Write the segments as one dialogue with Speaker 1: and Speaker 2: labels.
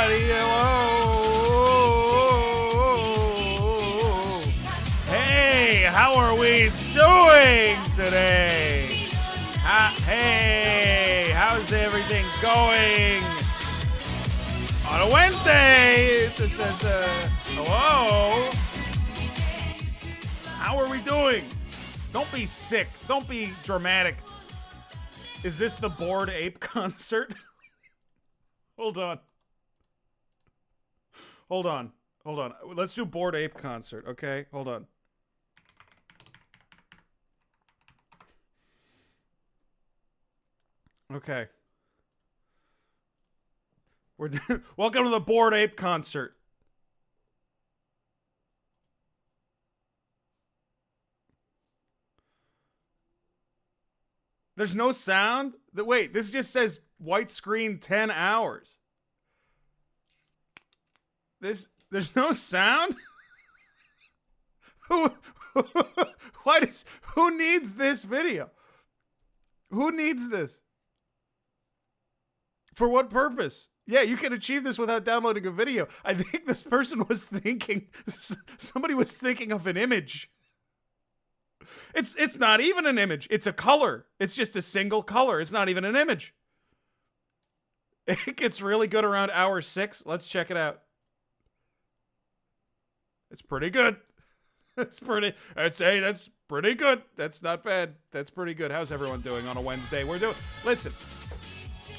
Speaker 1: everybody. Hello. Hey, how are we doing today? Hey, how's everything going on a Wednesday? Hello. How are we doing? Don't be sick. Don't be dramatic. Is this the Bored Ape concert? Hold on. Let's do Bored Ape concert, okay? Hold on. Okay. Welcome to the Bored Ape concert. There's no sound? Wait, this just says white screen 10 hours. There's no sound? Who needs this video? Who needs this? For what purpose? Yeah, you can achieve this without downloading a video. I think this person was thinking, somebody was thinking of an image. It's not even an image. It's a color. It's just a single color. It's not even an image. It gets really good around hour 6. Let's check it out. It's pretty good. That's pretty good. That's not bad. That's pretty good. How's everyone doing on a Wednesday? Listen,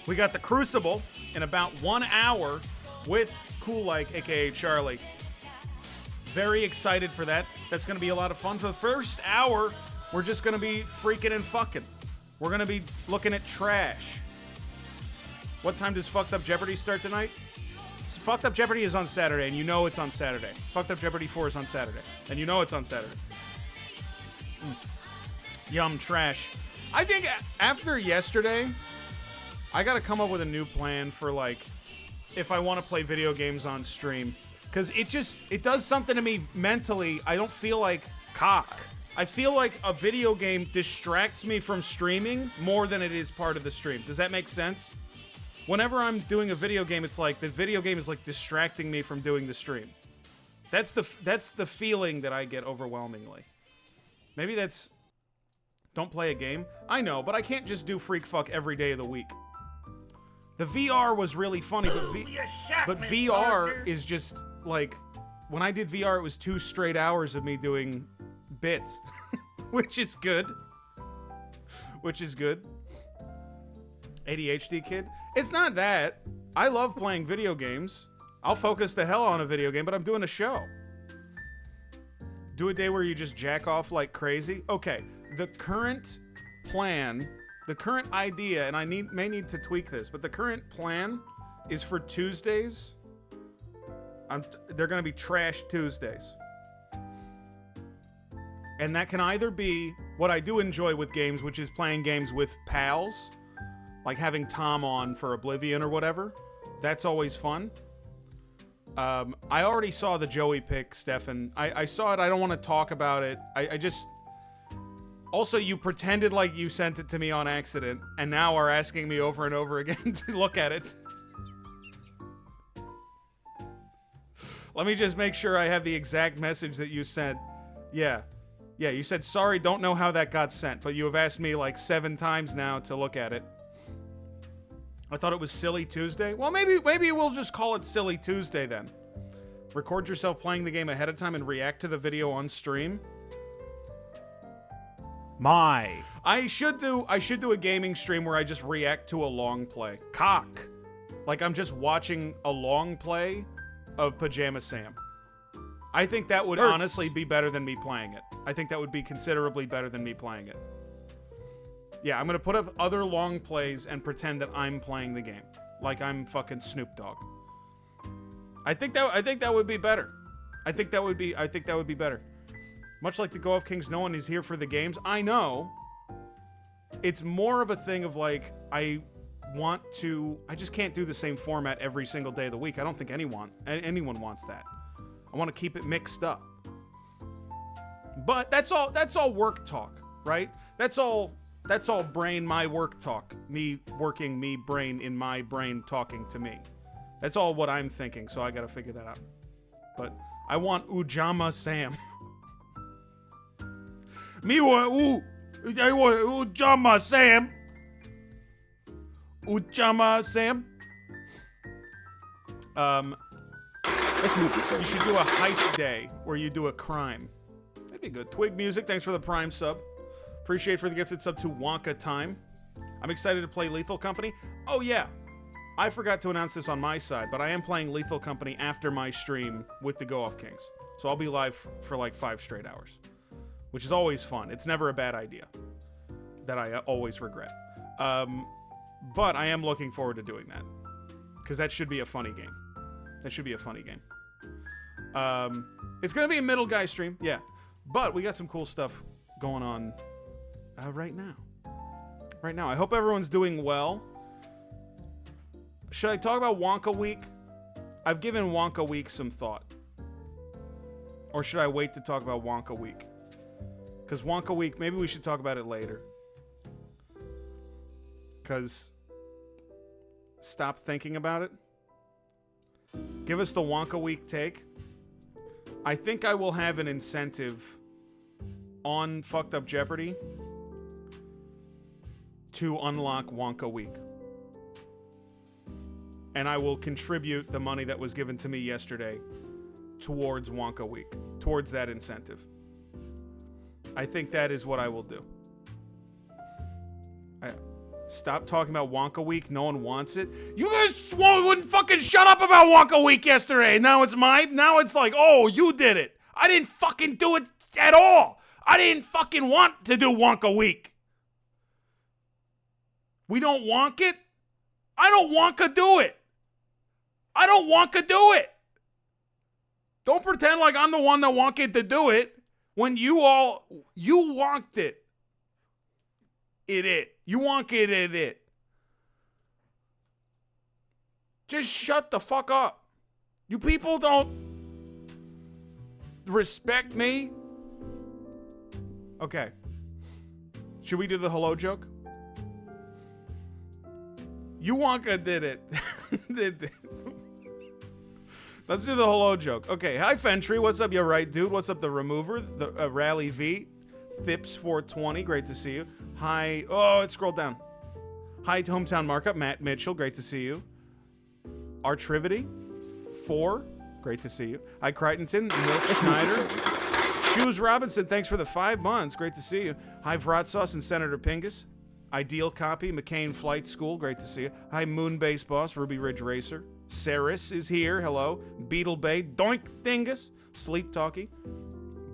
Speaker 1: we got the Crucible in about 1 hour with Coollike, aka Charlie. Very excited for that. That's going to be a lot of fun. For the first hour, we're just going to be freaking and fucking. We're going to be looking at trash. What time does Fucked Up Jeopardy start tonight? Fucked Up Jeopardy is on Saturday, and you know it's on Saturday. Fucked Up Jeopardy 4 is on Saturday, and you know it's on Saturday. Yum, trash. I think after yesterday, I got to come up with a new plan for, like, if I want to play video games on stream. Because it does something to me mentally. I don't feel like cock. I feel like a video game distracts me from streaming more than it is part of the stream. Does that make sense? Whenever I'm doing a video game, it's like the video game is like distracting me from doing the stream. That's the feeling that I get overwhelmingly. Maybe that's don't play a game. I know, but I can't just do freak fuck every day of the week. The VR was really funny, but VR is just like, when I did VR, it was 2 straight hours of me doing bits, which is good. ADHD kid. It's not that. I love playing video games. I'll focus the hell on a video game, but I'm doing a show. Do a day where you just jack off like crazy. Okay, the current plan, the current idea, and I may need to tweak this, but the current plan is for Tuesdays. They're going to be Trash Tuesdays. And that can either be what I do enjoy with games, which is playing games with pals, like having Tom on for Oblivion or whatever. That's always fun. I already saw the Joey pick, Stefan. I saw it. I don't want to talk about it. I just... Also, you pretended like you sent it to me on accident, and now are asking me over and over again to look at it. Let me just make sure I have the exact message that you sent. Yeah, you said, sorry, don't know how that got sent, but you have asked me like 7 times now to look at it. I thought it was Silly Tuesday. Well, maybe we'll just call it Silly Tuesday then. Record yourself playing the game ahead of time and react to the video on stream. I should do a gaming stream where I just react to a long play. Cock. Like I'm just watching a long play of Pajama Sam. I think that would honestly be better than me playing it. I think that would be considerably better than me playing it. Yeah, I'm gonna put up other long plays and pretend that I'm playing the game, like I'm fucking Snoop Dogg. I think that would be better. I think that would be better. Much like the Go of Kings, no one is here for the games. I know. It's more of a thing of like I just can't do the same format every single day of the week. I don't think anyone wants that. I want to keep it mixed up. But that's all work talk, right? That's all brain, my work talk. Me working, me brain in my brain talking to me. That's all what I'm thinking, so I gotta figure that out. But I want Ujama Sam. Me want Ujama Sam. Ujama Sam.
Speaker 2: Let's move this over.
Speaker 1: You should do a heist day where you do a crime. That'd be good. Twig Music, thanks for the Prime sub. Appreciate for the gifted sub to Wonka Time. I'm excited to play Lethal Company. Oh yeah, I forgot to announce this on my side, but I am playing Lethal Company after my stream with the Go Off Kings. So I'll be live for like 5 straight hours, which is always fun. It's never a bad idea that I always regret. But I am looking forward to doing that because that should be a funny game. That should be a funny game. It's going to be a middle guy stream, yeah. But we got some cool stuff going on right now. Right now. I hope everyone's doing well. Should I talk about Wonka Week? I've given Wonka Week some thought. Or should I wait to talk about Wonka Week? Because Wonka Week, maybe we should talk about it later. Because stop thinking about it. Give us the Wonka Week take. I think I will have an incentive on Fucked Up Jeopardy to unlock Wonka Week. And I will contribute the money that was given to me yesterday towards Wonka Week, towards that incentive. I think that is what I will do. Stop talking about Wonka Week. No one wants it. You guys wouldn't fucking shut up about Wonka Week yesterday. Now it's mine. Now it's like, oh, you did it. I didn't fucking do it at all. I didn't fucking want to do Wonka Week. We don't wonk it? I don't Wonka do it. I don't Wonka do it. Don't pretend like I'm the one that wanted to do it when you wonked it. You wonk it. Just shut the fuck up. You people don't respect me. Okay. Should we do the hello joke? You Wonka did it. Let's do the hello joke. Okay. Hi, Fentry. What's up, you right dude? What's up, the remover? The Rally V. Thips 420. Great to see you. Hi. Oh, it scrolled down. Hi, Hometown Markup. Matt Mitchell. Great to see you. Artrivity 4. Great to see you. Hi, Crichtonton. Milk Schneider. Shoes Robinson. Thanks for the 5 months. Great to see you. Hi, Vratsauce and Senator Pingus. Ideal Copy. McCain Flight School. Great to see you. Hi, Moonbase Boss. Ruby Ridge Racer. Saris is here. Hello. Beetle Bay. Doink Dingus. Sleep Talkie.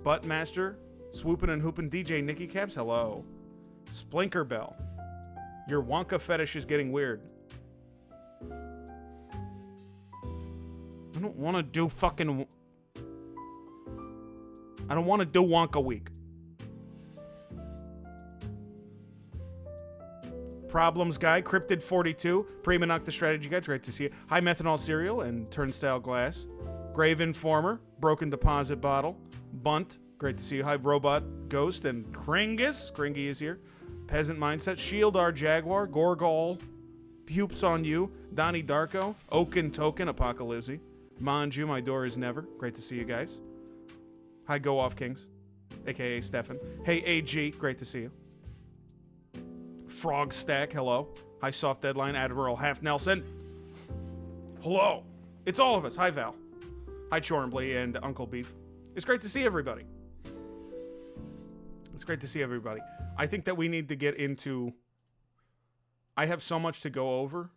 Speaker 1: Buttmaster. Swoopin' and Hoopin' DJ Nicky Caps. Hello. Splinker Bell. Your Wonka fetish is getting weird. I don't want to do fucking... I don't want to do Wonka Week. Problems Guy, Cryptid 42, Premonok the Strategy Guide, it's great to see you. High Methanol Cereal and Turnstile Glass. Grave Informer, Broken Deposit Bottle. Bunt, great to see you. High Robot Ghost and Kringus, Kringy is here. Peasant Mindset, Shield R Jaguar, Gorgol, Pupes on You, Donnie Darko, Oaken Token, Apocalypse. Manju, My Door Is Never, great to see you guys. Hi Go Off Kings, aka Stefan. Hey AG, great to see you. Frog Stack, hello. Hi Soft Deadline, Admiral Half Nelson. Hello. It's all of us. Hi Val. Hi Chornbley and Uncle Beef. It's great to see everybody. It's great to see everybody. I think that we need to get into... I have so much to go over.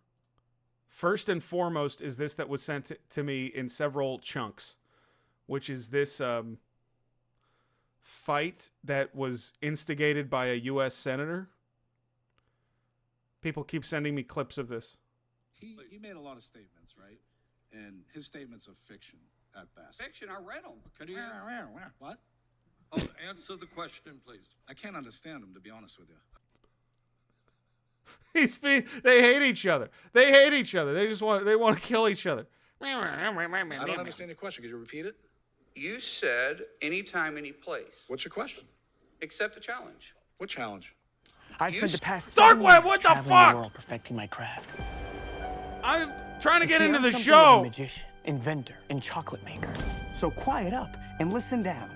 Speaker 1: First and foremost is this that was sent to me in several chunks, which is this fight that was instigated by a U.S. senator. People keep sending me clips of this.
Speaker 3: He made a lot of statements, right? And his statements are fiction at best.
Speaker 4: Fiction, I read them.
Speaker 3: Can you what?
Speaker 5: Oh, answer the question, please.
Speaker 3: I can't understand him, to be honest with you.
Speaker 1: They hate each other. They hate each other. They want to kill each other.
Speaker 3: I don't understand your question. Could you repeat it?
Speaker 4: You said anytime, any place.
Speaker 3: What's your question?
Speaker 4: Accept the challenge.
Speaker 3: What challenge?
Speaker 6: I've spent the past
Speaker 1: Dark Web, what the
Speaker 6: traveling
Speaker 1: fuck?
Speaker 6: the world perfecting my craft.
Speaker 1: I'm trying to get
Speaker 6: See,
Speaker 1: into
Speaker 6: I'm
Speaker 1: the
Speaker 6: something of a
Speaker 1: show.
Speaker 6: magician, inventor, and chocolate maker. So quiet up and listen down.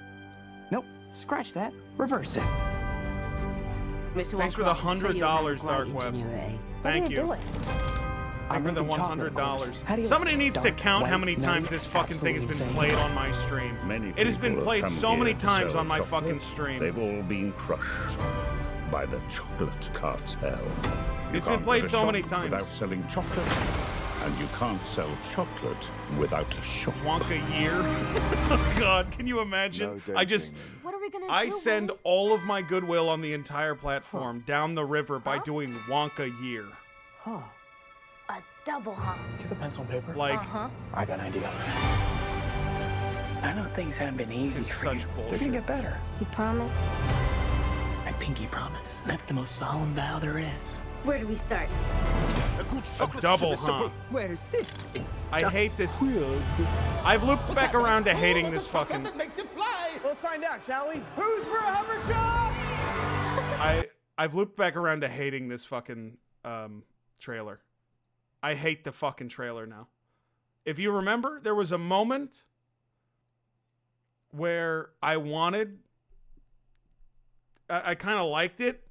Speaker 6: Nope, scratch that. Reverse it.
Speaker 7: Mr.
Speaker 1: Thanks for the $100, Dark Web. Thank you.
Speaker 6: I'm
Speaker 1: For the
Speaker 6: making chocolate, of course.
Speaker 1: $100.
Speaker 6: How do you
Speaker 1: Somebody
Speaker 6: like
Speaker 1: needs to
Speaker 6: dark,
Speaker 1: count how
Speaker 6: white,
Speaker 1: many
Speaker 6: nutty?
Speaker 1: times this fucking thing has been
Speaker 6: Absolutely
Speaker 1: played
Speaker 6: insane.
Speaker 1: on my stream.
Speaker 8: Many
Speaker 1: It has been
Speaker 8: people
Speaker 1: played
Speaker 8: have come
Speaker 1: so many
Speaker 8: here to
Speaker 1: times
Speaker 8: sell
Speaker 1: on my
Speaker 8: chocolate.
Speaker 1: fucking stream.
Speaker 8: They've all been crushed by the chocolate cartel. You
Speaker 1: It's been
Speaker 8: can't
Speaker 1: played
Speaker 8: get a
Speaker 1: so many
Speaker 8: shop
Speaker 1: times.
Speaker 8: without selling chocolate, and you can't sell chocolate without a shop.
Speaker 1: Wonka year. Oh, God, can you imagine?
Speaker 7: What are we gonna
Speaker 1: I
Speaker 7: do?
Speaker 1: send
Speaker 7: Willie?
Speaker 1: all of my goodwill on the entire platform down the river by doing Wonka year.
Speaker 6: Huh.
Speaker 7: A double hump.
Speaker 6: Do you have a pencil and paper?
Speaker 1: Like,
Speaker 6: I got an idea. I know things haven't been easy
Speaker 1: is
Speaker 6: for you.
Speaker 1: such
Speaker 6: They're
Speaker 1: bullshit.
Speaker 6: gonna get better.
Speaker 7: You promise?
Speaker 6: I pinky promise. That's the most solemn vow there is.
Speaker 7: Where do we start?
Speaker 1: a double hump.
Speaker 6: Where's this?
Speaker 1: I hate this. I've looped back around to hating this fucking.
Speaker 6: Let's find out, shall we? Who's for a hover job?
Speaker 1: I've looped back around to hating this fucking trailer. I hate the fucking trailer now. If you remember, there was a moment where I kind of liked it.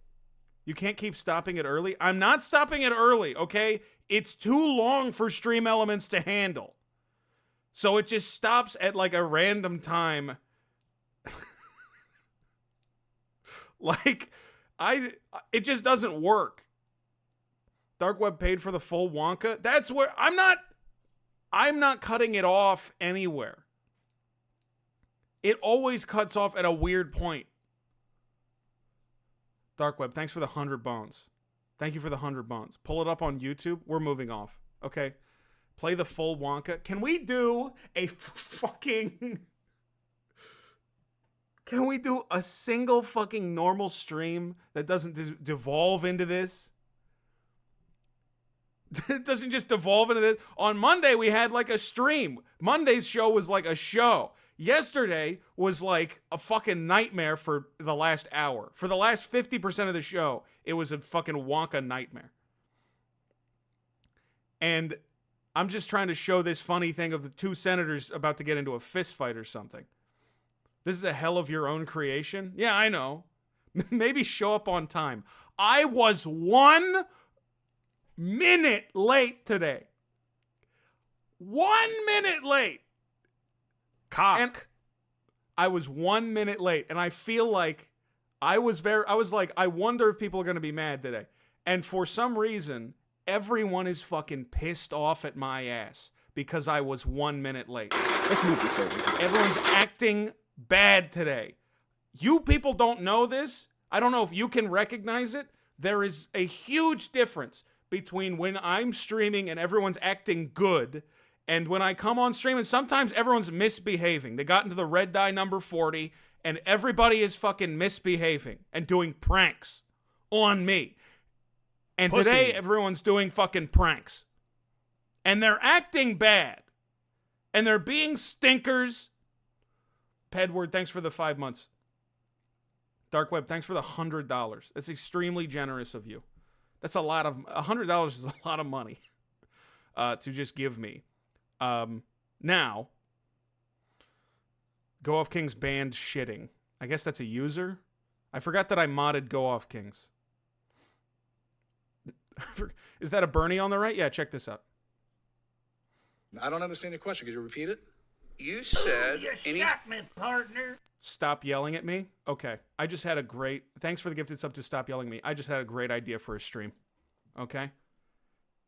Speaker 1: You can't keep stopping it early. I'm not stopping it early, okay? It's too long for Stream Elements to handle. So it just stops at like a random time. It just doesn't work. Dark Web paid for the full Wonka. That's where I'm not cutting it off anywhere. It always cuts off at a weird point. Dark Web, thanks for the 100 bones. Thank you for the 100 bones. Pull it up on YouTube. We're moving off. Okay? Play the full Wonka. Can we do a fucking... Can we do a single fucking normal stream that doesn't devolve into this? It doesn't just devolve into this. On Monday, we had like a stream. Monday's show was like a show. Yesterday was like a fucking nightmare for the last hour. For the last 50% of the show, it was a fucking Wonka nightmare. And I'm just trying to show this funny thing of the two senators about to get into a fist fight or something. This is a hell of your own creation? Yeah, I know. Maybe show up on time. I was 1 minute late today. 1 minute late.
Speaker 6: Cock.
Speaker 1: And I was 1 minute late, and I feel like I was like, I wonder if people are going to be mad today. And for some reason, everyone is fucking pissed off at my ass because I was 1 minute late.
Speaker 2: Let's move this over.
Speaker 1: Everyone's acting bad today. You people don't know this. I don't know if you can recognize it. There is a huge difference between when I'm streaming and everyone's acting good and when I come on stream and sometimes everyone's misbehaving. They got into the red die number 40 and everybody is fucking misbehaving and doing pranks on me. And
Speaker 6: Pussy.
Speaker 1: today everyone's doing fucking pranks. And they're acting bad. And they're being stinkers. Pedward, thanks for the 5 months. Dark Web, thanks for the $100. That's extremely generous of you. That's a lot of... $100 is a lot of money to just give me. Now, Go Off Kings banned shitting. I guess that's a user. I forgot that I modded Go Off Kings. Is that a Bernie on the right? Yeah, check this out.
Speaker 3: I don't understand your question. Could you repeat it?
Speaker 4: You said any
Speaker 1: Stop yelling at me? Okay. I just had a great... Thanks for the gifted sub to Stop Yelling at Me. I just had a great idea for a stream. Okay?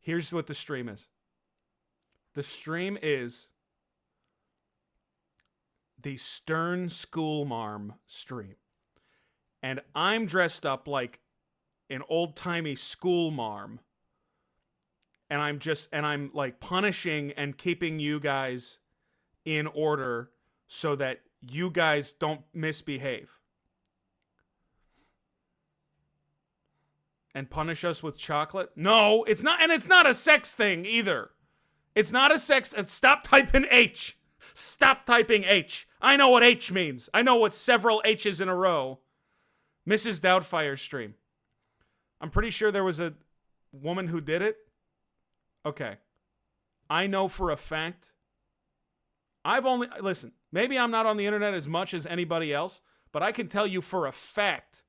Speaker 1: Here's what the stream is. The stream is the Stern Schoolmarm stream. And I'm dressed up like an old-timey schoolmarm. And I'm like punishing and keeping you guys in order so that you guys don't misbehave. And punish us with chocolate? No, it's not, and it's not a sex thing either. It's not a sex. Stop typing H. Stop typing H. I know what H means. I know what several H's in a row. Mrs. Doubtfire stream. I'm pretty sure there was a woman who did it. Okay. I know for a fact, listen, maybe I'm not on the internet as much as anybody else, but I can tell you for a fact,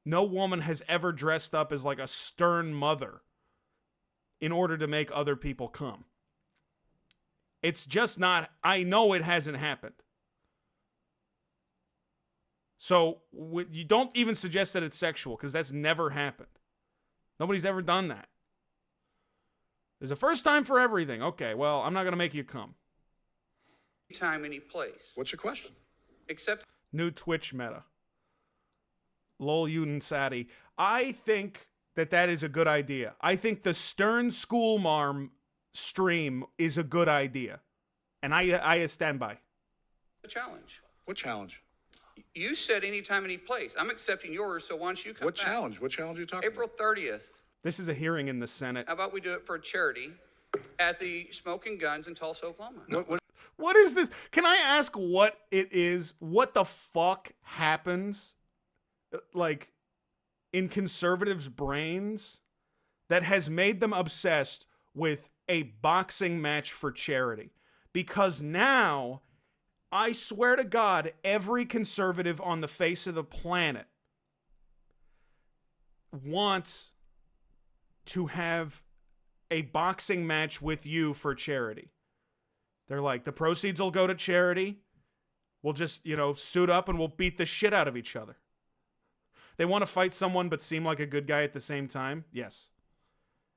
Speaker 1: no woman has ever dressed up as like a stern mother in order to make other people come. It's just not, I know it hasn't happened. So you don't even suggest that it's sexual, because that's never happened. Nobody's ever done that. There's a first time for everything. Okay, well, I'm not going to make you come.
Speaker 4: Time, any place.
Speaker 3: What's your question?
Speaker 4: Except
Speaker 1: New Twitch meta. Lol Yuden Sadi. I think that is a good idea. I think the Stern School Marm stream is a good idea. And I stand by.
Speaker 4: the challenge.
Speaker 3: What challenge?
Speaker 4: You said anytime, any place. I'm accepting yours, so why don't you come
Speaker 3: What
Speaker 4: back?
Speaker 3: challenge? What challenge are you talking
Speaker 4: April
Speaker 3: about?
Speaker 4: 30th.
Speaker 1: This is a hearing in the Senate.
Speaker 4: How about we do it for a charity at the Smoking Guns in Tulsa, Oklahoma?
Speaker 1: What is this? Can I ask what it is? What the fuck happens, like, in conservatives' brains that has made them obsessed with a boxing match for charity? Because now, I swear to God, every conservative on the face of the planet wants to have a boxing match with you for charity. They're like, the proceeds will go to charity. We'll just, suit up and we'll beat the shit out of each other. They want to fight someone but seem like a good guy at the same time. Yes.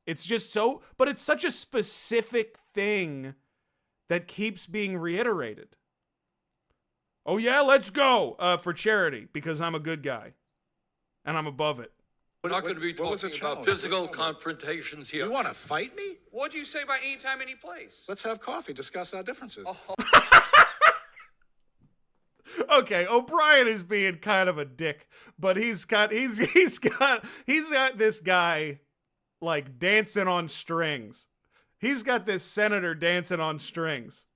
Speaker 1: It's just so, but it's such a specific thing that keeps being reiterated. Oh yeah, let's go for charity because I'm a good guy and I'm above it.
Speaker 5: We're not going to be
Speaker 3: what was the
Speaker 5: talking about
Speaker 3: challenge?
Speaker 5: physical confrontations here.
Speaker 3: You want to fight me?
Speaker 4: What'd you say about anytime, any place?
Speaker 3: Let's have coffee, discuss our differences.
Speaker 1: Okay, O'Brien is being kind of a dick, but he's got this guy like dancing on strings. He's got this senator dancing on strings.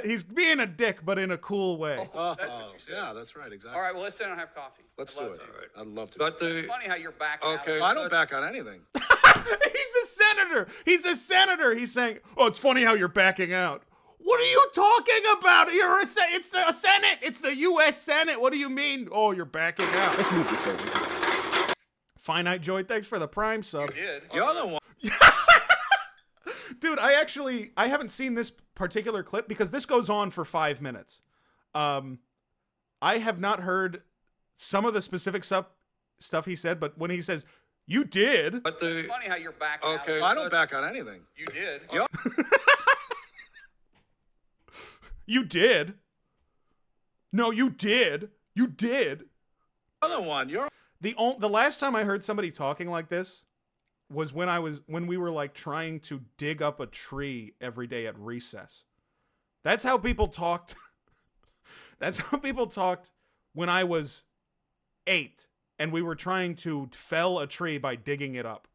Speaker 1: He's being a dick, but in a cool way.
Speaker 4: That's what you said.
Speaker 3: Yeah, that's right, exactly.
Speaker 4: All right, well, let's sit down and have coffee.
Speaker 3: Let's
Speaker 4: I'd
Speaker 3: do
Speaker 4: love
Speaker 3: it.
Speaker 4: to.
Speaker 3: I'd love to.
Speaker 5: But
Speaker 4: It's funny how you're backing
Speaker 5: Okay.
Speaker 4: out.
Speaker 3: I don't back on anything.
Speaker 1: He's a senator. He's a senator. He's saying, "Oh, it's funny how you're backing out." What are you talking about? It's the Senate. It's the U.S. Senate. What do you mean? Oh, you're backing out.
Speaker 2: Let's move this over.
Speaker 1: Finite Joy, thanks for the Prime sub.
Speaker 4: You did.
Speaker 3: You're the one.
Speaker 1: Dude, I haven't seen this particular clip because this goes on for 5 minutes. I have not heard some of the specific stuff he said, but when he says, "You did,"
Speaker 5: But
Speaker 4: It's funny how you're backing
Speaker 5: Okay.
Speaker 4: out.
Speaker 3: I don't back on anything.
Speaker 4: You did.
Speaker 3: Yep.
Speaker 1: you did. No, you did. You did.
Speaker 3: You're the one. You're.
Speaker 1: The last time I heard somebody talking like this was when we were like trying to dig up a tree every day at recess. That's how people talked. That's how people talked when I was 8 and we were trying to fell a tree by digging it up.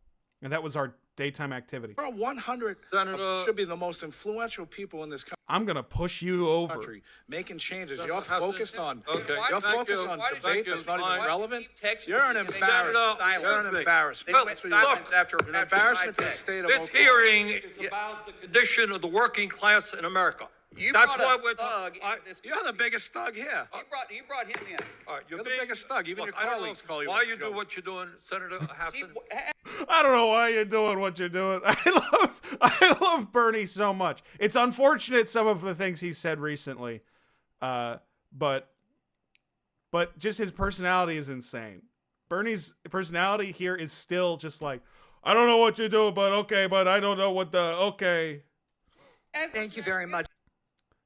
Speaker 1: And that was our daytime activity.
Speaker 3: You're 100.
Speaker 5: Senator-
Speaker 3: Should be the most influential people in this
Speaker 1: I'm going to push you over.
Speaker 3: country, making changes.
Speaker 5: Senator
Speaker 3: You're
Speaker 5: Hassan-
Speaker 3: focused on.
Speaker 5: Okay.
Speaker 3: You're
Speaker 5: Thank
Speaker 3: focused
Speaker 5: you.
Speaker 3: on
Speaker 4: Why did you-
Speaker 3: debate that's not
Speaker 5: Why
Speaker 3: even
Speaker 5: do
Speaker 3: relevant.
Speaker 4: Keep texting
Speaker 3: You're an
Speaker 4: me and they
Speaker 3: embarrassment.
Speaker 4: got
Speaker 3: You're
Speaker 4: silence.
Speaker 3: an
Speaker 4: They
Speaker 3: embarrassment.
Speaker 4: went
Speaker 3: That's what you are.
Speaker 4: silence after
Speaker 3: An embarrassment to the
Speaker 4: text.
Speaker 3: state of
Speaker 5: this
Speaker 3: Oklahoma.
Speaker 5: hearing is about the condition of the working class in America.
Speaker 4: You
Speaker 5: That's
Speaker 4: brought
Speaker 5: why
Speaker 4: a
Speaker 5: we're
Speaker 4: thug
Speaker 5: talking.
Speaker 4: into this.
Speaker 3: You're the biggest thug here.
Speaker 4: You brought him in.
Speaker 5: All right,
Speaker 3: You're the biggest thug. Even
Speaker 5: Look,
Speaker 3: your
Speaker 5: I don't
Speaker 3: colleagues
Speaker 5: know
Speaker 3: call you
Speaker 5: why
Speaker 3: a
Speaker 5: you do
Speaker 3: joke.
Speaker 5: what you're doing, Senator Hassan.
Speaker 1: I don't know why you're doing what you're doing. I love Bernie so much. It's unfortunate some of the things he said recently. But just his personality is insane. Bernie's personality here is still just like, I don't know what you do, but okay, but I don't know what okay.
Speaker 9: Thank you very much.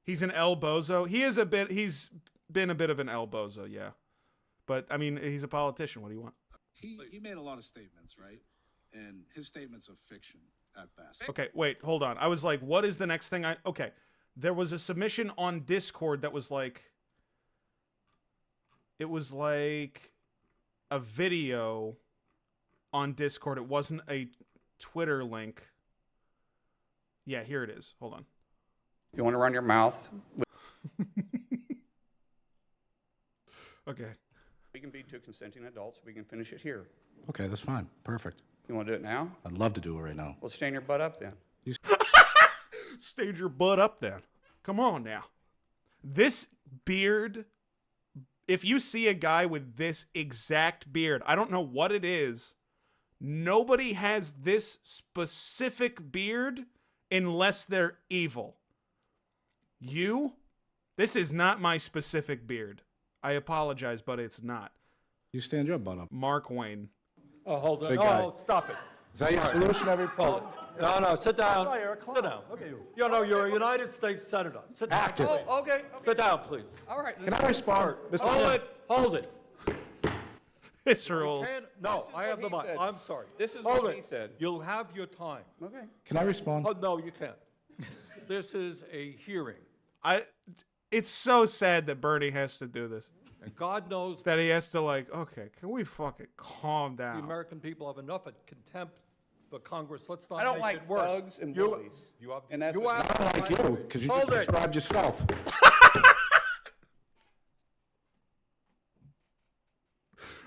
Speaker 1: He's an El Bozo. He's been a bit of an El Bozo, yeah. But I mean, he's a politician. What do you want?
Speaker 3: He made a lot of statements, right? And his statements are fiction at best.
Speaker 1: Okay, wait, hold on. I was like, what is the next thing okay. There was a submission on Discord that was like, it was like a video on Discord. It wasn't a Twitter link. Yeah, here it is. Hold on.
Speaker 10: If you want to run your mouth,
Speaker 1: Okay.
Speaker 10: we can be two consenting adults. We can finish it here.
Speaker 3: Okay, that's fine. Perfect.
Speaker 10: You want to do it now?
Speaker 3: I'd love to do it right now.
Speaker 10: Well, stand your butt up then.
Speaker 1: Stand your butt up then. Come on now. This beard, if you see a guy with this exact beard, I don't know what it is. Nobody has this specific beard unless they're evil. This is not my specific beard. I apologize, but it's not.
Speaker 3: You stand your butt up.
Speaker 1: Mark Wayne.
Speaker 5: Oh, hold on.
Speaker 3: Big guy.
Speaker 5: Oh, stop it.
Speaker 3: Is that your solution every problem?
Speaker 5: No, sit down. Sit down.
Speaker 10: Look at you.
Speaker 5: You know, you're a United States Senator. Sit down.
Speaker 3: Active.
Speaker 4: Oh, okay.
Speaker 5: Sit down, please.
Speaker 4: All right.
Speaker 3: Can I respond?
Speaker 5: Hold it.
Speaker 1: It's rules.
Speaker 5: No, I have the
Speaker 4: he
Speaker 5: mic.
Speaker 4: said.
Speaker 5: I'm sorry.
Speaker 4: This is
Speaker 5: Hold
Speaker 4: what
Speaker 5: it.
Speaker 4: he said.
Speaker 5: You'll have your time.
Speaker 4: Okay.
Speaker 3: Can I respond?
Speaker 5: Oh, no, you can't. This is a hearing.
Speaker 1: It's so sad that Bernie has to do this.
Speaker 5: And God knows
Speaker 1: That he has to okay, can we fucking calm
Speaker 5: the
Speaker 1: down?
Speaker 5: American people have enough of contempt for Congress. Let's not
Speaker 4: I don't
Speaker 5: make
Speaker 4: like
Speaker 5: it worse.
Speaker 4: thugs and bullies.
Speaker 5: You have,
Speaker 4: And that's
Speaker 5: you
Speaker 4: what-
Speaker 5: have
Speaker 3: I don't like you, because you
Speaker 5: Hold
Speaker 3: just
Speaker 5: it.
Speaker 3: described yourself.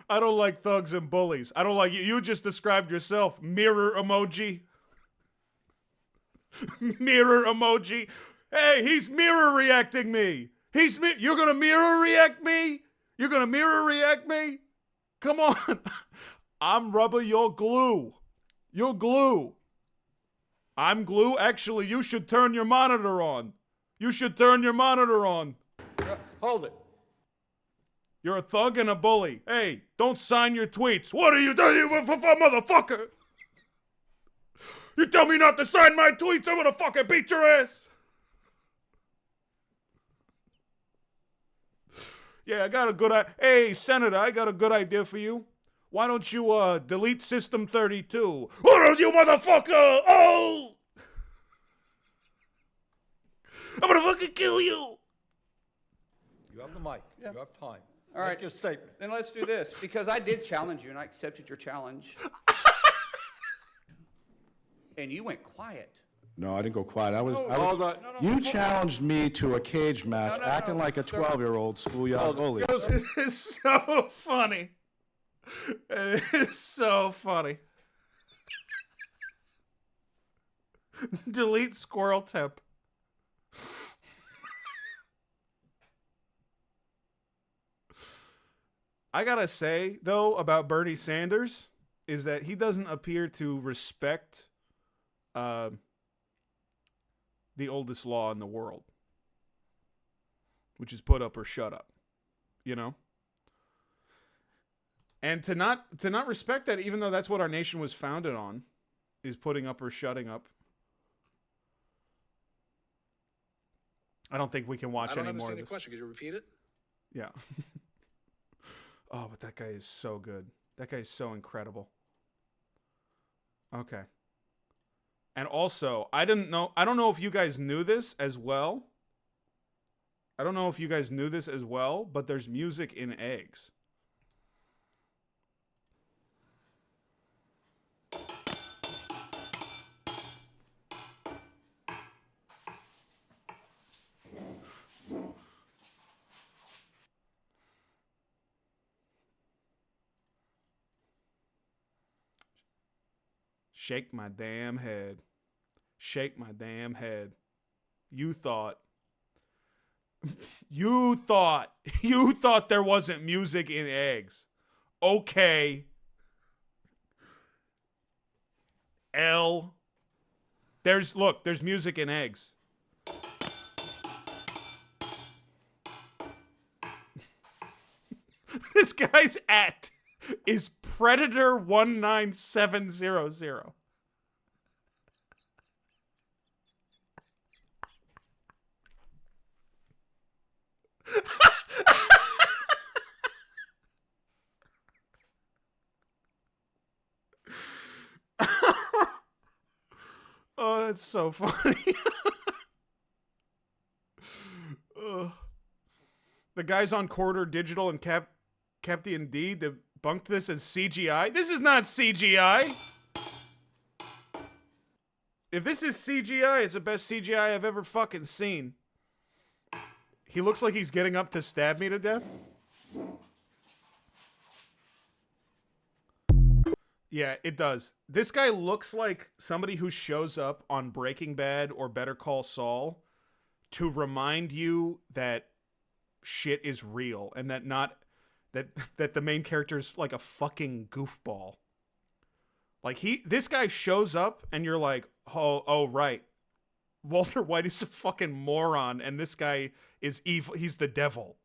Speaker 1: I don't like thugs and bullies. I don't like you. You just described yourself. Mirror emoji. Mirror emoji. Hey, he's mirror reacting me. You're gonna mirror react me? You're gonna mirror react me? Come on. I'm rubber, you're glue. You're glue. I'm glue. Actually, you should turn your monitor on. You should turn your monitor on.
Speaker 5: Hold it.
Speaker 1: You're a thug and a bully. Hey, don't sign your tweets. What are you doing, motherfucker? You tell me not to sign my tweets, I'm gonna fucking beat your ass. Yeah, I got a good Hey, Senator, I got a good idea for you. Why don't you delete System 32? What are you, motherfucker? Oh! I'm gonna fucking kill you.
Speaker 5: You have the mic. You have time.
Speaker 4: All right.
Speaker 5: Make your statement.
Speaker 4: Then let's do this, because I did challenge you, and I accepted your challenge. And you went quiet.
Speaker 3: No, I didn't go quiet.
Speaker 5: Hold on.
Speaker 3: You challenged me to a cage match, acting like a 12-year-old schoolyard bully.
Speaker 1: It's so funny. It is so funny. Delete squirrel temp. I gotta say, though, about Bernie Sanders is that he doesn't appear to respect the oldest law in the world, which is put up or shut up, you know? And to not respect that, even though that's what our nation was founded on, is putting up or shutting up. I don't think we can watch any more of this.
Speaker 3: I don't understand your question. Could you repeat it?
Speaker 1: Yeah. Oh, but that guy is so good. That guy is so incredible. Okay. And also, I don't know if you guys knew this as well. But there's music in eggs. Shake my damn head. Shake my damn head. You thought there wasn't music in eggs. Okay. There's music in eggs. This guy's @ is Predator19700. Oh, that's so funny. The guys on Quarter Digital and Captain D debunked this as CGI. This is not CGI. If this is CGI, it's the best CGI I've ever fucking seen. He looks like he's getting up to stab me to death. Yeah, it does. This guy looks like somebody who shows up on Breaking Bad or Better Call Saul to remind you that shit is real and that that the main character is like a fucking goofball. Like this guy shows up and you're like, oh right. Walter White is a fucking moron and this guy is evil. He's the devil.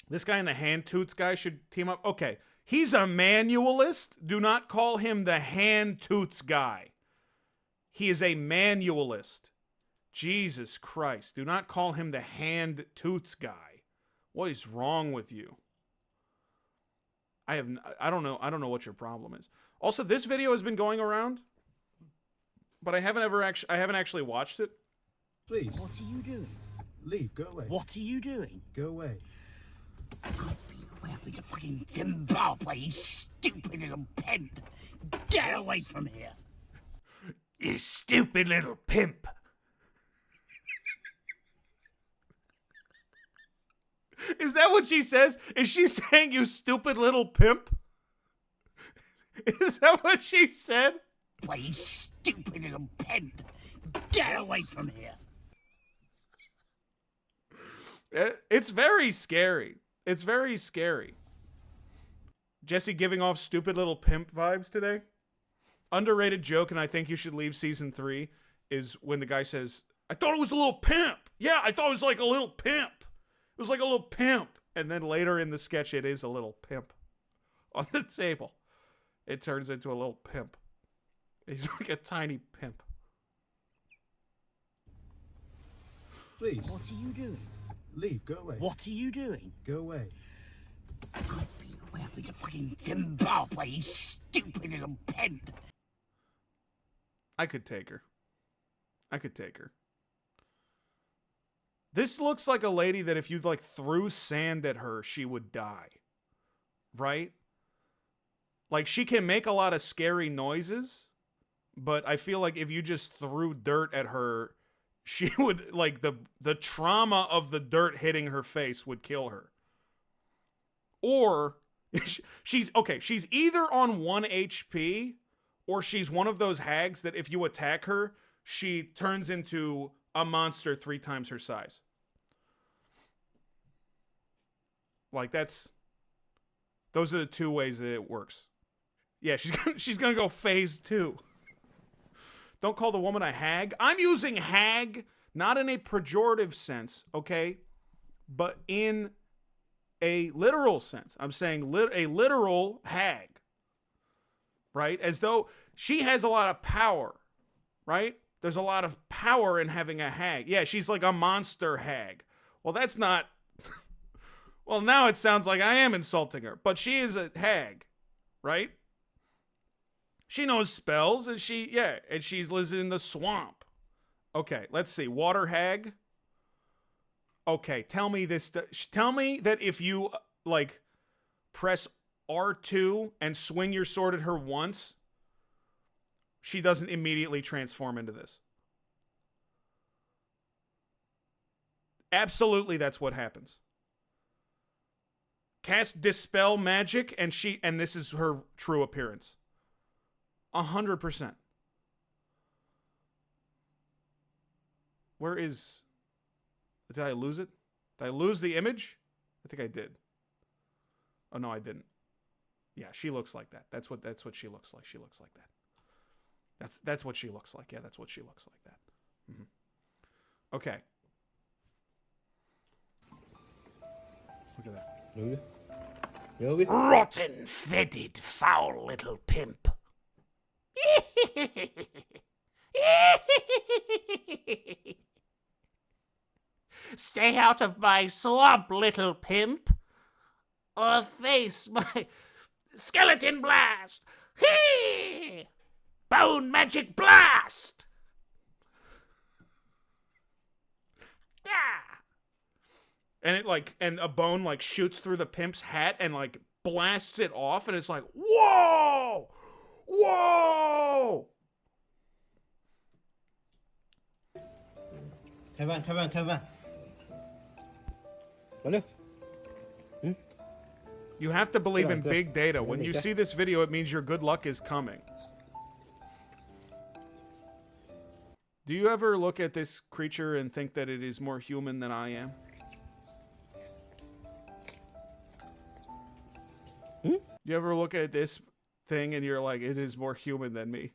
Speaker 1: This guy and the hand toots guy should team up. Okay. He's a manualist. Do not call him the hand toots guy. He is a manualist. Jesus Christ. Do not call him the hand toots guy. What is wrong with you? I don't know what your problem is. Also, this video has been going around, but I haven't actually watched it.
Speaker 2: Please.
Speaker 6: What are you doing?
Speaker 2: Leave. Go away.
Speaker 6: What are you doing?
Speaker 2: Go away.
Speaker 6: Welcome to fucking Zimbabwe, you stupid little pimp. Get away from here.
Speaker 1: You stupid little pimp. Is that what she says? Is she saying you stupid little pimp? Is that what she said?
Speaker 6: You stupid little pimp. Get away from here.
Speaker 1: It's very scary. It's very scary. Jesse giving off stupid little pimp vibes today. Underrated joke, and I think you should leave season 3, is when the guy says, I thought it was a little pimp. Yeah, I thought it was like a little pimp. It was like a little pimp. And then later in the sketch, it is a little pimp on the table. It turns into a little pimp. He's like a tiny pimp.
Speaker 2: Please.
Speaker 6: What are you doing?
Speaker 2: Leave. Go away.
Speaker 6: What are you doing?
Speaker 2: Go away.
Speaker 6: Welcome to fucking Zimbabwe, you stupid little pimp.
Speaker 1: I could take her. I could take her. This looks like a lady that if you like threw sand at her, she would die. Right? Like she can make a lot of scary noises, but I feel like if you just threw dirt at her, she would like the trauma of the dirt hitting her face would kill her. Or she's either on 1 HP or she's one of those hags that if you attack her, she turns into a monster 3 times her size. Like those are the 2 ways that it works. Yeah, she's gonna go phase 2. Don't call the woman a hag. I'm using hag not in a pejorative sense, okay, but in a literal sense. I'm saying a literal hag, right? As though she has a lot of power, right? There's a lot of power in having a hag. Yeah, she's like a monster hag. Well, that's not... Well, now it sounds like I am insulting her, but she is a hag, right? She knows spells, and she lives in the swamp. Okay, let's see. Water hag. Okay, tell me this. Tell me that if you, like, press R2 and swing your sword at her once, she doesn't immediately transform into this. Absolutely, that's what happens. Cast Dispel magic, and this is her true appearance. 100%. Where is... Did I lose it? Did I lose the image? I think I did. Oh, no, I didn't. Yeah, she looks like that. That's what she looks like. She looks like that. That's what she looks like. Yeah, that's what she looks like that. Mm-hmm. Okay. Look at that.
Speaker 6: Rotten, fetid, foul little pimp. Stay out of my swamp, little pimp, or face my skeleton blast. Hee! Bone magic blast. Yeah.
Speaker 1: And a bone like shoots through the pimp's hat and like blasts it off, and it's like, whoa! Whoa!
Speaker 2: Khai văn. Có được.
Speaker 1: You have to believe in big data. When you see this video, it means your good luck is coming. Do you ever look at this creature and think that it is more human than I am? You ever look at this thing and you're like, it is more human than me?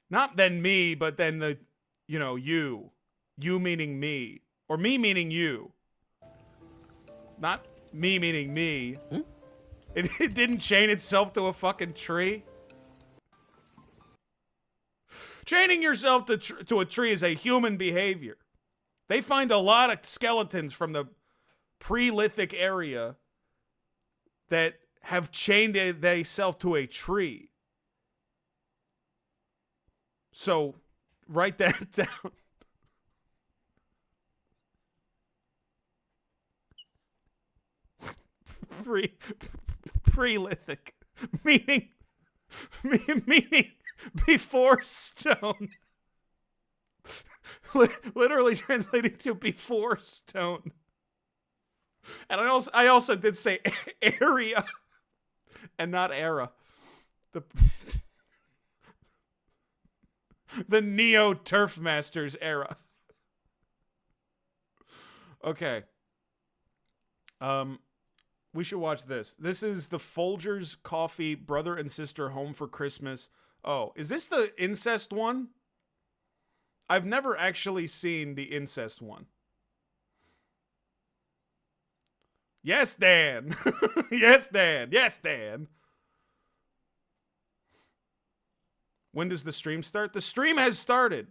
Speaker 1: Not than me, but than the, you know, you. You meaning me. Or me meaning you. Not me meaning me. It didn't chain itself to a fucking tree. Chaining yourself to a tree is a human behavior. They find a lot of skeletons from the pre-lithic area that have chained themselves to a tree. So, write that down. Pre-lithic. Meaning before stone. Literally translating to before stone. And I also did say area and not era. The Neo Turf Masters era. Okay. We should watch this. This is the Folgers Coffee Brother and Sister Home for Christmas. Oh, is this the incest one? I've never actually seen the incest one. Yes, Dan. Yes, Dan. Yes, Dan. When does the stream start? The stream has started.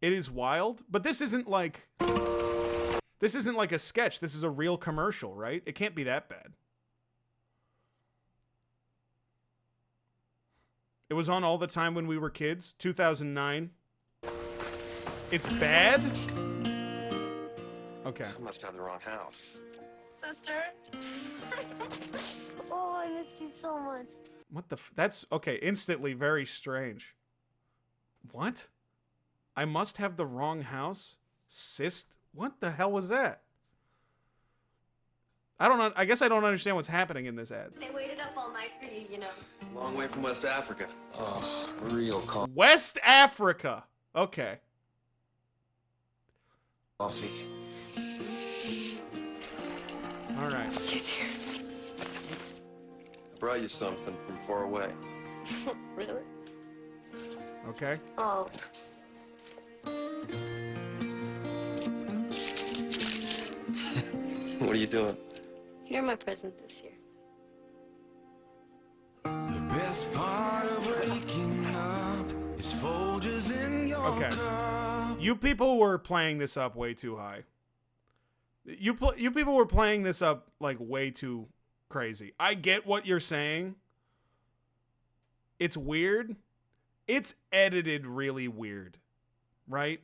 Speaker 1: It is wild, but this isn't like a sketch. This is a real commercial, right? It can't be that bad. It was on all the time when we were kids. 2009. It's bad? Okay.
Speaker 11: I must have the wrong house.
Speaker 7: Sister. Oh, I missed you so much.
Speaker 1: What the that's okay, instantly very strange. What? I must have the wrong house? What the hell was that? I don't know. I guess I don't understand what's happening in this ad.
Speaker 7: They waited up all night for you, you know.
Speaker 11: It's a long way from West Africa. Oh, real
Speaker 1: West Africa. Okay.
Speaker 11: Coffee.
Speaker 1: All right.
Speaker 7: He's here.
Speaker 11: I brought you something from far away.
Speaker 7: Really?
Speaker 1: Okay.
Speaker 7: Oh.
Speaker 11: What are you doing?
Speaker 7: You're my present this year.
Speaker 12: The best part of waking up is Folgers in your
Speaker 1: Okay. You people were playing this up way too high. You people were playing this up like way too crazy. I get what you're saying. It's weird. It's edited really weird. Right?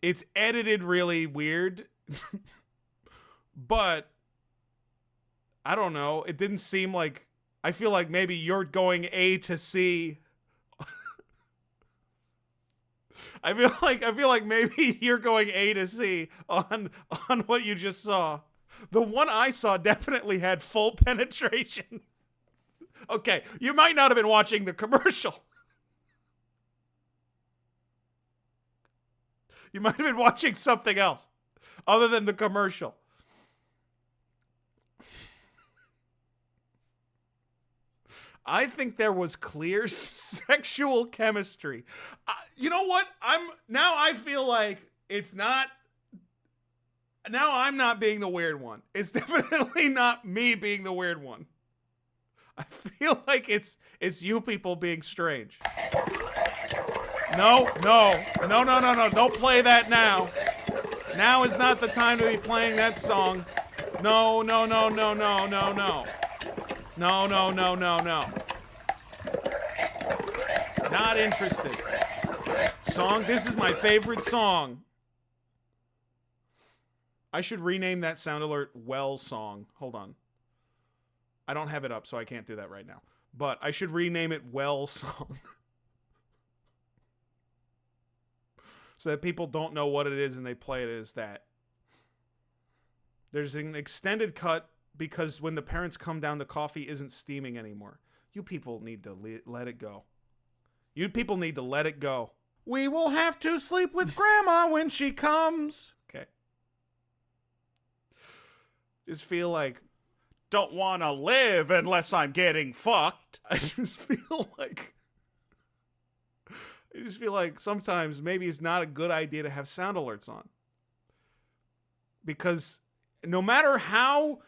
Speaker 1: It's edited really weird. But I don't know. It didn't seem like, I feel like maybe you're going A to C. I feel like maybe you're going A to C on what you just saw. The one I saw definitely had full penetration. Okay, you might not have been watching the commercial. You might have been watching something else other than the commercial. I think there was clear sexual chemistry. You know what? I feel like it's not. Now I'm not being the weird one. It's definitely not me being the weird one. I feel like it's you people being strange. No. Don't play that now. Now is not the time to be playing that song. No. No. Not interested. Song, this is my favorite song. I should rename that sound alert Well Song. Hold on. I don't have it up, so I can't do that right now. But I should rename it Well Song. So that people don't know what it is and they play it as that. There's an extended cut because when the parents come down, the coffee isn't steaming anymore. You people need to let it go. You people need to let it go. We will have to sleep with Grandma when she comes. Okay. Just feel like, don't want to live unless I'm getting fucked. I just feel like sometimes maybe it's not a good idea to have sound alerts on. Because no matter how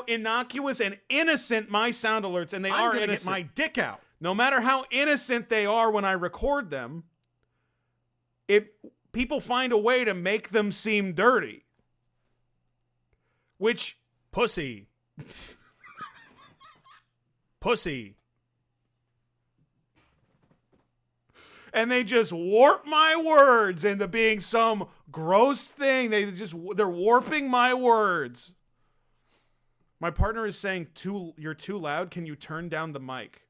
Speaker 1: innocuous and innocent my sound alerts, and they are innocent.
Speaker 13: Get my dick out.
Speaker 1: No matter how innocent they are when I record them, people find a way to make them seem dirty. Which, pussy. Pussy. And they just warp my words into being some gross thing. They're warping my words. My partner is saying, you're too loud. Can you turn down the mic?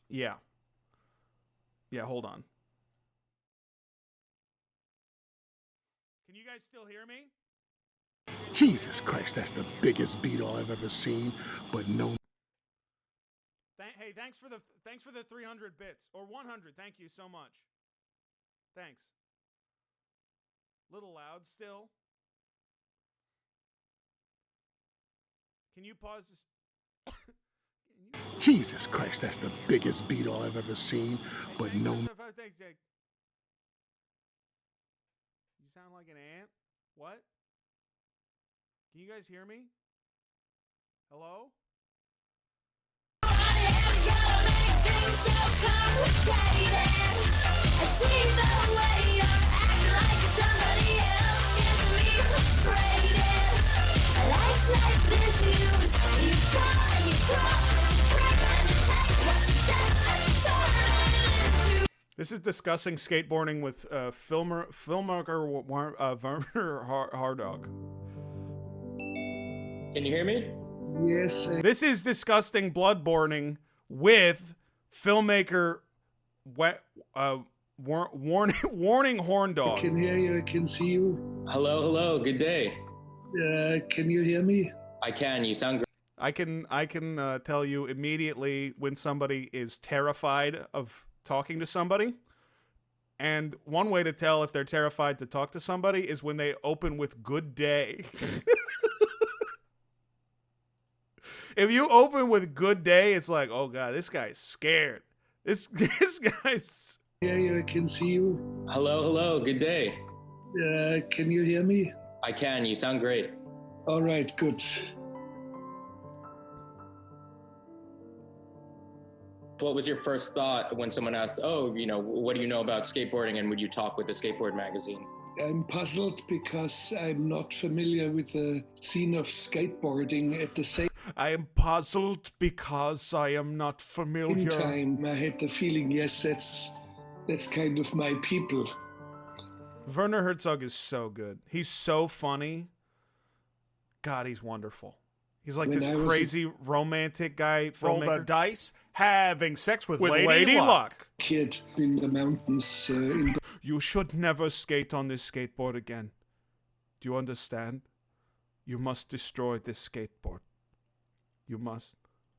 Speaker 1: Yeah. Yeah, hold on. Can you guys still hear me?
Speaker 14: Jesus Christ, that's the biggest beetle I've ever seen, but no.
Speaker 1: Hey, thanks for the 300 bits or 100. Thank you so much. Thanks. Little loud still. Can you pause this?
Speaker 14: Jesus Christ, that's the biggest beetle I've ever seen, but no.
Speaker 1: You sound like an ant? What? Can you guys hear me? Hello? This is discussing skateboarding with filmmaker Werner Hardog.
Speaker 15: Can you hear me?
Speaker 2: Yes.
Speaker 1: This is disgusting bloodboarding with filmmaker Warning Horn Dog.
Speaker 2: I can hear you. I can see you.
Speaker 15: Hello. Good day.
Speaker 2: Can you hear me?
Speaker 15: I can. You sound great.
Speaker 1: I can tell you immediately when somebody is terrified of talking to somebody. And one way to tell if they're terrified to talk to somebody is when they open with good day. If you open with good day, it's like, oh God, this guy's scared. This guy's...
Speaker 2: Yeah, I can see you.
Speaker 15: Hello. Good day.
Speaker 2: Can you hear me?
Speaker 15: I can. You sound great.
Speaker 2: All right, good.
Speaker 15: What was your first thought when someone asked, oh, what do you know about skateboarding, and would you talk with the skateboard magazine?
Speaker 2: I'm puzzled because I'm not familiar with the scene of skateboarding at the same
Speaker 1: I am puzzled because I am not familiar.
Speaker 2: time. I had the feeling, yes, that's kind of my people.
Speaker 1: Werner Herzog is so good. He's so funny. God, he's wonderful. He's like this crazy romantic guy.
Speaker 13: Roll the dice, having sex with Lady Luck.
Speaker 2: Kid in the mountains.
Speaker 1: You should never skate on this skateboard again. Do you understand? You must destroy this skateboard. You must.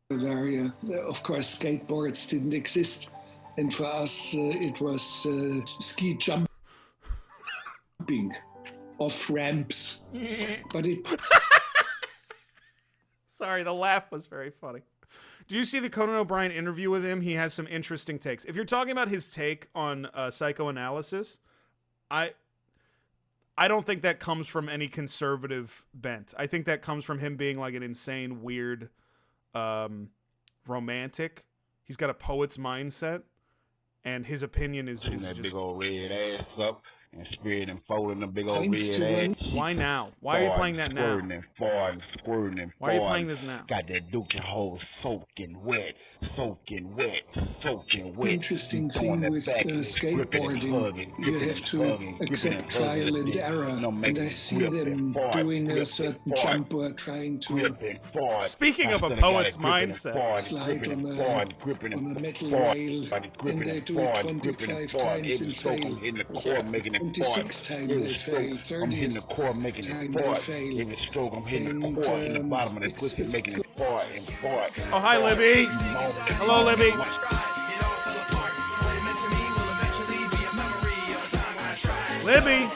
Speaker 2: Bavaria, of course, skateboards didn't exist. And for us, it was ski jumping off ramps. But it...
Speaker 1: Sorry, the laugh was very funny. Did you see the Conan O'Brien interview with him? He has some interesting takes. If you're talking about his take on psychoanalysis, I don't think that comes from any conservative bent. I think that comes from him being like an insane, weird, romantic. He's got a poet's mindset, and his opinion is
Speaker 16: that
Speaker 1: just...
Speaker 16: big old red ass up and spread and folding the big old red ass.
Speaker 1: Why now? Why are you playing that now?
Speaker 16: Squirting.
Speaker 1: Why are you playing this now?
Speaker 16: Got that dookie hole soaking wet.
Speaker 2: Interesting thing with skateboarding, you have to accept trial and error, and I see them doing a certain jump or trying to...
Speaker 1: Speaking of a poet's mindset,
Speaker 2: slide on a metal rail, and they do it 25 times and fail. 26 times they fail. 30th
Speaker 16: core making it fart. Every stroke I'm hitting the core in the bottom of the pussy making it fart and fart.
Speaker 1: Oh, hi, Libby. Hello, Libby. Libby.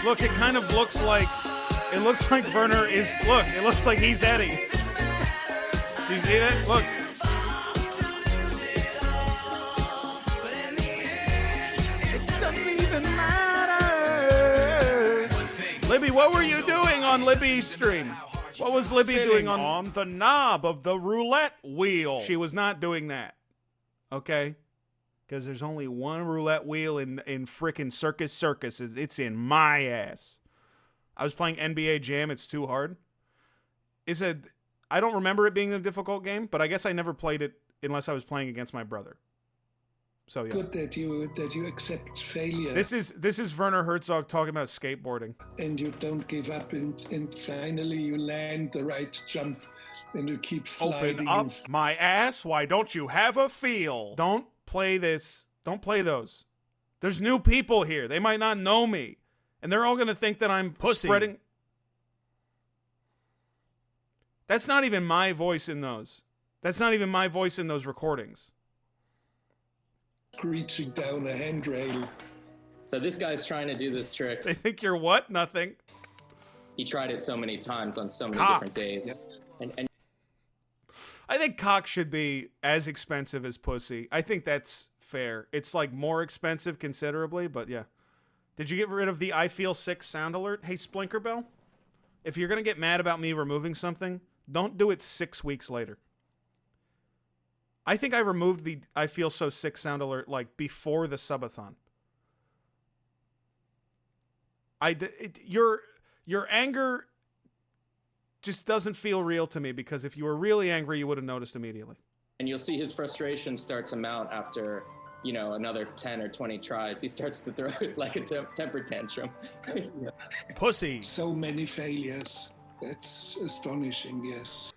Speaker 1: Look, it kind of looks like, it looks like Werner is, look, it looks like he's Eddie. Do you see that? Look. It doesn't even matter. Libby, what were you doing on Libby's stream? What was Libby doing on the knob of the roulette wheel? She was not doing that. Okay? Because there's only one roulette wheel in frickin' Circus. It's in my ass. I was playing NBA Jam. It's too hard. I don't remember it being a difficult game, but I guess I never played it unless I was playing against my brother. So yeah.
Speaker 2: Good that you accept failure.
Speaker 1: This is Werner Herzog talking about skateboarding.
Speaker 2: And you don't give up, and finally you land the right jump, and you keep sliding.
Speaker 1: Open up my ass. Why don't you have a feel? Don't play this. Don't play those. There's new people here. They might not know me. And they're all going to think that I'm pussy. Spreading. That's not even my voice in those. That's not even my voice in those recordings.
Speaker 2: Screeching down a handrail.
Speaker 15: So this guy's trying to do this trick.
Speaker 1: They think you're what? Nothing.
Speaker 15: He tried it so many times on so many different days.
Speaker 2: Yep.
Speaker 15: And
Speaker 1: I think cock should be as expensive as pussy. I think that's fair. It's like more expensive considerably, but yeah. Did you get rid of the I feel sick sound alert? Hey, Splinkerbell, if you're going to get mad about me removing something, don't do it 6 weeks later. I think I removed the I feel so sick sound alert like before the subathon. Your anger just doesn't feel real to me, because if you were really angry, you would have noticed immediately.
Speaker 15: And you'll see his frustration start to mount after, another 10 or 20 tries. He starts to throw it like a temper tantrum.
Speaker 2: Yeah.
Speaker 1: Pussy.
Speaker 2: So many failures. That's astonishing, yes.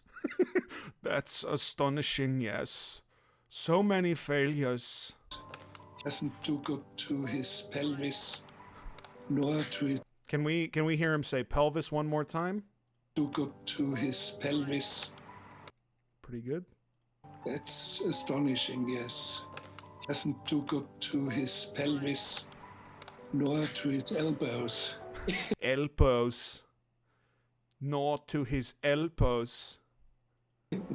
Speaker 1: That's astonishing, yes. So many failures.
Speaker 2: Doesn't do good to his pelvis, nor to his...
Speaker 1: Can we hear him say pelvis one more time?
Speaker 2: Do good to his pelvis.
Speaker 1: Pretty good.
Speaker 2: That's astonishing, yes. Doesn't do good to his pelvis, nor to his elbows.
Speaker 1: Elbows. Nor to his elbows.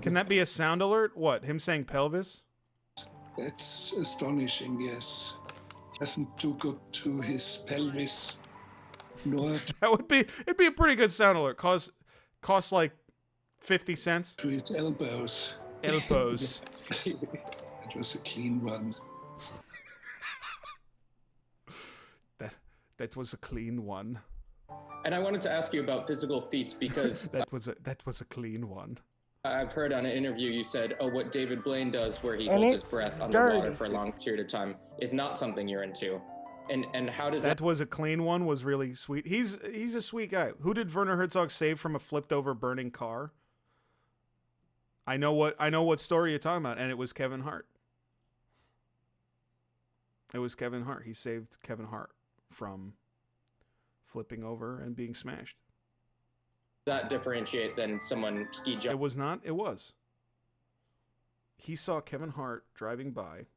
Speaker 1: Can that be a sound alert? What, him saying pelvis?
Speaker 2: That's astonishing, yes. Doesn't do good to his pelvis, nor to...
Speaker 1: That would be, it'd be a pretty good sound alert. Costs like 50 cents.
Speaker 2: To his elbows.
Speaker 1: Elbows.
Speaker 2: That was a clean one.
Speaker 1: That was a clean one.
Speaker 15: And I wanted to ask you about physical feats, because
Speaker 1: that was a clean one.
Speaker 15: I've heard on an interview you said, what David Blaine does, where he holds his breath underwater for a long period of time, is not something you're into. And how does that...
Speaker 1: That was a clean one was really sweet. He's a sweet guy. Who did Werner Herzog save from a flipped over burning car? I know what story you're talking about, and it was Kevin Hart. It was Kevin Hart. He saved Kevin Hart from flipping over and being smashed.
Speaker 15: That differentiate than someone ski jump?
Speaker 1: It was not. It was. He saw Kevin Hart driving by.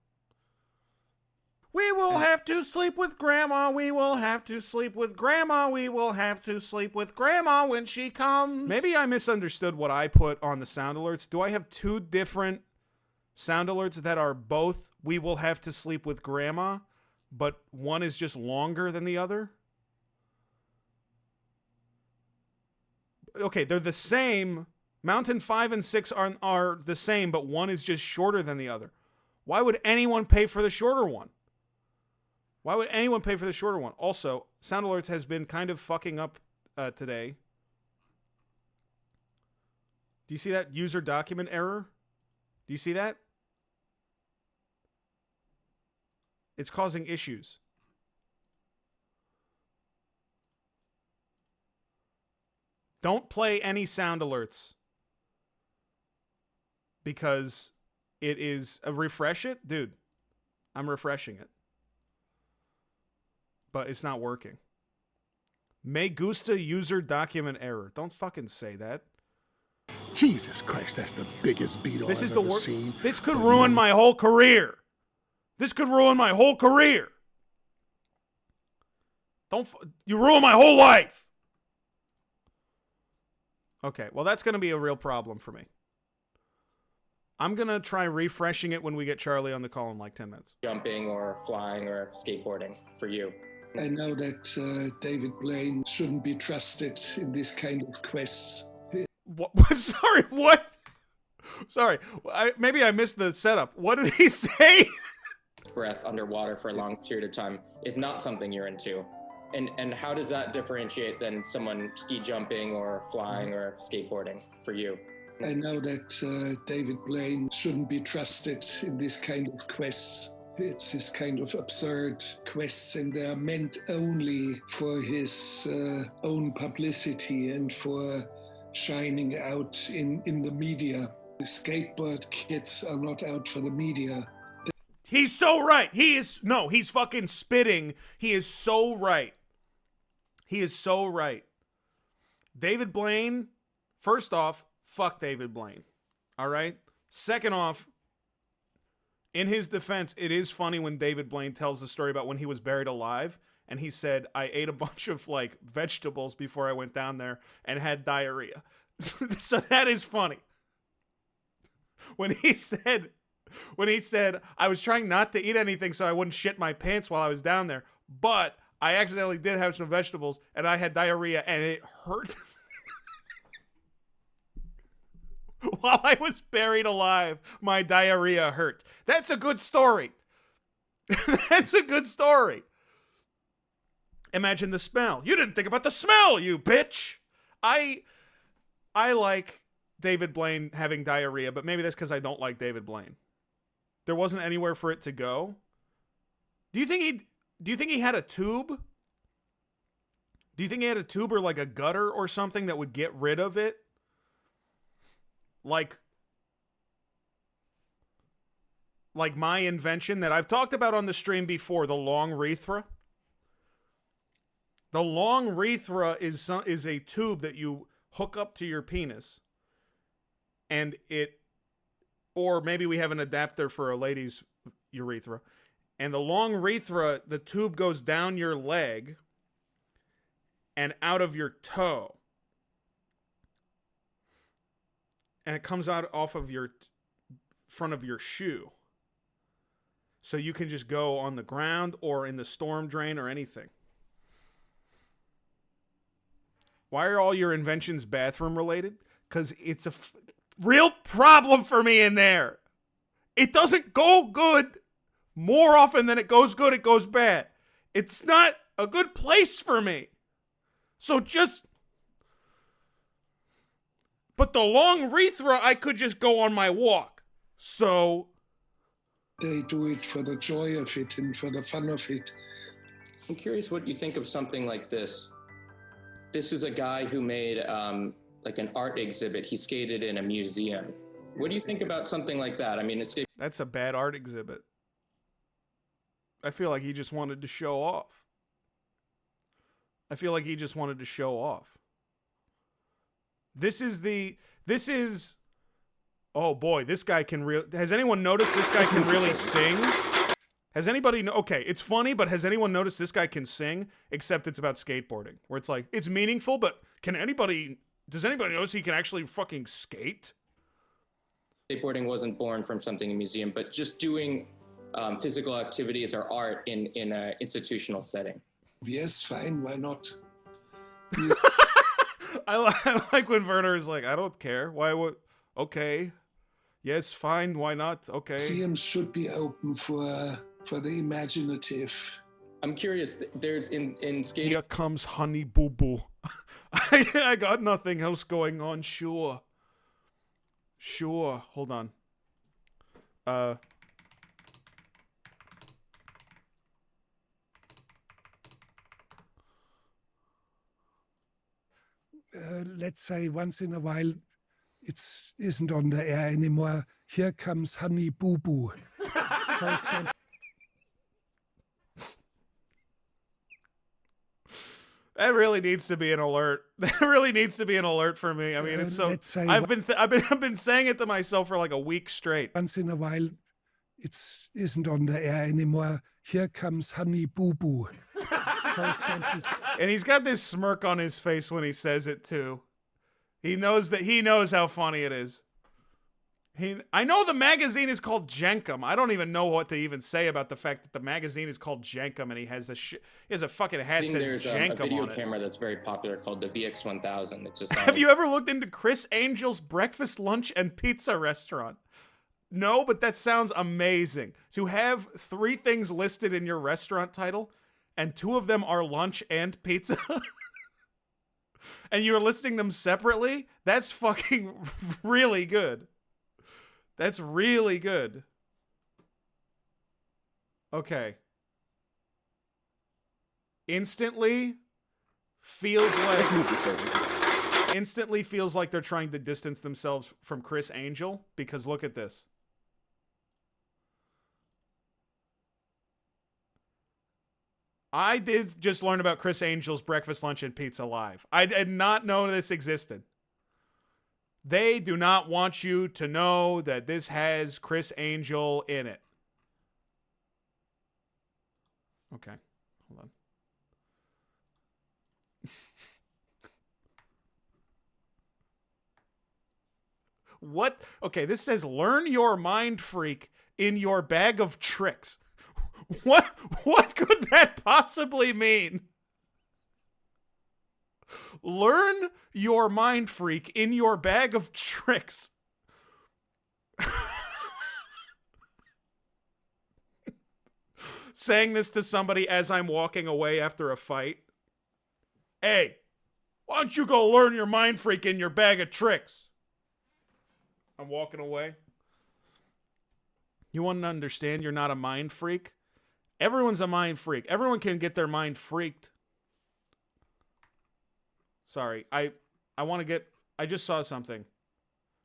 Speaker 1: We will have to sleep with Grandma. We will have to sleep with Grandma. We will have to sleep with Grandma when she comes. Maybe I misunderstood what I put on the sound alerts. Do I have two different sound alerts that are both we will have to sleep with Grandma, but one is just longer than the other? Okay, they're the same. Mountain 5 and 6 are the same, but one is just shorter than the other. Why would anyone pay for the shorter one? Why would anyone pay for the shorter one? Also, Sound Alerts has been kind of fucking up today. Do you see that user document error? Do you see that? It's causing issues. Don't play any sound alerts because it is refresh it, dude. I'm refreshing it, but it's not working. Me gusta user document error. Don't fucking say that.
Speaker 14: Jesus Christ, that's the biggest beetle
Speaker 1: This
Speaker 14: I've
Speaker 1: is the
Speaker 14: ever
Speaker 1: worst.
Speaker 14: seen.
Speaker 1: This could ruin my whole career. This could ruin my whole career. You ruin my whole life. Okay, well, that's going to be a real problem for me. I'm going to try refreshing it when we get Charlie on the call in like 10 minutes.
Speaker 15: Jumping or flying or skateboarding for you.
Speaker 2: I know that David Blaine shouldn't be trusted in this kind of quests.
Speaker 1: What? Sorry, what? Sorry, maybe I missed the setup. What did he say?
Speaker 15: Breath underwater for a long period of time is not something you're into. And how does that differentiate than someone ski jumping or flying or skateboarding for you?
Speaker 2: I know that David Blaine shouldn't be trusted in this kind of quests. It's this kind of absurd quests, and they're meant only for his own publicity and for shining out in the media. The skateboard kids are not out for the media.
Speaker 1: He's so right. He's fucking spitting. He is so right. He is so right. David Blaine, first off, fuck David Blaine. All right? Second off, in his defense, it is funny when David Blaine tells the story about when he was buried alive, and he said, I ate a bunch of, like, vegetables before I went down there and had diarrhea. So that is funny. When he said, I was trying not to eat anything so I wouldn't shit my pants while I was down there, but I accidentally did have some vegetables, and I had diarrhea, and it hurt. While I was buried alive, my diarrhea hurt. That's a good story. That's a good story. Imagine the smell. You didn't think about the smell, you bitch. I like David Blaine having diarrhea, but maybe that's because I don't like David Blaine. There wasn't anywhere for it to go. Do you think he had a tube? Do you think he had a tube or like a gutter or something that would get rid of it? Like my invention that I've talked about on the stream before, the long urethra. The long urethra is a tube that you hook up to your penis, and or maybe we have an adapter for a lady's urethra, and the long urethra, the tube goes down your leg and out of your toe. And it comes out off of your front of your shoe. So you can just go on the ground or in the storm drain or anything. Why are all your inventions bathroom related? Because it's a real problem for me in there. It doesn't go good. More often than it goes good, it goes bad. It's not a good place for me. So but the long urethra, I could just go on my walk. So
Speaker 2: they do it for the joy of it and for the fun of it.
Speaker 15: I'm curious what you think of something like this. This is a guy who made like an art exhibit. He skated in a museum. What do you think about something like that? I mean,
Speaker 1: that's a bad art exhibit. I feel like he just wanted to show off. This is, oh boy, this guy can has anyone noticed this guy can really sing? Has anybody, okay, it's funny, but has anyone noticed this guy can sing? Except it's about skateboarding, where it's like, it's meaningful, but does anybody notice he can actually fucking skate?
Speaker 15: Skateboarding wasn't born from something in a museum, but just doing physical activities or art in an institutional setting.
Speaker 2: Yes, fine, why not?
Speaker 1: I like when Werner is like, I don't care. Why would? Okay. Yes, fine. Why not? Okay.
Speaker 2: Museums should be open for the imaginative.
Speaker 15: I'm curious. There's in skating.
Speaker 1: Here comes Honey Boo Boo. I got nothing else going on. Sure. Hold on.
Speaker 17: Let's say once in a while it isn't on the air anymore. Here comes Honey Boo Boo. For example.
Speaker 1: That really needs to be an alert. That really needs to be an alert for me. I mean, it's so. I've been saying it to myself for like a week straight.
Speaker 17: Once in a while, it isn't on the air anymore. Here comes Honey Boo Boo. For example.
Speaker 1: And he's got this smirk on his face when he says it too. He knows how funny it is. I know the magazine is called Jenkum. I don't even know what to even say about the fact that the magazine is called Jenkum and he has a fucking hat that says Jenkum on it.
Speaker 15: There's a video camera that's very popular called the VX1000. It's just
Speaker 1: Have you ever looked into Chris Angel's breakfast, lunch, and pizza restaurant? No, but that sounds amazing. To have 3 things listed in your restaurant title, and 2 of them are lunch and pizza, and you're listing them separately, that's fucking really good. That's really good. Okay. Instantly feels like they're trying to distance themselves from Chris Angel, because look at this. I did just learn about Chris Angel's breakfast, lunch, and pizza live. I did not know this existed. They do not want you to know that this has Chris Angel in it. Okay, hold on. What? Okay, this says learn your mind freak in your bag of tricks. What could that possibly mean? Learn your mind freak in your bag of tricks. Saying this to somebody as I'm walking away after a fight. Hey, why don't you go learn your mind freak in your bag of tricks? I'm walking away. You want to understand you're not a mind freak? Everyone's a mind freak. Everyone can get their mind freaked. Sorry, I just saw something.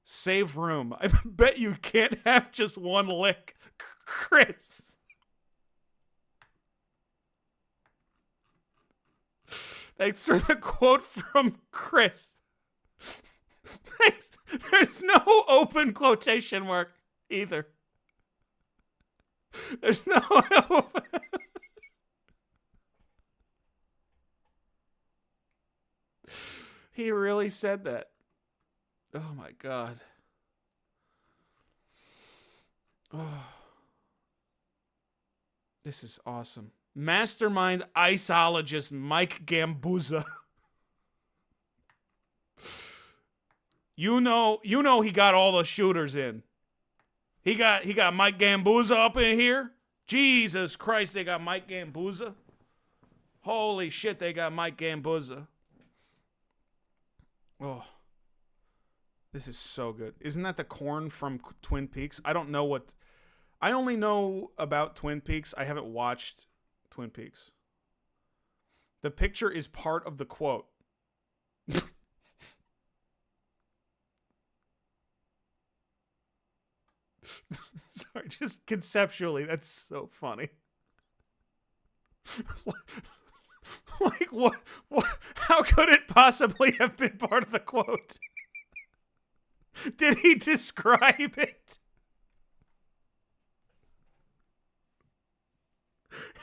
Speaker 1: Save room. I bet you can't have just one lick, Chris. Thanks for the quote from Chris. Thanks. There's no open quotation mark either. There's no open. He really said that. Oh my God. Oh. This is awesome. Mastermind iceologist Mike Gambuza. You know he got all the shooters in. He got Mike Gambuza up in here. Jesus Christ, they got Mike Gambuza. Holy shit, they got Mike Gambuza. Oh, this is so good. Isn't that the corn from Twin Peaks? I don't know what... I only know about Twin Peaks. I haven't watched Twin Peaks. The picture is part of the quote. Sorry, just conceptually, that's so funny. Like, what? How could it possibly have been part of the quote? Did he describe it?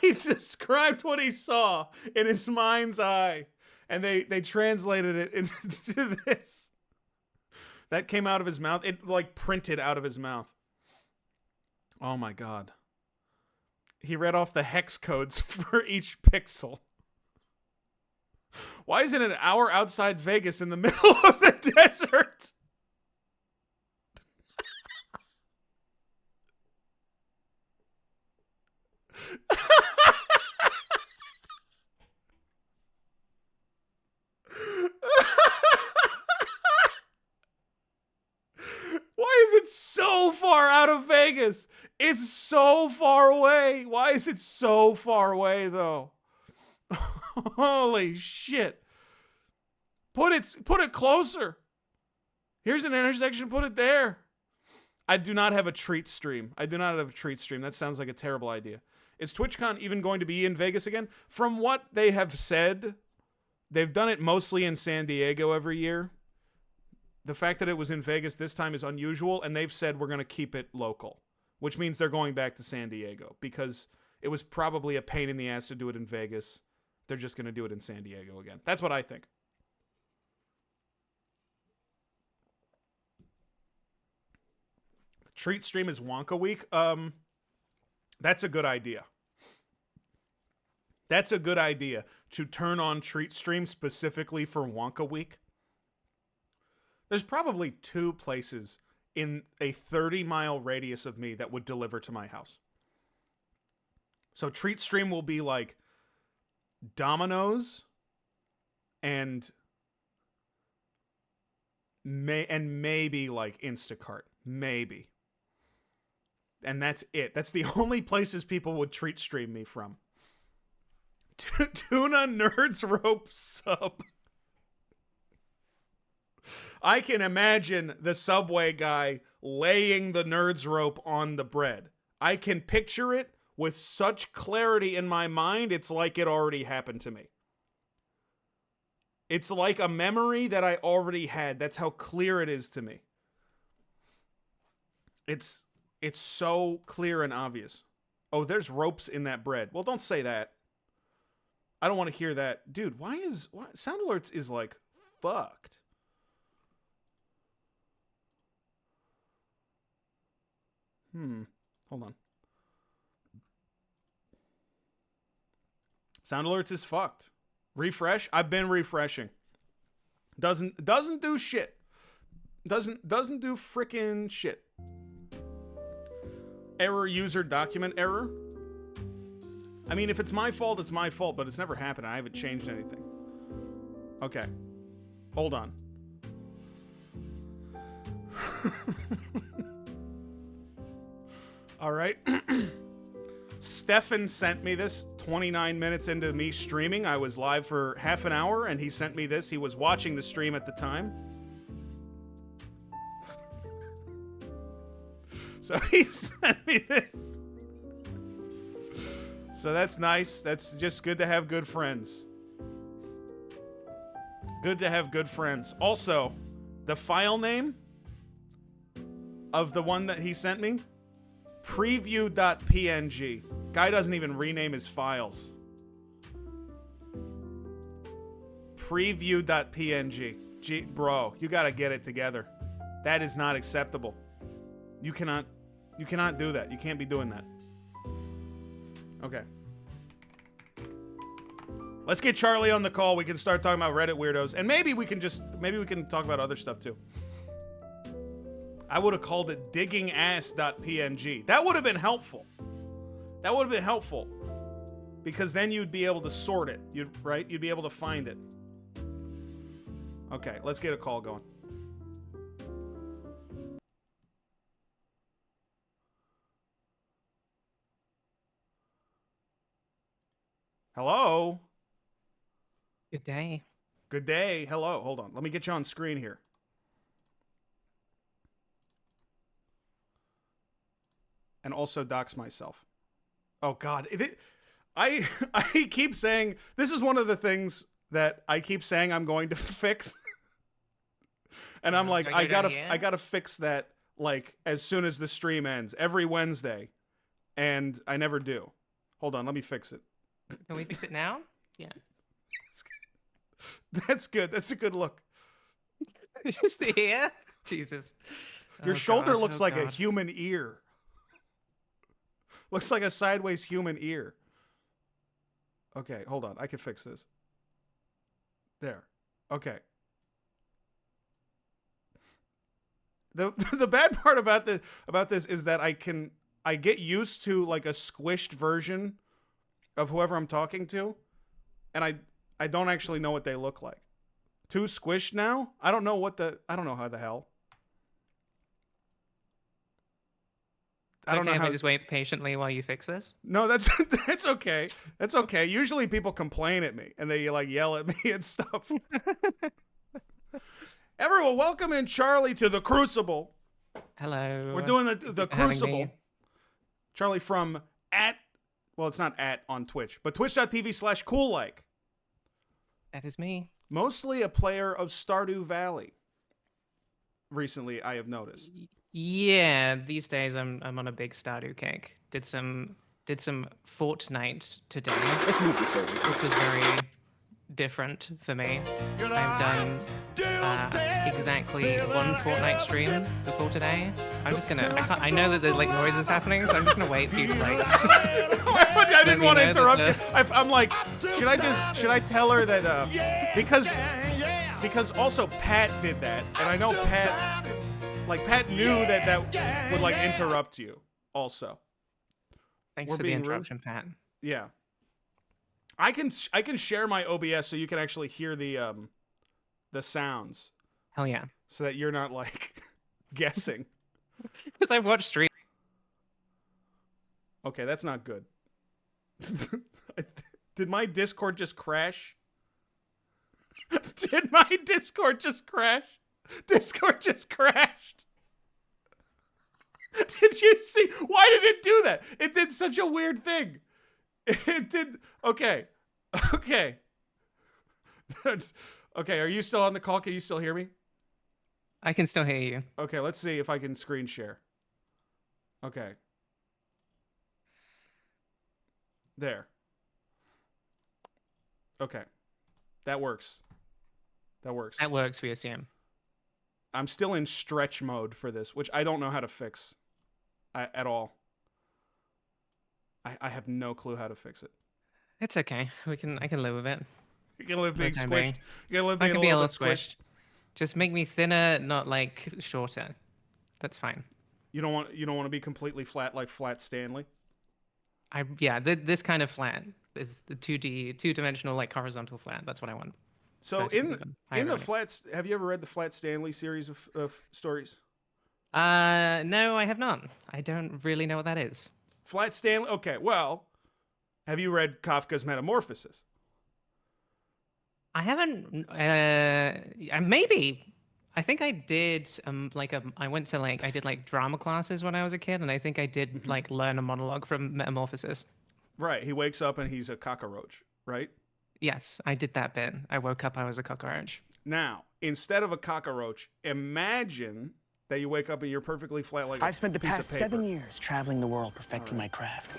Speaker 1: He described what he saw in his mind's eye, and they translated it into this. That came out of his mouth. It, like, printed out of his mouth. Oh, my God. He read off the hex codes for each pixel. Why is it an hour outside Vegas in the middle of the desert? Why is it so far out of Vegas? It's so far away. Why is it so far away, though? Holy shit. Put it closer. Here's an intersection, put it there. I do not have a treat stream. That sounds like a terrible idea. Is TwitchCon even going to be in Vegas again? From what they have said, They've done it mostly in San Diego every year. The fact that it was in Vegas this time is unusual, and they've said we're going to keep it local, which means they're going back to San Diego because it was probably a pain in the ass to do it in Vegas. They're just going to do it in San Diego again. That's what I think. The treat stream is Wonka Week. That's a good idea. That's a good idea to turn on treat stream specifically for Wonka Week. There's probably 2 places in a 30-mile radius of me that would deliver to my house. So treat stream will be like Domino's and maybe like Instacart. Maybe. And that's it. That's the only places people would treat stream me from. Tuna Nerds Rope sub. I can imagine the Subway guy laying the Nerds Rope on the bread. I can picture it with such clarity in my mind, it's like it already happened to me. It's like a memory that I already had. That's how clear it is to me. It's so clear and obvious. Oh, there's ropes in that bread. Well, don't say that. I don't want to hear that. Dude, why Sound Alerts is like fucked. Hold on. Sound Alerts is fucked. Refresh? I've been refreshing. Doesn't do shit. Doesn't do frickin' shit. Error user document error. I mean, if it's my fault, it's my fault, but it's never happened. I haven't changed anything. Okay. Hold on. All right. Stefan sent me this 29 minutes into me streaming. I was live for half an hour, and he sent me this. He was watching the stream at the time. So he sent me this. So that's nice. That's just good to have good friends. Good to have good friends. Also, the file name of the one that he sent me, preview.png. Guy doesn't even rename his files. Preview.png. Bro, you gotta get it together. That is not acceptable. You cannot do that. You can't be doing that. Okay. Let's get Charlie on the call. We can start talking about Reddit weirdos. And maybe we can talk about other stuff too. I would have called it diggingass.png. That would have been helpful. Because then you'd be able to sort it. You'd be able to find it. Okay, let's get a call going. Hello?
Speaker 18: Good day.
Speaker 1: Good day. Hello. Hold on. Let me get you on screen here. And also dox myself. Oh, God. I keep saying, this is one of the things that I keep saying I'm going to fix. And I'm like, I gotta fix that, like, as soon as the stream ends. Every Wednesday. And I never do. Hold on. Let me fix it.
Speaker 18: Can we fix it now? Yeah.
Speaker 1: That's good. That's a good look.
Speaker 18: Just the ear? Jesus.
Speaker 1: Your shoulder looks like a human ear. Looks like a sideways human ear. Okay, hold on. I can fix this. There. Okay. The bad part about this is that I get used to like a squished version of whoever I'm talking to, and I don't actually know what they look like. Too squished now? I don't know how the hell. I don't know how.
Speaker 18: If I just wait patiently while you fix this?
Speaker 1: No, that's okay. That's okay. Usually people complain at me and they like yell at me and stuff. Everyone, welcome in Charlie to the Crucible.
Speaker 18: Hello.
Speaker 1: We're doing the Crucible. Charlie from well, it's not on Twitch, but twitch.tv/Coollike.
Speaker 18: That is me.
Speaker 1: Mostly a player of Stardew Valley. Recently, I have noticed.
Speaker 18: Yeah, these days I'm on a big Stardew kick. Did some Fortnite today. Which was very different for me. I've done exactly one Fortnite stream before today. I'm just gonna. I know that there's like noises happening, so I'm just gonna wait for you to like.
Speaker 1: I didn't want to interrupt you. I'm like, should I tell her that because also Pat did that, and I know Pat knew that would like interrupt you also.
Speaker 18: Thanks for the interruption, Pat.
Speaker 1: Yeah. I can share my OBS so you can actually hear the sounds.
Speaker 18: Hell yeah.
Speaker 1: So that you're not like guessing.
Speaker 18: Because I've watched streams.
Speaker 1: Okay, that's not good. Did my Discord just crash? Did my Discord just crash? Discord just crashed. Did you see? Why did it do that? It did such a weird thing. It did. Okay. Okay. Okay, are you still on the call? Can you still hear me?
Speaker 18: I can still hear you.
Speaker 1: Okay, let's see if I can screen share. Okay. There. Okay. That works. That works.
Speaker 18: That works, we assume.
Speaker 1: I'm still in stretch mode for this, which I don't know how to fix at all. I have no clue how to fix it.
Speaker 18: It's okay. I can live with it.
Speaker 1: You can live being
Speaker 18: For the time
Speaker 1: squished.
Speaker 18: being.
Speaker 1: You can live
Speaker 18: I
Speaker 1: being
Speaker 18: can
Speaker 1: a
Speaker 18: be a
Speaker 1: little
Speaker 18: little
Speaker 1: bit
Speaker 18: squished. Just make me thinner, not like shorter. That's fine.
Speaker 1: You don't want to be completely flat like Flat Stanley.
Speaker 18: This kind of flat is the 2D like horizontal flat. That's what I want.
Speaker 1: So in the flats, have you ever read the Flat Stanley series of stories?
Speaker 18: No, I have not. I don't really know what that is.
Speaker 1: Flat Stanley. Okay, well, have you read Kafka's Metamorphosis?
Speaker 18: I haven't. Maybe. I think I did. I went to I did drama classes when I was a kid, and I think I did learn a monologue from Metamorphosis.
Speaker 1: Right. He wakes up and he's a cockroach. Right.
Speaker 18: Yes, I did that bit. I woke up, I was a cockroach.
Speaker 1: Now, instead of a cockroach, imagine that you wake up and you're perfectly flat like a piece of paper.
Speaker 6: I've spent the past 7 years traveling the world perfecting my craft.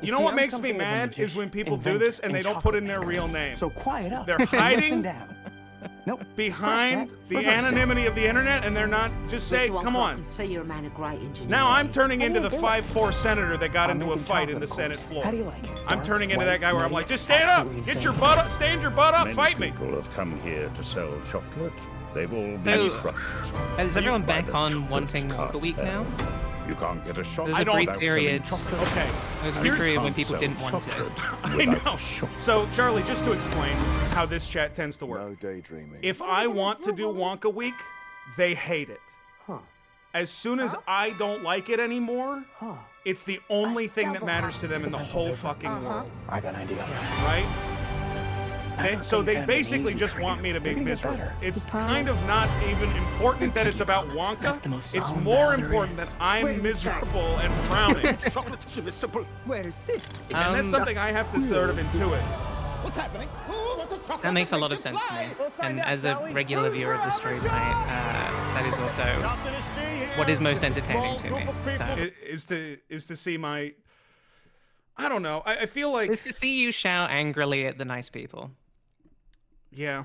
Speaker 1: You know what makes me mad is when people do this and they don't put in their real name.
Speaker 6: So quiet up.
Speaker 1: They're hiding
Speaker 6: down. Nope.
Speaker 1: behind the anonymity of the internet, and they're not just say, "Come on."
Speaker 19: Say you're a man of great engineering.
Speaker 1: Now I'm turning into the 5'4" senator that got into a fight in the Senate floor.
Speaker 6: How do you like it?
Speaker 1: I'm turning into that guy where I'm like, "Just stand up, get your butt up, stand your butt up, fight me."
Speaker 8: People have come here to sell chocolate. They've all
Speaker 18: So,
Speaker 8: been crushed.
Speaker 18: Is everyone back on wanting a week now?
Speaker 8: You can't get a shot.
Speaker 18: There's a brief period.
Speaker 1: Okay.
Speaker 18: There's a brief period when people didn't want it.
Speaker 1: I know. So, Charlie, just to explain how this chat tends to work.
Speaker 14: No daydreaming.
Speaker 1: If I want to do Wonka Week, they hate it. As soon as I don't like it anymore, it's the only thing that matters to them in the whole fucking world.
Speaker 6: I got an idea.
Speaker 1: Right? So they basically just want me to be miserable. It's kind of not even important that it's about Wonka. It's more important that I'm miserable and frowning.
Speaker 6: Where's this?
Speaker 1: And that's something I have to sort of intuit.
Speaker 14: What's happening?
Speaker 18: That makes a lot of sense to me. And as a regular viewer of the stream, that is also what is most entertaining to me. So.
Speaker 1: Is to see my... I don't know. I feel like...
Speaker 18: It's to see you shout angrily at the nice people.
Speaker 1: Yeah.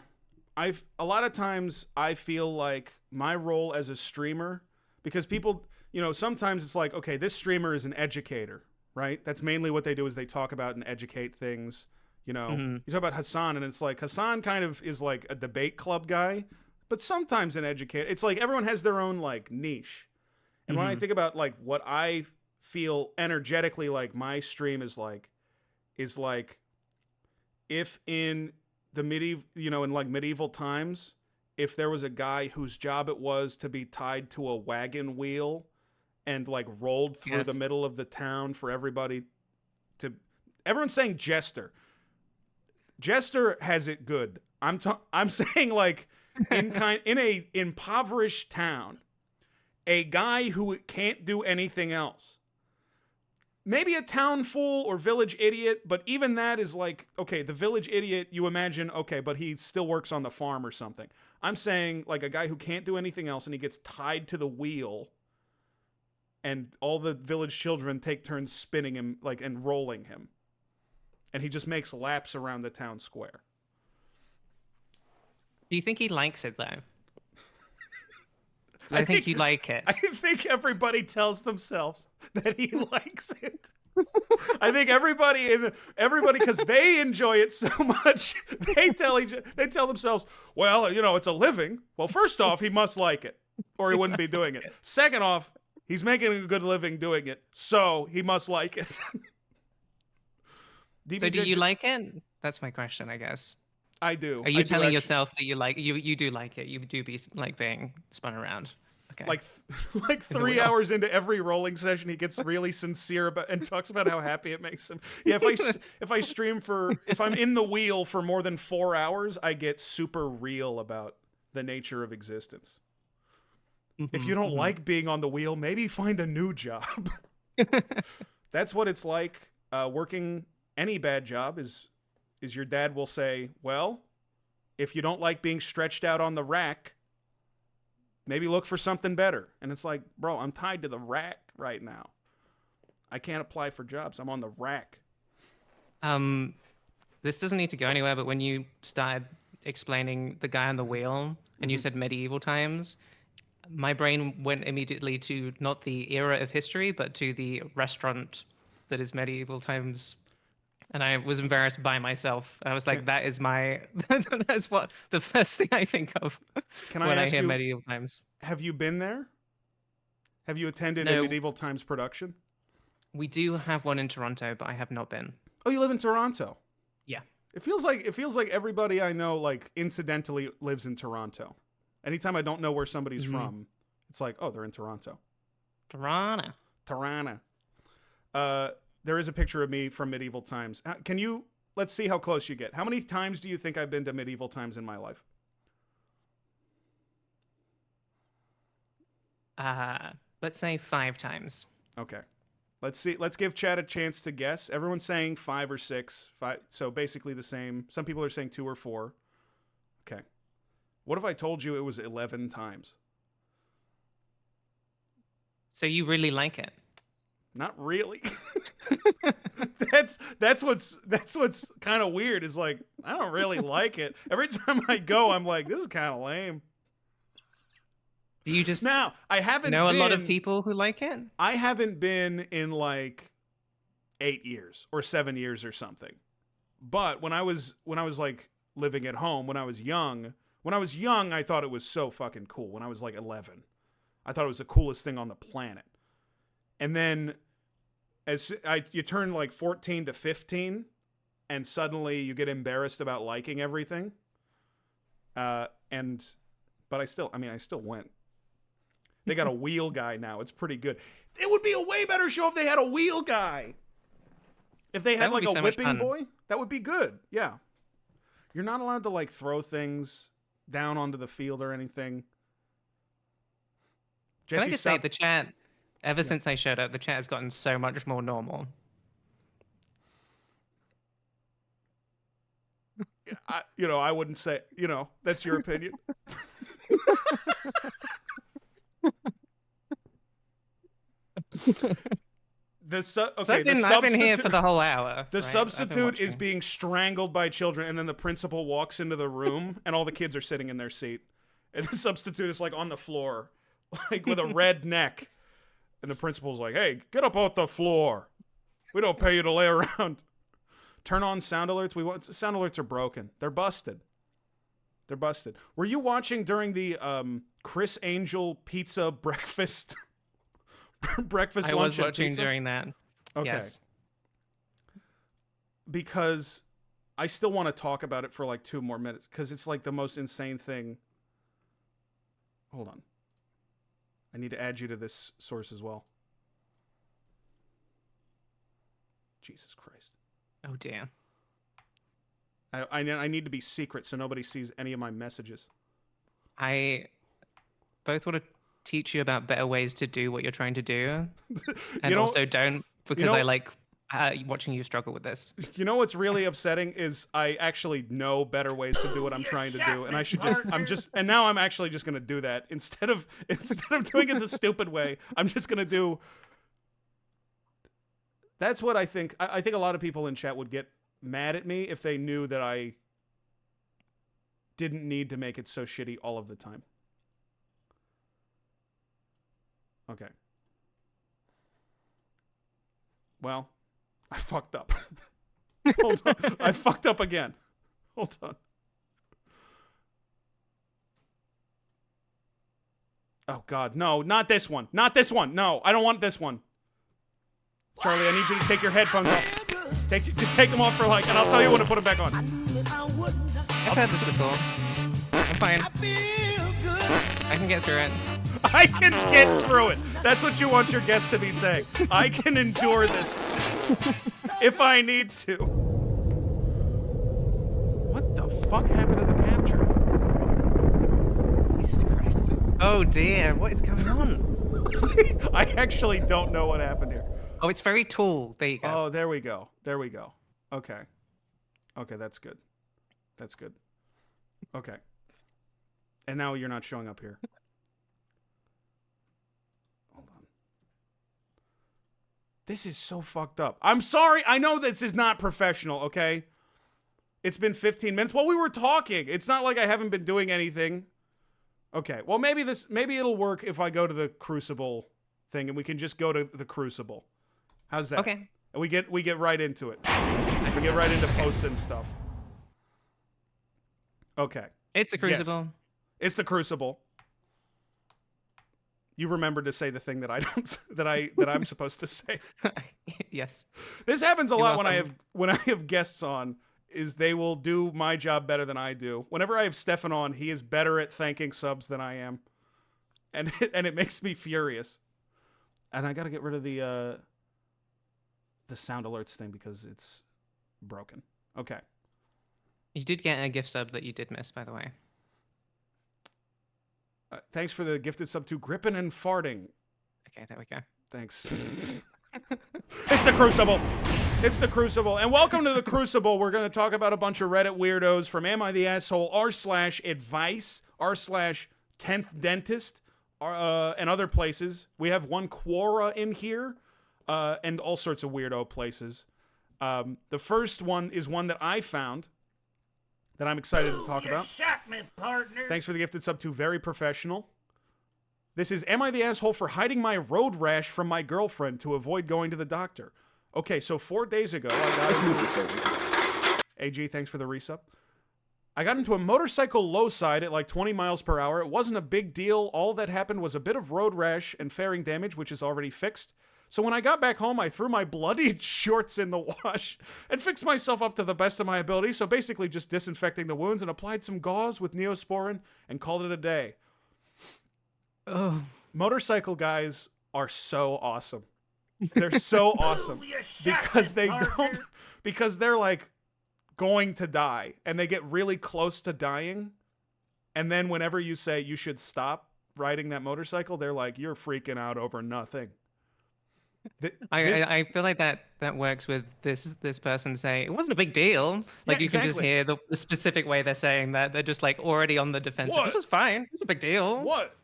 Speaker 1: A lot of times I feel like my role as a streamer, because people, sometimes it's like, okay, this streamer is an educator, right? That's mainly what they do is they talk about and educate things. You talk about Hassan and it's like Hassan kind of is like a debate club guy, but sometimes an educator. It's like everyone has their own like niche. And when I think about like what I feel energetically like my stream is like if in the medieval times, if there was a guy whose job it was to be tied to a wagon wheel and like rolled through the middle of the town for everybody to... Everyone's saying Jester. Jester has it good. I'm saying like in a impoverished town, a guy who can't do anything else maybe a town fool or village idiot, but even that is like, okay, the village idiot, you imagine, okay, but he still works on the farm or something. I'm saying like a guy who can't do anything else and he gets tied to the wheel and all the village children take turns spinning him like and rolling him. And he just makes laps around the town square.
Speaker 18: Do you think he likes it, though? I think you like it.
Speaker 1: I think everybody tells themselves that he likes it. I think everybody, because they enjoy it so much, they tell themselves, well, you know, it's a living. Well, first off, he must like it, or he wouldn't be doing it. Second off, he's making a good living doing it, so he must like it.
Speaker 18: So do you like it? That's my question, I guess.
Speaker 1: I do.
Speaker 18: Are you telling yourself that you like you do like it? You do be like being spun around. Okay.
Speaker 1: Like 3 hours into every rolling session, he gets really sincere about and talks about how happy it makes him. Yeah, if I'm in the wheel for more than 4 hours, I get super real about the nature of existence. If you don't like being on the wheel, maybe find a new job. That's what it's like working any bad job is your dad will say, well, if you don't like being stretched out on the rack, maybe look for something better. And it's like, bro, I'm tied to the rack right now. I can't apply for jobs. I'm on the rack.
Speaker 18: This doesn't need to go anywhere, but when you started explaining the guy on the wheel and you said medieval times, my brain went immediately to not the era of history, but to the restaurant that is medieval times. And I was embarrassed by myself. I was like, that's what the first thing I think of when I hear medieval times.
Speaker 1: Have you been there? Have you attended a medieval times production?
Speaker 18: We do have one in Toronto, but I have not been.
Speaker 1: Oh, you live in Toronto?
Speaker 18: Yeah.
Speaker 1: It feels like everybody I know like incidentally lives in Toronto. Anytime I don't know where somebody's from, it's like, oh, they're in Toronto.
Speaker 18: Toronto.
Speaker 1: There is a picture of me from medieval times. Let's see how close you get. How many times do you think I've been to medieval times in my life?
Speaker 18: Let's say 5 times.
Speaker 1: Okay. Let's see. Let's give Chad a chance to guess. Everyone's saying 5 or 6. 5, so basically the same. Some people are saying 2 or 4. Okay. What if I told you it was 11 times?
Speaker 18: So you really like it?
Speaker 1: Not really. that's what's kind of weird is like I don't really like it. Every time I go, I'm like, this is kind of lame.
Speaker 18: Do you just
Speaker 1: I haven't
Speaker 18: know a lot of people who like it?
Speaker 1: I haven't been in like 8 years or 7 years or something. But when I was like living at home, when I was young, I thought it was so fucking cool. When I was like 11, I thought it was the coolest thing on the planet. And then you turn like 14 to 15 and suddenly you get embarrassed about liking everything. But I still went. They got a wheel guy now. It's pretty good. It would be a way better show if they had a wheel guy. If they had like a whipping boy, that would be good. Yeah. You're not allowed to like throw things down onto the field or anything.
Speaker 18: Can I just say the chat, ever since I showed up, the chat has gotten so much more normal.
Speaker 1: I wouldn't say, that's your opinion.
Speaker 18: I've been here for the whole hour.
Speaker 1: The substitute is being strangled by children, and then the principal walks into the room, and all the kids are sitting in their seat. And the substitute is like on the floor, like with a red neck. And the principal's like, hey, get up off the floor. We don't pay you to lay around. Turn on sound alerts. Sound alerts are broken. They're busted. Were you watching during the Chris Angel pizza breakfast? Breakfast,
Speaker 18: I
Speaker 1: lunch,
Speaker 18: was watching
Speaker 1: pizza?
Speaker 18: during that.
Speaker 1: Okay.
Speaker 18: Yes.
Speaker 1: Because I still want to talk about it for like 2 more minutes because it's like the most insane thing. Hold on. I need to add you to this source as well. Jesus Christ.
Speaker 18: Oh, damn.
Speaker 1: I need to be secret so nobody sees any of my messages.
Speaker 18: I both want to teach you about better ways to do what you're trying to do. And also don't because I like watching you struggle with this.
Speaker 1: You know what's really upsetting is I actually know better ways to do what I'm trying to do, and I should and now I'm actually just gonna do that instead of doing it the stupid way. I'm just gonna do. That's what I think. I think a lot of people in chat would get mad at me if they knew that I didn't need to make it so shitty all of the time. Okay. Well, I fucked up. Hold on. I fucked up again. Hold on. Oh, God. No, not this one. Not this one. No, I don't want this one. Charlie, I need you to take your headphones off. Just take them off for and I'll tell you when to put them back on.
Speaker 18: I've had this before. I'm fine. I can get through it.
Speaker 1: I can get through it. That's what you want your guests to be saying. I can endure this if I need to. What the fuck happened to the capture?
Speaker 18: Jesus Christ. Oh dear, what is going on?
Speaker 1: I actually don't know what happened here.
Speaker 18: Oh, it's very tall. There you go.
Speaker 1: Oh, there we go. There we go. Okay. Okay, that's good. That's good. Okay. And now you're not showing up here. Hold on. This is so fucked up. I'm sorry. I know this is not professional, okay? It's been 15 minutes. Well, we were talking. It's not like I haven't been doing anything. Okay. Well, maybe it'll work if I go to the Crucible thing and we can just go to the Crucible. How's that?
Speaker 18: Okay.
Speaker 1: And we get right into it. We get right into posts and stuff. Okay.
Speaker 18: It's the Crucible.
Speaker 1: Yes. It's the Crucible. You remembered to say the thing that I don't that I'm supposed to say.
Speaker 18: Yes.
Speaker 1: This happens a lot when I have guests on. Is they will do my job better than I do. Whenever I have Stefan on, he is better at thanking subs than I am, and it makes me furious. And I got to get rid of the sound alerts thing because it's broken. Okay.
Speaker 18: You did get a gift sub that you did miss, by the way.
Speaker 1: Thanks for the gifted sub to Grippin' and Farting.
Speaker 18: Okay, there we go.
Speaker 1: Thanks. It's the Crucible. It's the Crucible. And welcome to the Crucible. We're going to talk about a bunch of Reddit weirdos from Am I the Asshole, r/advice, r/10th dentist, and other places. We have one Quora in here, and all sorts of weirdo places. The first one is one that I found that I'm excited to talk about.
Speaker 19: Shot me, partner.
Speaker 1: Thanks for the gifted sub to Very Professional. This is, am I the asshole for hiding my road rash from my girlfriend to avoid going to the doctor? Okay, so 4 days ago, I got AG, thanks for the resub. I got into a motorcycle low side at like 20 miles per hour. It wasn't a big deal. All that happened was a bit of road rash and fairing damage, which is already fixed. So when I got back home, I threw my bloodied shorts in the wash and fixed myself up to the best of my ability. So basically just disinfecting the wounds and applied some gauze with Neosporin and called it a day.
Speaker 18: Oh.
Speaker 1: Motorcycle guys are so awesome. They're so awesome because they're like going to die and they get really close to dying. And then whenever you say you should stop riding that motorcycle, they're like, you're freaking out over nothing.
Speaker 18: I feel like that works with this person saying it wasn't a big deal. Like
Speaker 1: Yeah,
Speaker 18: you can just
Speaker 1: exactly.
Speaker 18: hear the specific way they're saying that. They're just like already on the defensive.
Speaker 1: What?
Speaker 18: This was fine. It's a big deal.
Speaker 1: What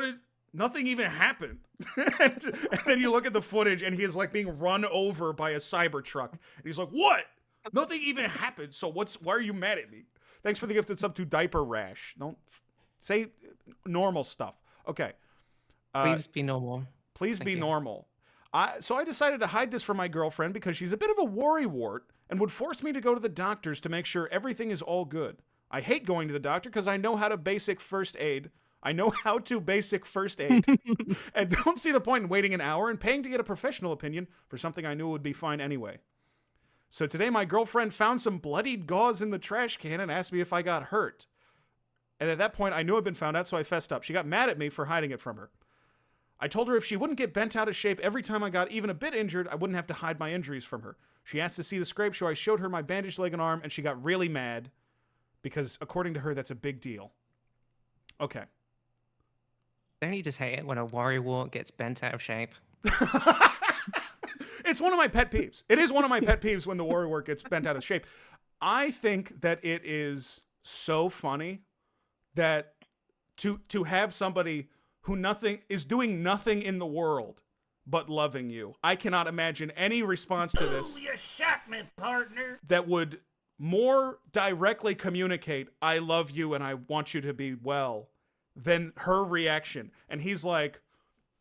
Speaker 1: did nothing even happen? and then you look at the footage and he is like being run over by a cyber truck. And he's like, what? Nothing even happened. So why are you mad at me? Thanks for the gifted sub to Diaper Rash. Don't say normal stuff. Okay.
Speaker 18: Please be normal.
Speaker 1: Please be normal. So I decided to hide this from my girlfriend because she's a bit of a worrywart and would force me to go to the doctors to make sure everything is all good. I hate going to the doctor because I know how to basic first aid. And don't see the point in waiting an hour and paying to get a professional opinion for something I knew would be fine anyway. So today my girlfriend found some bloodied gauze in the trash can and asked me if I got hurt. And at that point I knew I'd been found out, so I fessed up. She got mad at me for hiding it from her. I told her if she wouldn't get bent out of shape every time I got even a bit injured, I wouldn't have to hide my injuries from her. She asked to see the scrape, so I showed her my bandaged leg and arm, and she got really mad because, according to her, that's a big deal. Okay.
Speaker 18: Don't you just hate it when a worrywart gets bent out of shape?
Speaker 1: It's one of my pet peeves. It is one of my pet peeves when the war work gets bent out of shape. I think that it is so funny that to have somebody who is doing nothing in the world but loving you. I cannot imagine any response to this
Speaker 12: You shot me, partner.
Speaker 1: that would more directly communicate, I love you and I want you to be well, than her reaction. And he's like,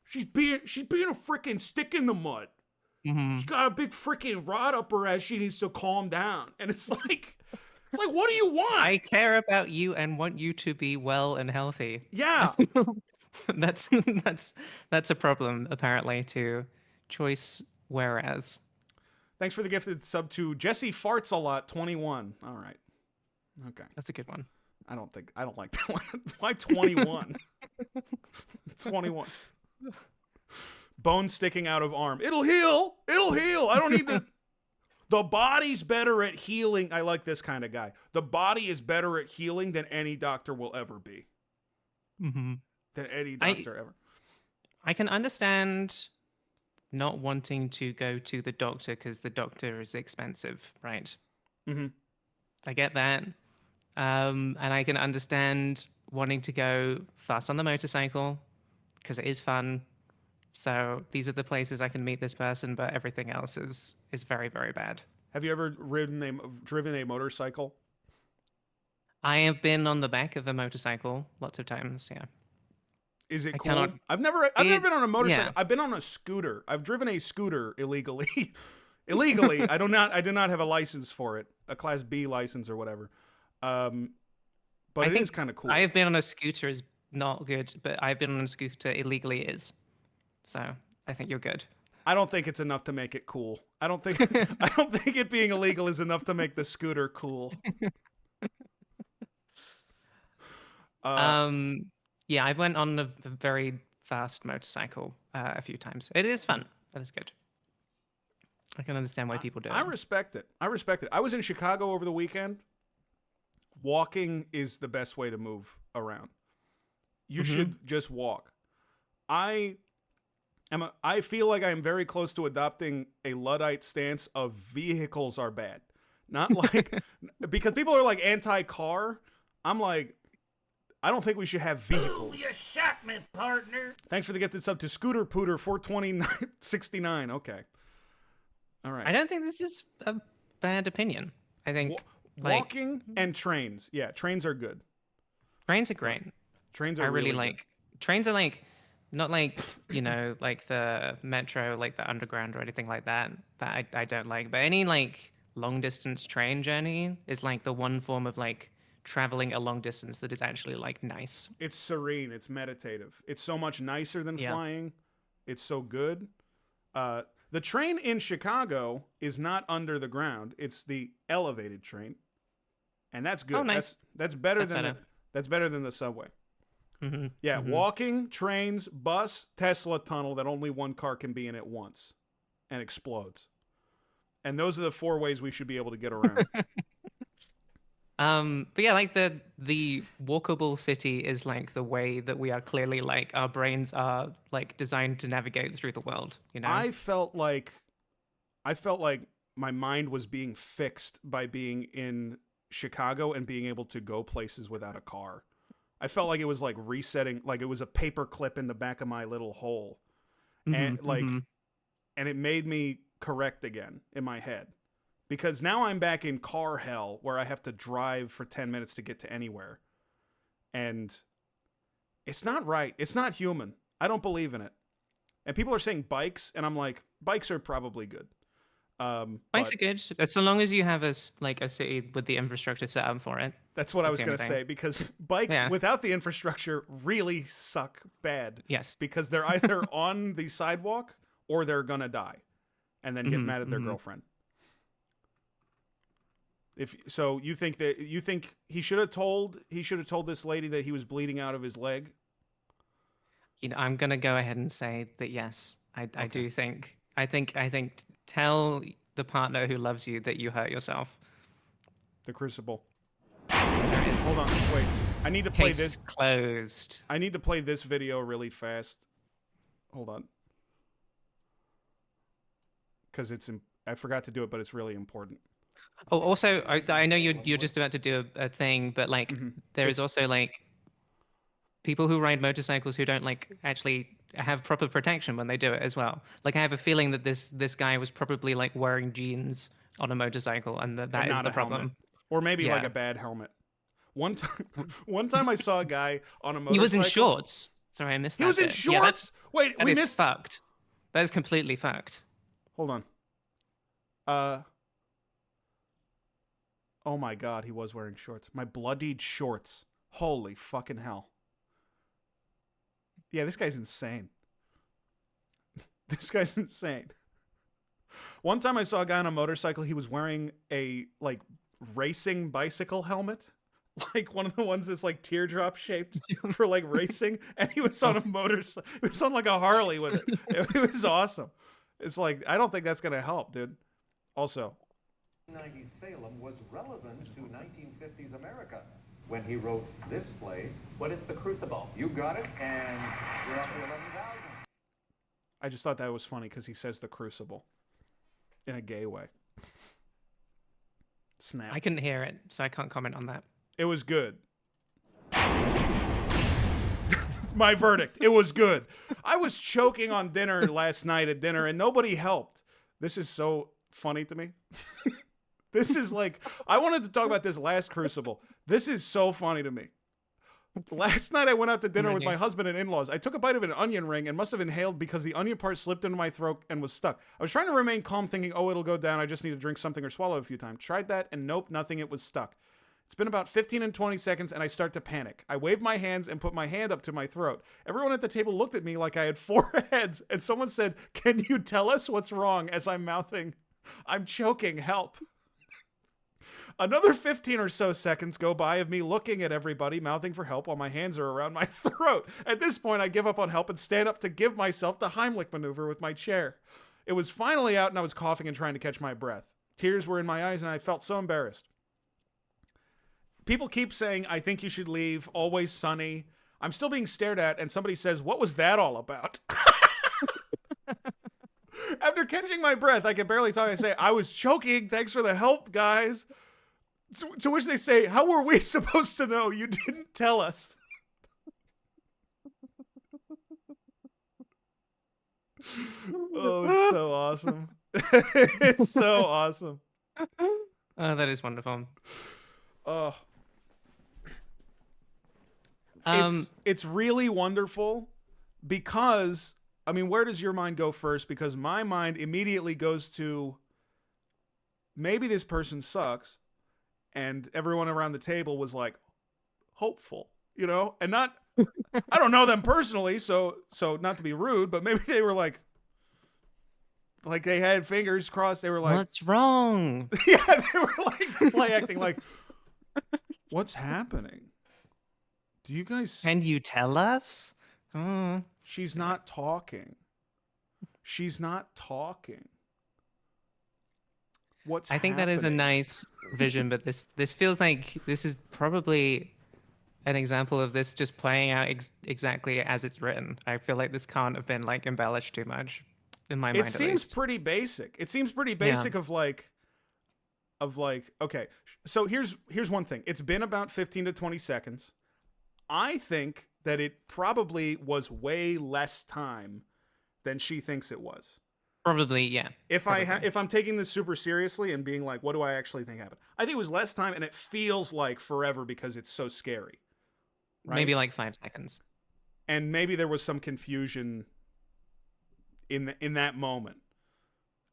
Speaker 1: she's being a freaking stick in the mud. She's got a big freaking rod up her ass. She needs to calm down. And it's like, what do you want?
Speaker 18: I care about you and want you to be well and healthy.
Speaker 1: Yeah.
Speaker 18: that's a problem apparently to choice whereas.
Speaker 1: Thanks for the gifted sub to Jesse Farts a Lot 21. All right. Okay.
Speaker 18: That's a good one.
Speaker 1: I don't like that one. Why 21? 21. Bone sticking out of arm. It'll heal. It'll heal. I don't need to. The body's better at healing. I like this kind of guy. The body is better at healing than any doctor will ever be. Than any doctor ever.
Speaker 18: I can understand not wanting to go to the doctor because the doctor is expensive, right? I get that. And I can understand wanting to go fast on the motorcycle because it is fun. So these are the places I can meet this person, but everything else is very, very bad.
Speaker 1: Have you ever driven a motorcycle?
Speaker 18: I have been on the back of a motorcycle lots of times, yeah.
Speaker 1: Is it cool? I've never been on a motorcycle.
Speaker 18: Yeah.
Speaker 1: I've been on a scooter. I've driven a scooter illegally. Illegally. I do not have a license for it, a Class B license or whatever. But it is kind of cool.
Speaker 18: I have been on a scooter is not good, but I've been on a scooter illegally is. So I think you're good.
Speaker 1: I don't think it's enough to make it cool. I don't think it being illegal is enough to make the scooter cool.
Speaker 18: Yeah, I went on a very fast motorcycle a few times. It is fun. That is good. I can understand why people do it.
Speaker 1: I respect it. I was in Chicago over the weekend. Walking is the best way to move around. You should just walk. I feel like I am very close to adopting a Luddite stance of vehicles are bad. Not like, because people are like anti-car. I'm like, I don't think we should have vehicles.
Speaker 12: You shot me, partner.
Speaker 1: Thanks for the gifted sub to Scooter Pooter 42069. Okay. All right.
Speaker 18: I don't think this is a bad opinion. I think
Speaker 1: walking and trains. Yeah, trains are good.
Speaker 18: Trains are great.
Speaker 1: Trains are
Speaker 18: I really
Speaker 1: good.
Speaker 18: like. Trains are like, not like, like the metro, like the underground or anything like that. That I don't like. But any like long distance train journey is like the one form of like traveling a long distance that is actually like nice.
Speaker 1: It's serene. It's meditative. It's so much nicer than flying. It's so good. The train in Chicago is not under the ground. It's the elevated train, and that's good.
Speaker 18: Oh, nice.
Speaker 1: That's better than the subway. Walking, trains, bus, Tesla tunnel that only one car can be in at once, and explodes. And those are the 4 ways we should be able to get around.
Speaker 18: But yeah, like the walkable city is like the way that we are clearly like our brains are like designed to navigate through the world,
Speaker 1: I felt like my mind was being fixed by being in Chicago and being able to go places without a car. I felt like it was like resetting, like it was a paper clip in the back of my little hole. And and it made me correct again in my head. Because now I'm back in car hell where I have to drive for 10 minutes to get to anywhere. And it's not right. It's not human. I don't believe in it. And people are saying bikes, and I'm like, bikes are probably good.
Speaker 18: Bikes are good, so long as you have a city with the infrastructure set up for it.
Speaker 1: That's what I was going to say, because bikes without the infrastructure really suck bad.
Speaker 18: Yes.
Speaker 1: Because they're either on the sidewalk or they're going to die and then get mad at their girlfriend. You think he should have told this lady that he was bleeding out of his leg?
Speaker 18: I'm gonna go ahead and say that yes, I do think. I think tell the partner who loves you that you hurt yourself.
Speaker 1: The Crucible.
Speaker 18: There it is.
Speaker 1: Hold on, wait. I need to play
Speaker 18: Case
Speaker 1: this.
Speaker 18: Closed.
Speaker 1: I need to play this video really fast. Hold on. because I forgot to do it, but it's really important.
Speaker 18: Oh, also, I know you're just about to do a thing, but like there is also like people who ride motorcycles who don't like actually have proper protection when they do it as well. Like I have a feeling that this guy was probably like wearing jeans on a motorcycle, and that is the problem.
Speaker 1: Helmet. Or maybe like a bad helmet. One time I saw a guy on a motorcycle.
Speaker 18: He was in shorts. Sorry, I missed that.
Speaker 1: He was in shorts? Wait, we missed.
Speaker 18: Fucked. That is completely fucked.
Speaker 1: Hold on. Oh my God, he was wearing shorts. My bloodied shorts. Holy fucking hell. Yeah, this guy's insane. This guy's insane. One time I saw a guy on a motorcycle. He was wearing a like racing bicycle helmet. Like one of the ones that's like teardrop shaped for like racing. And he was on a motorcycle. He was on like a Harley with it. It was awesome. It's like, I don't think that's going to help, dude. Also,
Speaker 19: 1990s Salem was relevant to 1950s America when he wrote this play. What is the Crucible? You got it, and you're up to 11,000.
Speaker 1: I just thought that was funny because he says the Crucible in a gay way. Snap.
Speaker 18: I couldn't hear it, so I can't comment on that.
Speaker 1: It was good. My verdict. It was good. I was choking on dinner last night at dinner, and nobody helped. This is so funny to me. This is like, I wanted to talk about this last Crucible. This is so funny to me. Last night I went out to dinner with my husband and in-laws. I took a bite of an onion ring and must have inhaled because the onion part slipped into my throat and was stuck. I was trying to remain calm, thinking, oh, it'll go down. I just need to drink something or swallow a few times. Tried that, and nope, nothing. It was stuck. It's been about 15 and 20 seconds, and I start to panic. I wave my hands and put my hand up to my throat. Everyone at the table looked at me like I had 4 heads, and someone said, can you tell us what's wrong? As I'm mouthing, I'm choking, help. Another 15 or so seconds go by of me looking at everybody, mouthing for help while my hands are around my throat. At this point, I give up on help and stand up to give myself the Heimlich maneuver with my chair. It was finally out, and I was coughing and trying to catch my breath. Tears were in my eyes, and I felt so embarrassed. People keep saying, I think you should leave, always sunny. I'm still being stared at, and somebody says, what was that all about? After catching my breath, I can barely talk. I say, I was choking. Thanks for the help, guys. To which they say, how were we supposed to know? You didn't tell us. Oh, it's so awesome. It's so awesome.
Speaker 18: Oh, that is wonderful.
Speaker 1: Oh. It's really wonderful because, I mean, where does your mind go first? Because my mind immediately goes to, maybe this person sucks, and everyone around the table was like, hopeful, you know? And not, I don't know them personally, so not to be rude, but maybe they were like they had fingers crossed. They were like,
Speaker 18: what's wrong?
Speaker 1: Yeah, they were like play acting like, what's happening? Do you guys...
Speaker 18: Can you tell us?
Speaker 1: She's not talking. She's not talking. What's
Speaker 18: I think that is a nice vision, but this feels like this is probably an example of this just playing out exactly as it's written. I feel like this can't have been like embellished too much in my mind.
Speaker 1: It seems pretty basic. It seems pretty basic of like, okay, so here's one thing. It's been about 15 to 20 seconds. I think that it probably was way less time than she thinks it was.
Speaker 18: Probably, yeah.
Speaker 1: If I'm taking this super seriously and being like, what do I actually think happened? I think it was less time, and it feels like forever because it's so scary. Right?
Speaker 18: Maybe like 5 seconds.
Speaker 1: And maybe there was some confusion in that moment.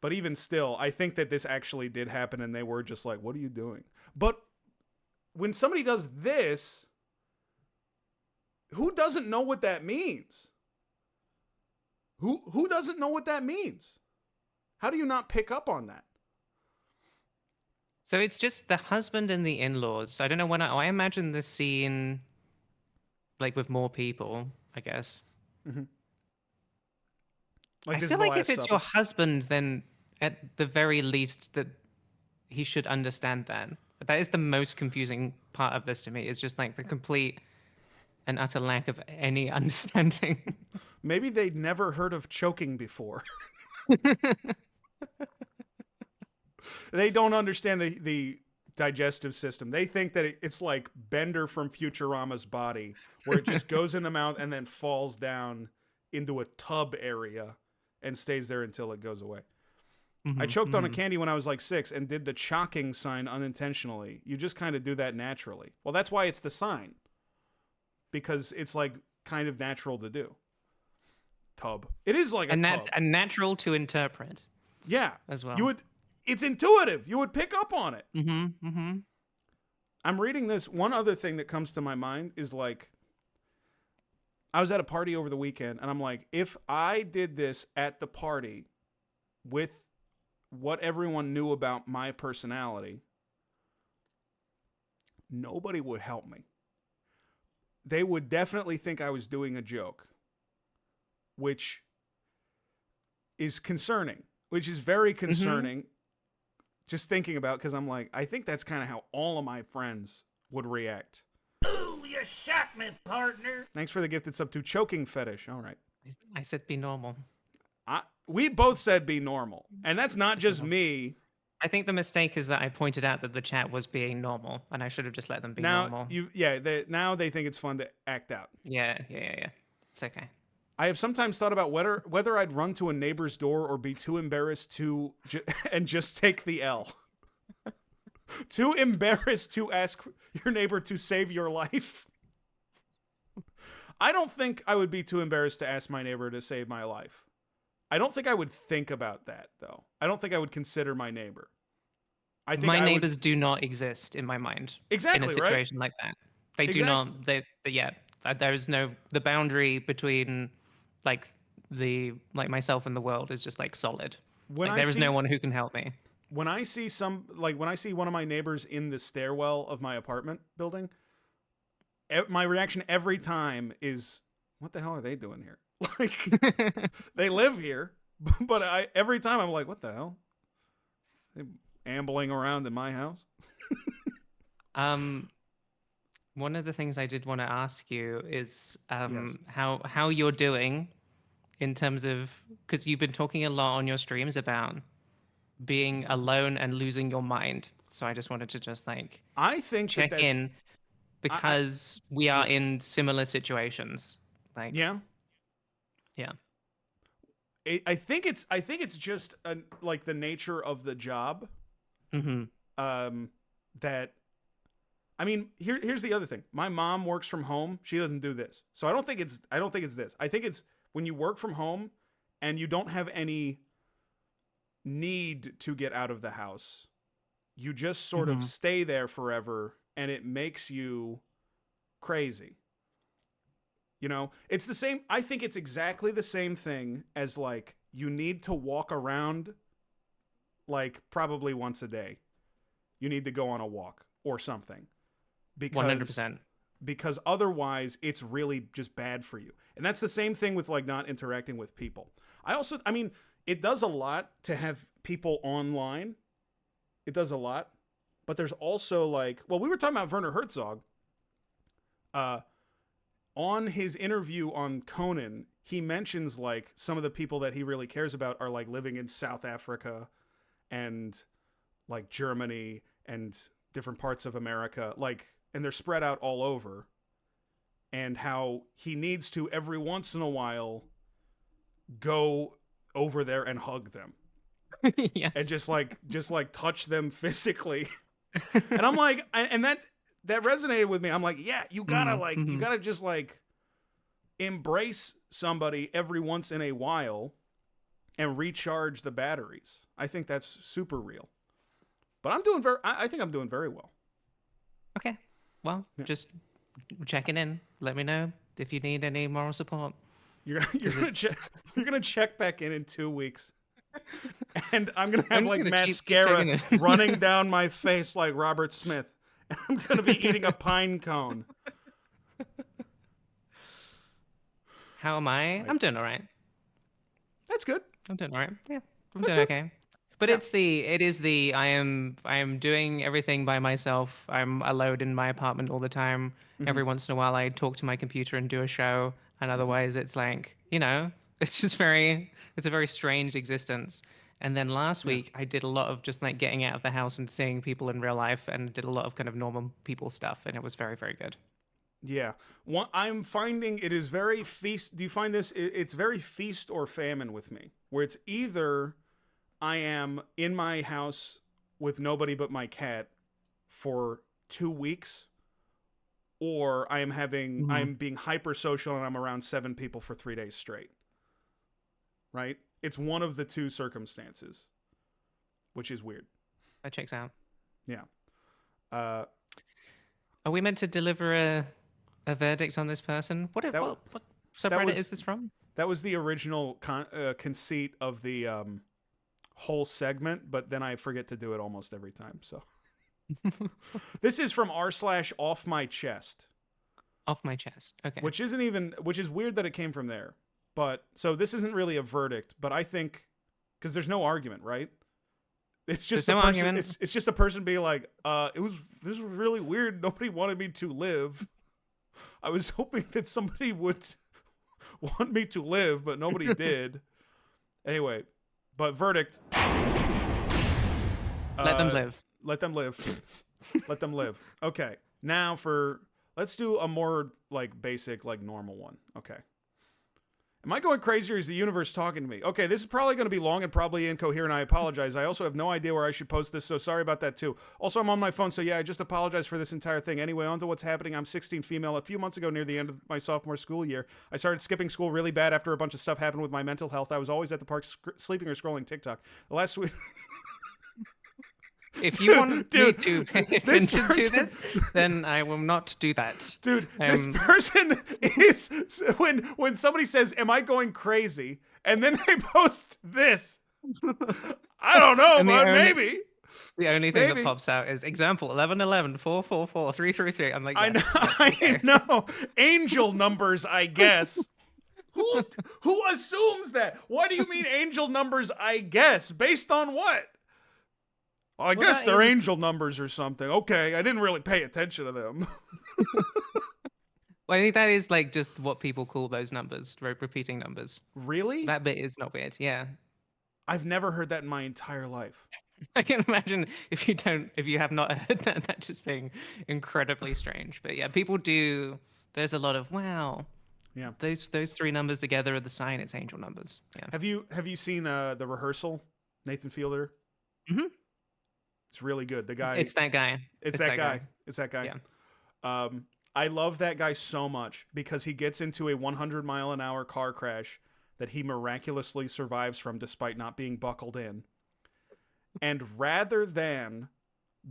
Speaker 1: But even still, I think that this actually did happen, and they were just like, what are you doing? But when somebody does this, who doesn't know what that means? Who doesn't know what that means? How do you not pick up on that?
Speaker 18: So it's just the husband and the in-laws. I don't know when I imagine this scene like with more people, I guess.
Speaker 1: Mm-hmm.
Speaker 18: I feel like if it's your husband, then at the very least that he should understand that. That is the most confusing part of this to me. It's just like the complete and utter lack of any understanding.
Speaker 1: Maybe they'd never heard of choking before. They don't understand the digestive system. They think that it's like Bender from Futurama's body, where it just goes in the mouth and then falls down into a tub area and stays there until it goes away. I choked on a candy when I was like 6 and did the chocking sign unintentionally. You just kind of do that naturally. Well, that's why it's the sign. Because it's like kind of natural to do. Tub. It is like a tub.
Speaker 18: And natural to interpret.
Speaker 1: Yeah.
Speaker 18: As well.
Speaker 1: It's intuitive. You would pick up on it.
Speaker 18: Mm-hmm.
Speaker 1: I'm reading this. One other thing that comes to my mind is like, I was at a party over the weekend and I'm like, if I did this at the party with what everyone knew about my personality, nobody would help me. They would definitely think I was doing a joke, which is concerning, which is very concerning. Just thinking about, because I'm like, I think that's kind of how all of my friends would react.
Speaker 20: Ooh, you shot me, partner.
Speaker 1: Thanks for the gift. It's up to choking fetish. All right.
Speaker 18: I said be normal.
Speaker 1: We both said be normal. And that's not just me.
Speaker 18: I think the mistake is that I pointed out that the chat was being normal, and I should have just let them be normal.
Speaker 1: Now they think it's fun to act out.
Speaker 18: Yeah. It's okay.
Speaker 1: I have sometimes thought about whether I'd run to a neighbor's door or be too embarrassed to and just take the L. Too embarrassed to ask your neighbor to save your life. I don't think I would be too embarrassed to ask my neighbor to save my life. I don't think I would think about that, though. I don't think I would consider my neighbor. I think
Speaker 18: my neighbors do not exist in my mind.
Speaker 1: Exactly,
Speaker 18: in a situation like that. They do not. There is no the boundary between like myself and the world is just like solid. There is no one who can help me.
Speaker 1: When I see one of my neighbors in the stairwell of my apartment building, my reaction every time is, "What the hell are they doing here?" Like, they live here, but every time I'm like, "What the hell? They ambling around in my house?"
Speaker 18: One of the things I did want to ask you is how you're doing in terms of, because you've been talking a lot on your streams about being alone and losing your mind. So I just wanted to check in because we are in similar situations.
Speaker 1: Yeah. I think it's just like the nature of the job. That, I mean, here's the other thing. My mom works from home. She doesn't do this. So I don't think it's this. I think it's when you work from home and you don't have any need to get out of the house. You just sort of stay there forever and it makes you crazy. You know, it's the same. I think it's exactly the same thing as like you need to walk around like probably once a day. You need to go on a walk or something. Because
Speaker 18: 100%.
Speaker 1: Because otherwise it's really just bad for you. And that's the same thing with like not interacting with people. I mean, it does a lot to have people online. It does a lot. But there's also like, well, we were talking about Werner Herzog. On his interview on Conan, he mentions like some of the people that he really cares about are like living in South Africa and like Germany and different parts of America, like, and they're spread out all over, and how he needs to every once in a while go over there and hug them.
Speaker 18: Yes.
Speaker 1: And just like touch them physically. And I'm like, and that resonated with me. I'm like, yeah, you gotta you gotta just like embrace somebody every once in a while and recharge the batteries. I think that's super real. But I think I'm doing very well.
Speaker 18: Okay. Well, just checking in. Let me know if you need any moral support.
Speaker 1: You're gonna check back in 2 weeks. And I'm gonna have like mascara running down my face like Robert Smith. And I'm gonna be eating a pine cone.
Speaker 18: How am I? I'm doing all right.
Speaker 1: That's good.
Speaker 18: I'm doing all right. Yeah, I'm doing okay. But it is the I am doing everything by myself. I'm alone in my apartment all the time. Every once in a while I talk to my computer and do a show, and otherwise it's like, you know, it's a very strange existence. And then last week, I did a lot of just like getting out of the house and seeing people in real life, and did a lot of kind of normal people stuff, and it was very, very good.
Speaker 1: Yeah. I'm finding it is very feast. Do you find this? It's very feast or famine with me, where it's either I am in my house with nobody but my cat for 2 weeks, or I am I'm being hyper social and I'm around 7 people for 3 days straight. Right? It's one of the two circumstances, which is weird.
Speaker 18: That checks out.
Speaker 1: Yeah.
Speaker 18: Are we meant to deliver a verdict on this person? What subreddit is this from?
Speaker 1: That was the original conceit of the whole segment, but then I forget to do it almost every time. So this is from r/offmychest.
Speaker 18: Off my chest. Okay.
Speaker 1: Which is weird that it came from there. But so this isn't really a verdict, but I think because there's no argument, right? It's just
Speaker 18: There's
Speaker 1: a
Speaker 18: no
Speaker 1: person.
Speaker 18: argument.
Speaker 1: It's just a person being like, this was really weird. Nobody wanted me to live. I was hoping that somebody would want me to live, but nobody did. Anyway, but verdict.
Speaker 18: Let them live.
Speaker 1: Let them live. Let them live. Okay. Now let's do a more like basic, like normal one. Okay. Am I going crazy or is the universe talking to me? Okay, this is probably going to be long and probably incoherent. I apologize. I also have no idea where I should post this, so sorry about that too. Also, I'm on my phone, so yeah, I just apologize for this entire thing. Anyway, on to what's happening. I'm 16, female. A few months ago, near the end of my sophomore school year, I started skipping school really bad after a bunch of stuff happened with my mental health. I was always at the park sleeping or scrolling TikTok. The last week...
Speaker 18: If you want me to pay attention to this, then I will not do that.
Speaker 1: Dude, this person is when somebody says, "Am I going crazy?" and then they post this. I don't know, but maybe.
Speaker 18: The only thing that pops out is example 1111 444 333. I'm like, yes,
Speaker 1: I know. Angel numbers, I guess. Who assumes that? What do you mean angel numbers, I guess? Based on what? Well, I guess they're angel numbers or something. Okay, I didn't really pay attention to them.
Speaker 18: Well, I think that is like just what people call those numbers, repeating numbers.
Speaker 1: Really?
Speaker 18: That bit is not weird. Yeah.
Speaker 1: I've never heard that in my entire life.
Speaker 18: I can imagine if you have not heard that just being incredibly strange. But yeah, people do. There's a lot of wow.
Speaker 1: Yeah.
Speaker 18: Those 3 numbers together are the sign. It's angel numbers. Yeah.
Speaker 1: Have you seen the rehearsal? Nathan Fielder.
Speaker 18: Mm-hmm.
Speaker 1: It's really good. The guy.
Speaker 18: It's that guy.
Speaker 1: It's that guy. It's that guy.
Speaker 18: Yeah.
Speaker 1: I love that guy so much because he gets into a 100-mile-an-hour car crash that he miraculously survives from despite not being buckled in. And rather than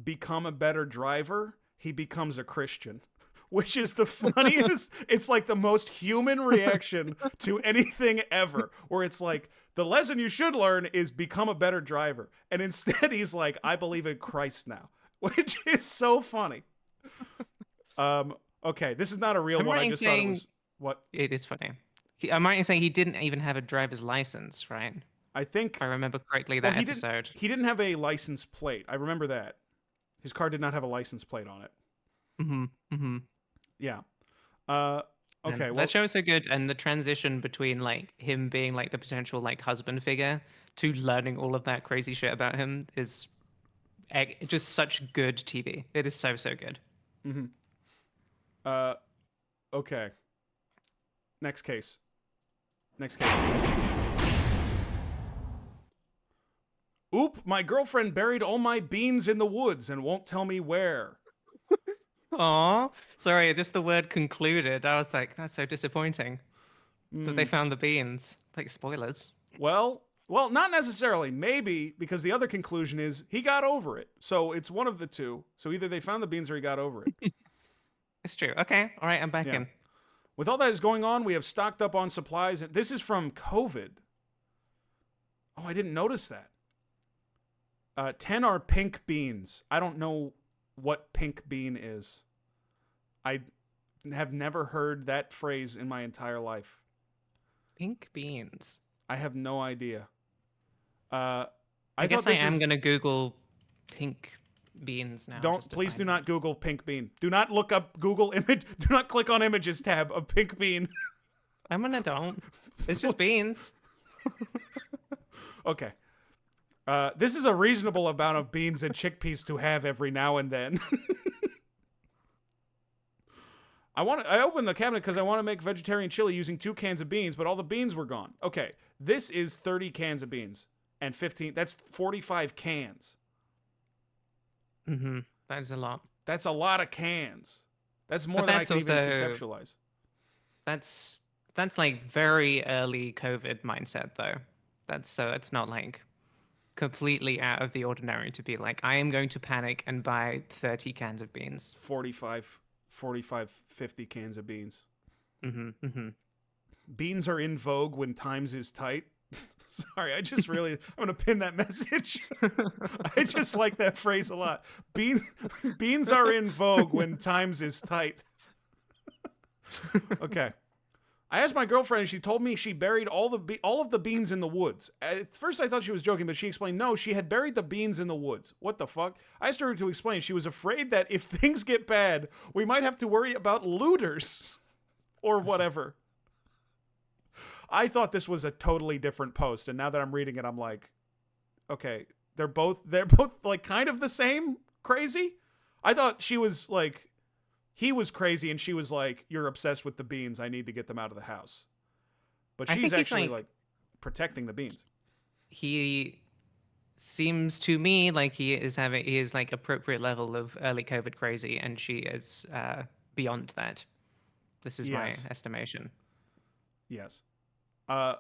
Speaker 1: become a better driver, he becomes a Christian, which is the funniest. It's like the most human reaction to anything ever, where it's like, the lesson you should learn is become a better driver. And instead he's like, I believe in Christ now, which is so funny. Okay, this is not a real one. I just thought it was... What?
Speaker 18: It is funny. I'm right in saying he didn't even have a driver's license, right?
Speaker 1: I think...
Speaker 18: If I remember correctly, that episode.
Speaker 1: He didn't have a license plate. I remember that. His car did not have a license plate on it.
Speaker 18: Mm-hmm. Mm-hmm.
Speaker 1: Yeah. Okay,
Speaker 18: that show is so good, and the transition between like him being like the potential like husband figure to learning all of that crazy shit about him is just such good TV. It is so good.
Speaker 1: Mm-hmm. Okay. Next case. Oop! My girlfriend buried all my beans in the woods and won't tell me where.
Speaker 18: Aw, sorry, just the word concluded. I was like, that's so disappointing that they found the beans. Like, spoilers.
Speaker 1: Well, not necessarily. Maybe, because the other conclusion is he got over it. So it's one of the two. So either they found the beans or he got over it.
Speaker 18: It's true. Okay, all right, I'm back in.
Speaker 1: With all that is going on, we have stocked up on supplies. And this is from COVID. Oh, I didn't notice that. 10 are pink beans. I don't know what pink bean is. I have never heard that phrase in my entire life.
Speaker 18: Pink beans.
Speaker 1: I have no idea.
Speaker 18: I guess I am going to Google pink beans now.
Speaker 1: Please do not Google pink bean. Do not look up Google image. Do not click on images tab of pink bean.
Speaker 18: I'm an adult. It's just beans.
Speaker 1: Okay. This is a reasonable amount of beans and chickpeas to have every now and then. I opened the cabinet because I want to make vegetarian chili using 2 cans of beans, but all the beans were gone. Okay, this is 30 cans of beans and 15. That's 45 cans.
Speaker 18: Mm-hmm. That is a lot.
Speaker 1: That's a lot of cans. That's more than I can even conceptualize.
Speaker 18: That's like very early COVID mindset, though. It's not like completely out of the ordinary to be like, I am going to panic and buy 30 cans of beans.
Speaker 1: 45, 50 cans of beans.
Speaker 18: Mm-hmm, mm-hmm.
Speaker 1: Beans are in vogue when times is tight. Sorry, I'm going to pin that message. I just like that phrase a lot. Beans are in vogue when times is tight. Okay. I asked my girlfriend, and she told me she buried all of the beans in the woods. At first, I thought she was joking, but she explained, no, she had buried the beans in the woods. What the fuck? I asked her to explain. She was afraid that if things get bad, we might have to worry about looters or whatever. I thought this was a totally different post, and now that I'm reading it, I'm like, okay, they're both like kind of the same crazy. I thought she was like, he was crazy, and she was like, you're obsessed with the beans. I need to get them out of the house. But she's actually like protecting the beans.
Speaker 18: He seems to me like he is like appropriate level of early COVID crazy, and she is beyond that. This is my estimation.
Speaker 1: Yes. I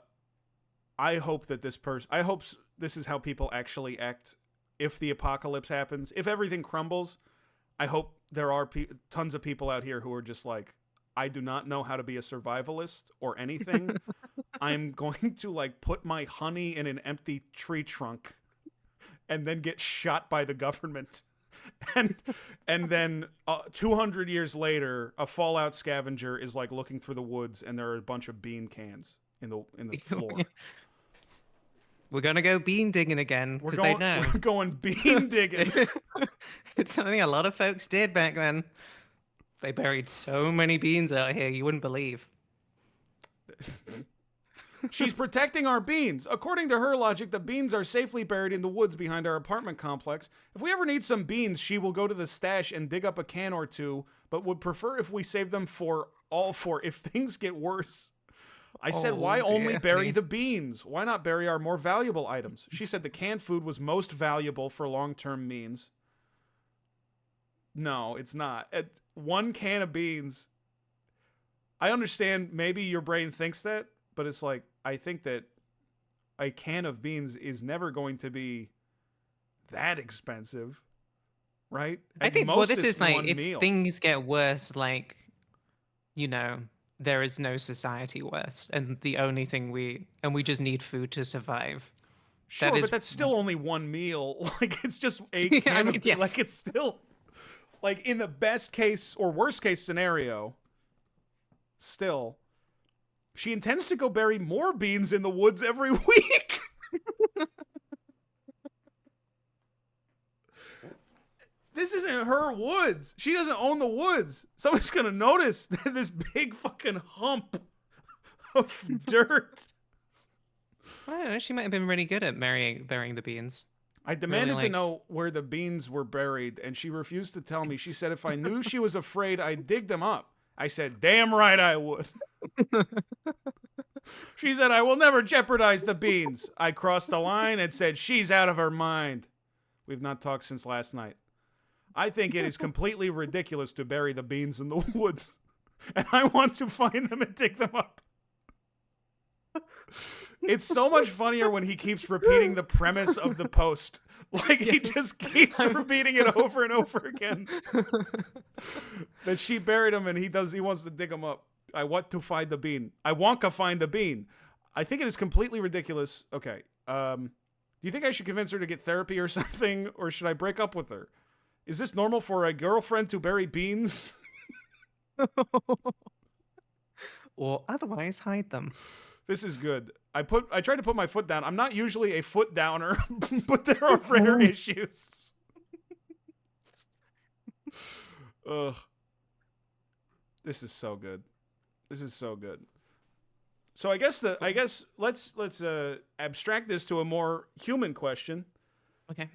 Speaker 1: hope that I hope this is how people actually act if the apocalypse happens. If everything crumbles, I hope there are tons of people out here who are just like, I do not know how to be a survivalist or anything. I'm going to like put my honey in an empty tree trunk and then get shot by the government. And then 200 years later, a Fallout scavenger is like looking through the woods, and there are a bunch of bean cans in the floor.
Speaker 18: We're gonna go bean digging again because they know.
Speaker 1: We're going bean digging.
Speaker 18: It's something a lot of folks did back then. They buried so many beans out here, you wouldn't believe.
Speaker 1: She's protecting our beans. According to her logic, the beans are safely buried in the woods behind our apartment complex. If we ever need some beans, she will go to the stash and dig up a can or two, but would prefer if we save them for if things get worse. I said, why only bury the beans? Why not bury our more valuable items? She said the canned food was most valuable for long-term means. No, it's not. 1 can of beans. I understand maybe your brain thinks that, but it's like, I think that a can of beans is never going to be that expensive, right?
Speaker 18: I think, well, this is like, if things get worse, like, you know, there is no society worse, and the only thing we just need food to survive.
Speaker 1: Sure, but that's still only 1 meal. Like, it's just a can of,
Speaker 18: yes.
Speaker 1: Like, it's still, like, in the best case or worst case scenario, still, she intends to go bury more beans in the woods every week. This isn't her woods. She doesn't own the woods. Someone's going to notice this big fucking hump of dirt.
Speaker 18: I don't know. She might have been really good at burying the beans.
Speaker 1: I demanded to know where the beans were buried, and she refused to tell me. She said if I knew she was afraid, I'd dig them up. I said, damn right I would. She said, I will never jeopardize the beans. I crossed the line and said, she's out of her mind. We've not talked since last night. I think it is completely ridiculous to bury the beans in the woods, and I want to find them and dig them up. It's so much funnier when he keeps repeating the premise of the post. Like, he just keeps repeating it over and over again. That she buried him and he wants to dig him up. I want to find the bean. I want to find the bean. I think it is completely ridiculous. Okay. Do you think I should convince her to get therapy or something, or should I break up with her? Is this normal for a girlfriend to bury beans?
Speaker 18: Or otherwise hide them.
Speaker 1: This is good. I tried to put my foot down. I'm not usually a foot downer, but there are rare issues. Ugh. This is so good. This is so good. So I guess let's abstract this to a more human question.
Speaker 18: Okay.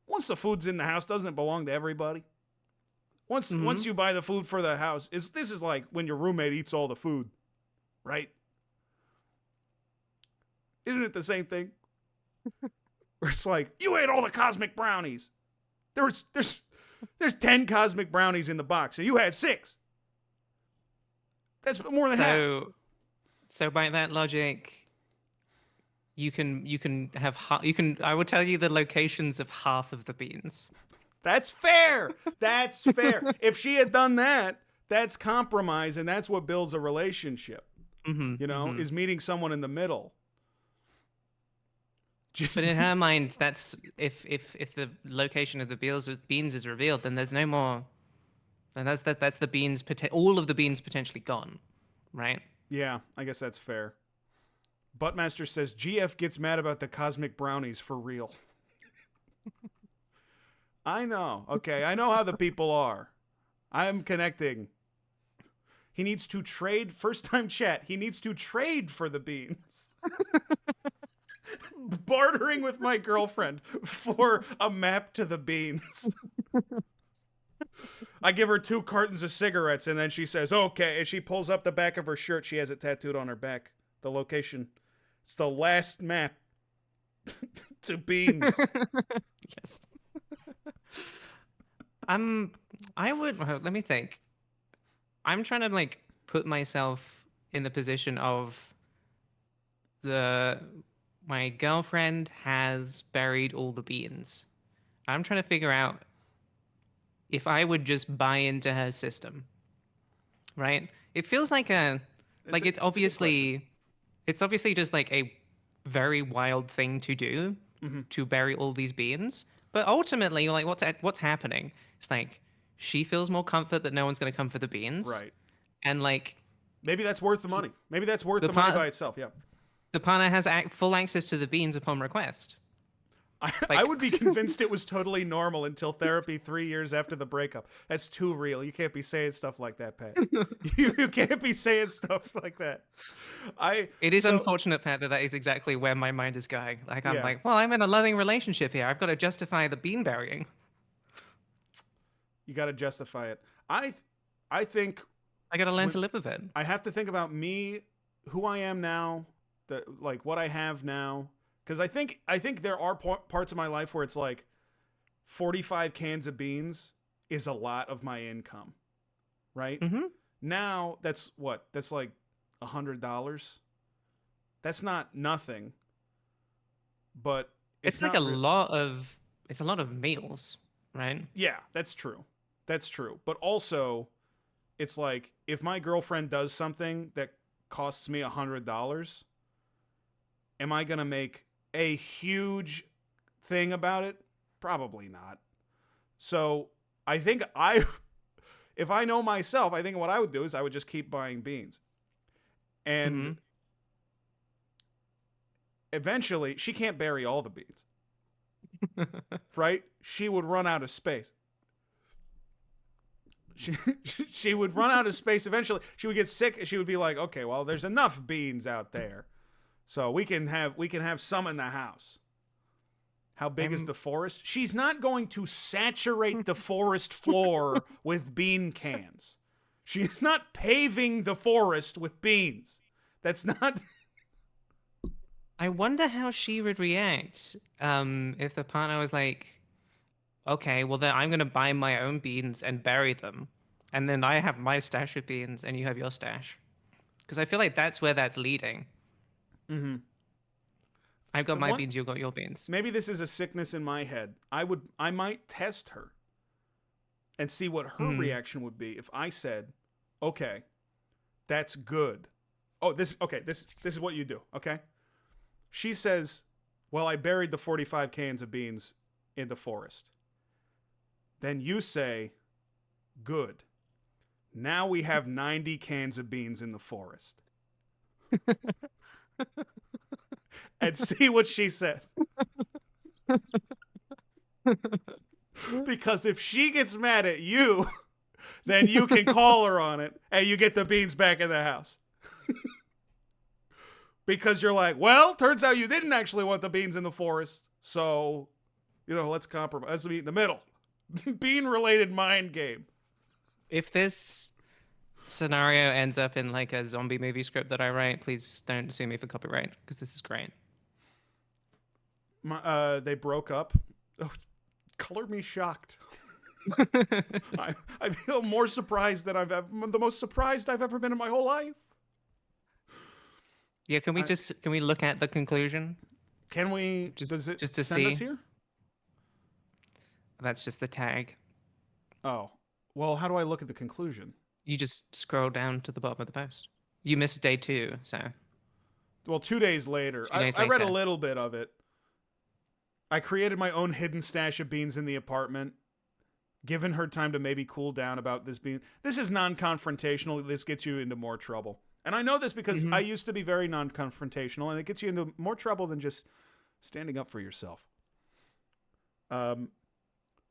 Speaker 1: Once the food's in the house, doesn't it belong to everybody? Once you buy the food for the house, this is like when your roommate eats all the food, right? Isn't it the same thing? Where it's like, you ate all the cosmic brownies. There's 10 cosmic brownies in the box, and you had 6. That's more than half.
Speaker 18: So by that logic, you can have I will tell you the locations of half of the beans.
Speaker 1: That's fair. That's fair. If she had done that, that's compromise, and that's what builds a relationship. You know, is meeting someone in the middle.
Speaker 18: But in her mind, that's if the location of the beans is revealed, then there's no more. And that's the beans. All of the beans potentially gone, right?
Speaker 1: Yeah, I guess that's fair. Buttmaster says GF gets mad about the cosmic brownies for real. I know. Okay, I know how the people are. I'm connecting. He needs to trade. First time chat. He needs to trade for the beans. Bartering with my girlfriend for a map to the beans. I give her 2 cartons of cigarettes, and then she says, okay. And she pulls up the back of her shirt. She has it tattooed on her back. The location. It's the last map to beans.
Speaker 18: Yes. Let me think. I'm trying to like put myself in the position of my girlfriend has buried all the beans. I'm trying to figure out if I would just buy into her system. Right? It feels like it's obviously just like a very wild thing to do to bury all these beans. But ultimately, like what's happening? It's like she feels more comfort that no one's going to come for the beans.
Speaker 1: Right.
Speaker 18: And like
Speaker 1: maybe that's worth the money. Maybe that's worth the money by itself. Yeah.
Speaker 18: The partner has full access to the beans upon request.
Speaker 1: I would be convinced it was totally normal until therapy 3 years after the breakup. That's too real. You can't be saying stuff like that, Pat. You can't be saying stuff like that.
Speaker 18: It is unfortunate, Pat, that is exactly where my mind is going. Like I'm like, well, I'm in a loving relationship here. I've got to justify the bean burying.
Speaker 1: You got to justify it. I think
Speaker 18: I got to learn to live with it.
Speaker 1: I have to think about me, who I am now, like what I have now. Because I think there are parts of my life where it's like 45 cans of beans is a lot of my income, right? Now that's what? That's like $100. That's not nothing, but
Speaker 18: it's like a lot of meals, right?
Speaker 1: Yeah, that's true. That's true. But also, it's like if my girlfriend does something that costs me $100, am I gonna make a huge thing about it? Probably not. So I think if I know myself, I think what I would do is I would just keep buying beans. And eventually, she can't bury all the beans. Right? She would run out of space. She would run out of space eventually. She would get sick and she would be like, okay, well, there's enough beans out there. So we can have some in the house. How big is the forest? She's not going to saturate the forest floor with bean cans. She's not paving the forest with beans. That's not...
Speaker 18: I wonder how she would react if the partner was like, okay, well then I'm going to buy my own beans and bury them. And then I have my stash of beans and you have your stash. Because I feel like that's where that's leading. I've got my beans, you got your beans.
Speaker 1: Maybe this is a sickness in my head. I might test her and see what her reaction would be if I said, okay, that's good. Oh, this is what you do, okay? She says, well, I buried the 45 cans of beans in the forest. Then you say, good. Now we have 90 cans of beans in the forest. And see what she says. Because if she gets mad at you, then you can call her on it and you get the beans back in the house. Because you're like, well, turns out you didn't actually want the beans in the forest. So, let's compromise. Let's meet in the middle. Bean-related mind game.
Speaker 18: If this scenario ends up in like a zombie movie script that I write, please don't sue me for copyright, because this is great.
Speaker 1: They broke up. Oh, color me shocked. I feel more surprised than the most surprised I've ever been in my whole life.
Speaker 18: Yeah, can we look at the conclusion?
Speaker 1: Can we? Just to send us here?
Speaker 18: That's just the tag.
Speaker 1: Oh. Well, how do I look at the conclusion?
Speaker 18: You just scroll down to the bottom of the post. You missed day 2, so.
Speaker 1: Well, 2 days later. I read a little bit of it. I created my own hidden stash of beans in the apartment. Given her time to maybe cool down about this being. This is non-confrontational. This gets you into more trouble. And I know this because I used to be very non-confrontational, and it gets you into more trouble than just standing up for yourself.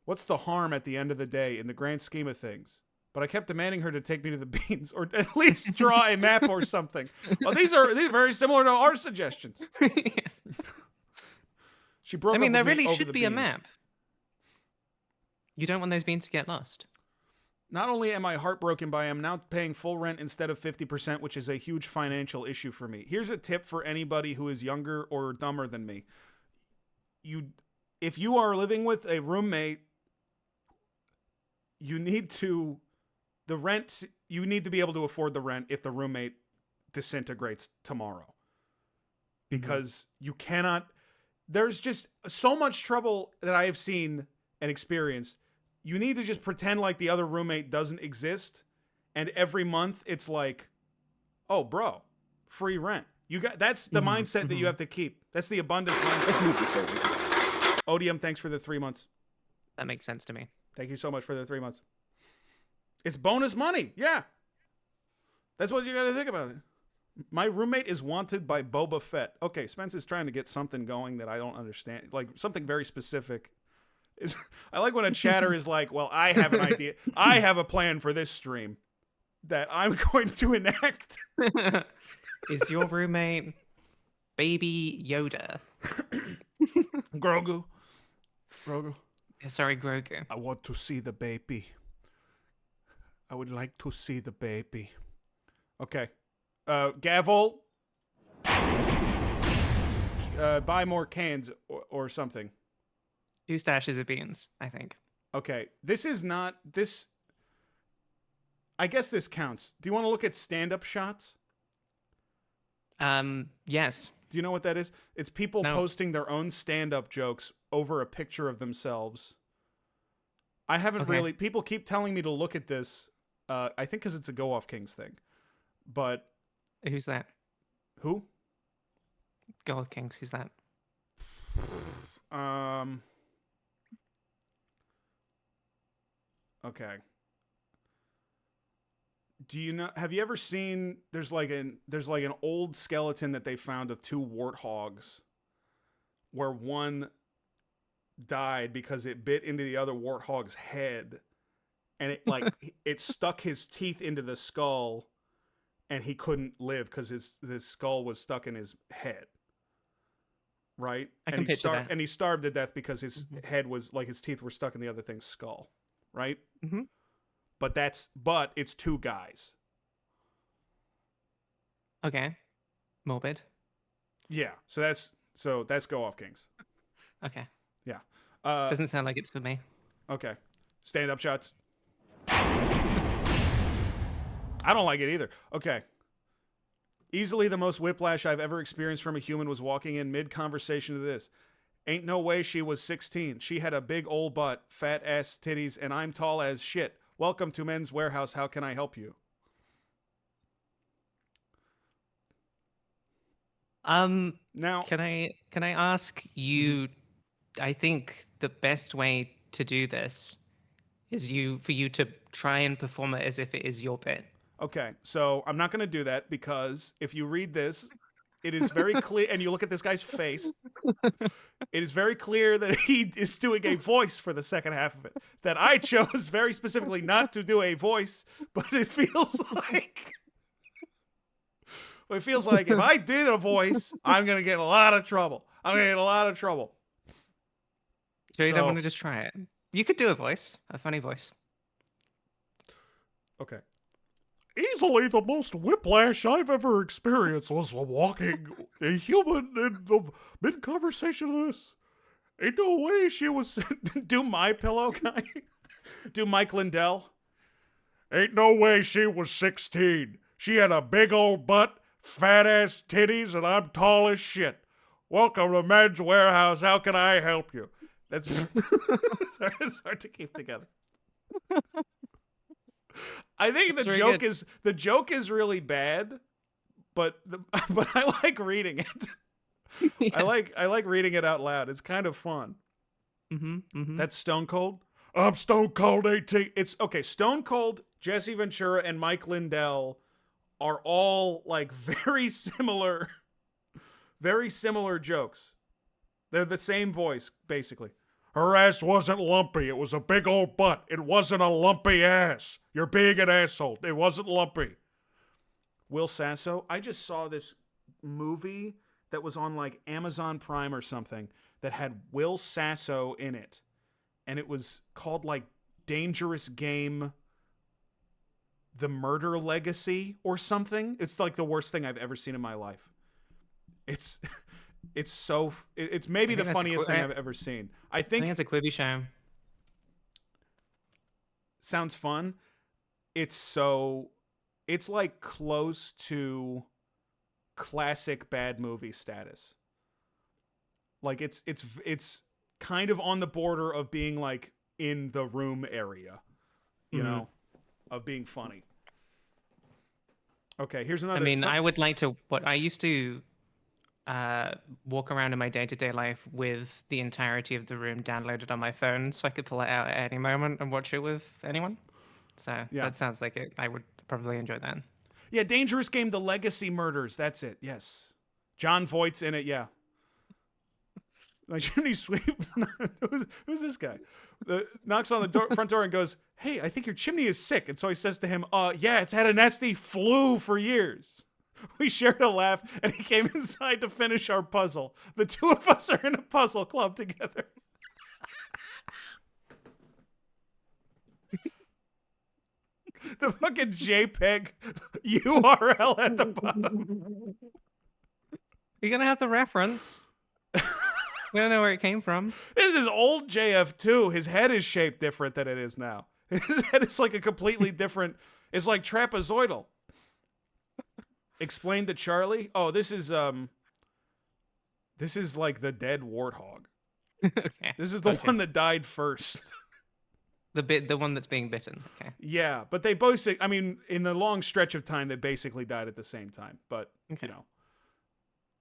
Speaker 1: What's the harm at the end of the day in the grand scheme of things? But I kept demanding her to take me to the beans, or at least draw a map or something. Well, these are very similar to our suggestions.
Speaker 18: Yes.
Speaker 1: She broke up with
Speaker 18: there
Speaker 1: me
Speaker 18: really
Speaker 1: over
Speaker 18: should
Speaker 1: the
Speaker 18: be a
Speaker 1: beans.
Speaker 18: map. You don't want those beans to get lost.
Speaker 1: Not only am I heartbroken, but I am now paying full rent instead of 50%, which is a huge financial issue for me. Here's a tip for anybody who is younger or dumber than me. If you are living with a roommate, you need to be able to afford the rent if the roommate disintegrates tomorrow. Because you cannot, there's just so much trouble that I have seen and experienced. You need to just pretend like the other roommate doesn't exist, and every month it's like, oh, bro, free rent. That's the mindset that you have to keep. That's the abundance mindset. Odium, thanks for the 3 months.
Speaker 18: That makes sense to me.
Speaker 1: Thank you so much for the 3 months. It's bonus money. Yeah. That's what you got to think about it. My roommate is wanted by Boba Fett. Okay, Spence is trying to get something going that I don't understand. Like something very specific. I like when a chatter is like, well, I have an idea. I have a plan for this stream that I'm going to enact.
Speaker 18: Is your roommate Baby Yoda?
Speaker 1: Grogu.
Speaker 18: Yeah, sorry, Grogu.
Speaker 1: I want to see the baby. I would like to see the baby. Okay. Gavel. Buy more cans or something.
Speaker 18: 2 stashes of beans, I think.
Speaker 1: Okay. This is not this. I guess this counts. Do you want to look at stand-up shots?
Speaker 18: Yes.
Speaker 1: Do you know what that is? It's people posting their own stand-up jokes over a picture of themselves. I haven't really. People keep telling me to look at this. I think because it's a Go Off Kings thing. But
Speaker 18: who's that?
Speaker 1: Who?
Speaker 18: Go Off Kings. Who's that?
Speaker 1: Okay. Do you know? Have you ever seen? There's like an old skeleton that they found of 2 warthogs, where one died because it bit into the other warthog's head, and it stuck his teeth into the skull, and he couldn't live because his skull was stuck in his head. Right,
Speaker 18: and
Speaker 1: he starved to death because his head was his teeth were stuck in the other thing's skull. Right.
Speaker 18: Mm-hmm.
Speaker 1: But it's 2 guys.
Speaker 18: Okay. Morbid.
Speaker 1: Yeah. So that's Go Off Kings.
Speaker 18: Okay.
Speaker 1: Yeah.
Speaker 18: Doesn't sound like it's for me.
Speaker 1: Okay. Stand up shots. I don't like it either. Okay. Easily the most whiplash I've ever experienced from a human was walking in mid-conversation to this. Ain't no way she was 16. She had a big old butt, fat ass titties, and I'm tall as shit. Welcome to Men's Warehouse. How can I help you?
Speaker 18: Now, can I ask you? I think the best way to do this is for you to try and perform it as if it is your bit.
Speaker 1: Okay, so I'm not going to do that because if you read this, it is very clear, and you look at this guy's face, it is very clear that he is doing a voice for the second half of it. That I chose very specifically not to do a voice, but it feels like It feels like if I did a voice, I'm going to get in a lot of trouble.
Speaker 18: Sure, you don't want to just try it? You could do a funny voice.
Speaker 1: Okay.
Speaker 13: Easily the most whiplash I've ever experienced was walking a human in the mid-conversation of this. Ain't no way she was...
Speaker 1: Do my pillow guy. Do Mike Lindell.
Speaker 13: Ain't no way she was 16. She had a big old butt, fat-ass titties, and I'm tall as shit. Welcome to Men's Warehouse. How can I help you?
Speaker 1: That's it's hard to keep together. I think the joke is really bad, but I like reading it. Yeah. I like reading it out loud. It's kind of fun. That's Stone Cold.
Speaker 13: I'm Stone Cold 18.
Speaker 1: It's okay. Stone Cold, Jesse Ventura, and Mike Lindell are all like very similar jokes. They're the same voice, basically.
Speaker 13: Her ass wasn't lumpy. It was a big old butt. It wasn't a lumpy ass. You're being an asshole. It wasn't lumpy.
Speaker 1: Will Sasso. I just saw this movie that was on like Amazon Prime or something that had Will Sasso in it. And it was called like Dangerous Game, The Murder Legacy or something. It's like the worst thing I've ever seen in my life. It's maybe the funniest thing I've ever seen. I think
Speaker 18: it's a Quibi show.
Speaker 1: Sounds fun. It's like close to classic bad movie status. Like it's kind of on the border of being like in the Room area, you know, of being funny. Okay, here's another.
Speaker 18: I mean, I would like to. What I used to walk around in my day-to-day life with the entirety of The Room downloaded on my phone, so I could pull it out at any moment and watch it with anyone. So that sounds like it. I would probably enjoy that.
Speaker 1: Yeah, Dangerous Game, The Legacy Murders. That's it. Yes, John Voight's in it. Yeah. My chimney sweep. Who's this guy? Knocks on the front door and goes, "Hey, I think your chimney is sick." And so he says to him, "Yeah, it's had a nasty flu for years." We shared a laugh, and he came inside to finish our puzzle. The two of us are in a puzzle club together. The fucking JPEG URL at the bottom.
Speaker 18: You're gonna have the reference. We don't know where it came from.
Speaker 1: This is old JF2. His head is shaped different than it is now. His head is like a completely different... It's like trapezoidal. Explain to Charlie. Oh, this is like the dead warthog.
Speaker 18: Okay.
Speaker 1: This is the one that died first.
Speaker 18: The one that's being bitten. Okay.
Speaker 1: Yeah, but they both... I mean, in the long stretch of time, they basically died at the same time. But, you know.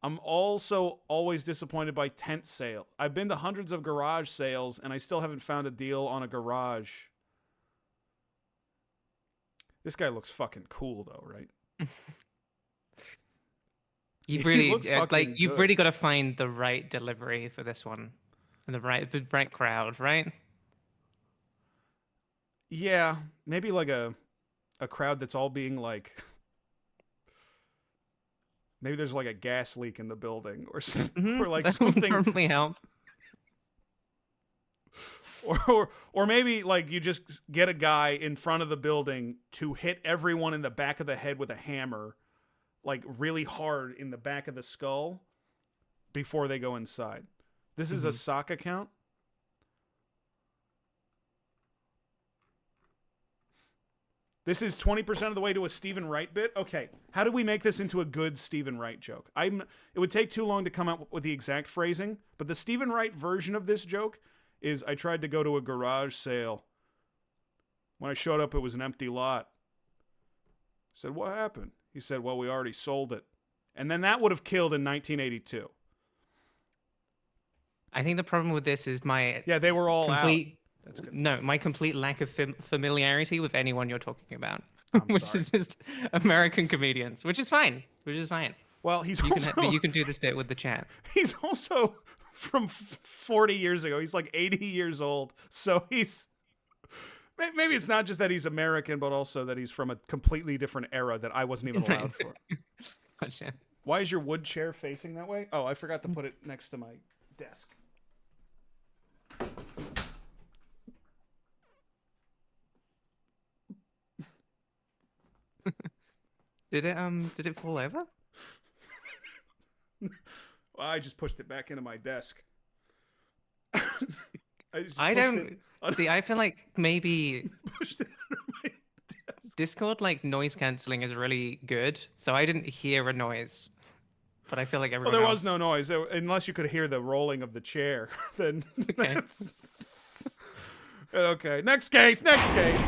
Speaker 1: I'm also always disappointed by tent sale. I've been to hundreds of garage sales, and I still haven't found a deal on a garage. This guy looks fucking cool, though, right?
Speaker 18: You've really you've really got to find the right delivery for this one, and the right crowd, right?
Speaker 1: Yeah, maybe like a crowd that's all being like. Maybe there's like a gas leak in the building or something, or like
Speaker 18: that
Speaker 1: something.
Speaker 18: Would probably help.
Speaker 1: Or maybe like you just get a guy in front of the building to hit everyone in the back of the head with a hammer, like really hard in the back of the skull before they go inside. This is a sock account. This is 20% of the way to a Stephen Wright bit. Okay, how do we make this into a good Stephen Wright joke? It would take too long to come up with the exact phrasing, but the Stephen Wright version of this joke is, I tried to go to a garage sale. When I showed up, it was an empty lot. I said, "What happened?" He said, "Well, we already sold it." And then that would have killed in 1982.
Speaker 18: I think the problem with this is
Speaker 1: they were all
Speaker 18: complete...
Speaker 1: out. That's good.
Speaker 18: No, my complete lack of familiarity with anyone you're talking about, which is just American comedians, which is fine.
Speaker 1: Well,
Speaker 18: you can do this bit with the chat.
Speaker 1: He's also from 40 years ago. He's like 80 years old, so maybe it's not just that he's American, but also that he's from a completely different era that I wasn't even allowed for.
Speaker 18: Gotcha.
Speaker 1: Why is your wood chair facing that way? Oh, I forgot to put it next to my desk.
Speaker 18: Did it fall over?
Speaker 1: Well, I just pushed it back into my desk.
Speaker 18: I don't see. I feel like maybe Discord like noise canceling is really good, so I didn't hear a noise. But I feel like everyone.
Speaker 1: Well, there
Speaker 18: else...
Speaker 1: was no noise unless you could hear the rolling of the chair. Then
Speaker 18: okay.
Speaker 1: Okay. Next case. Next case.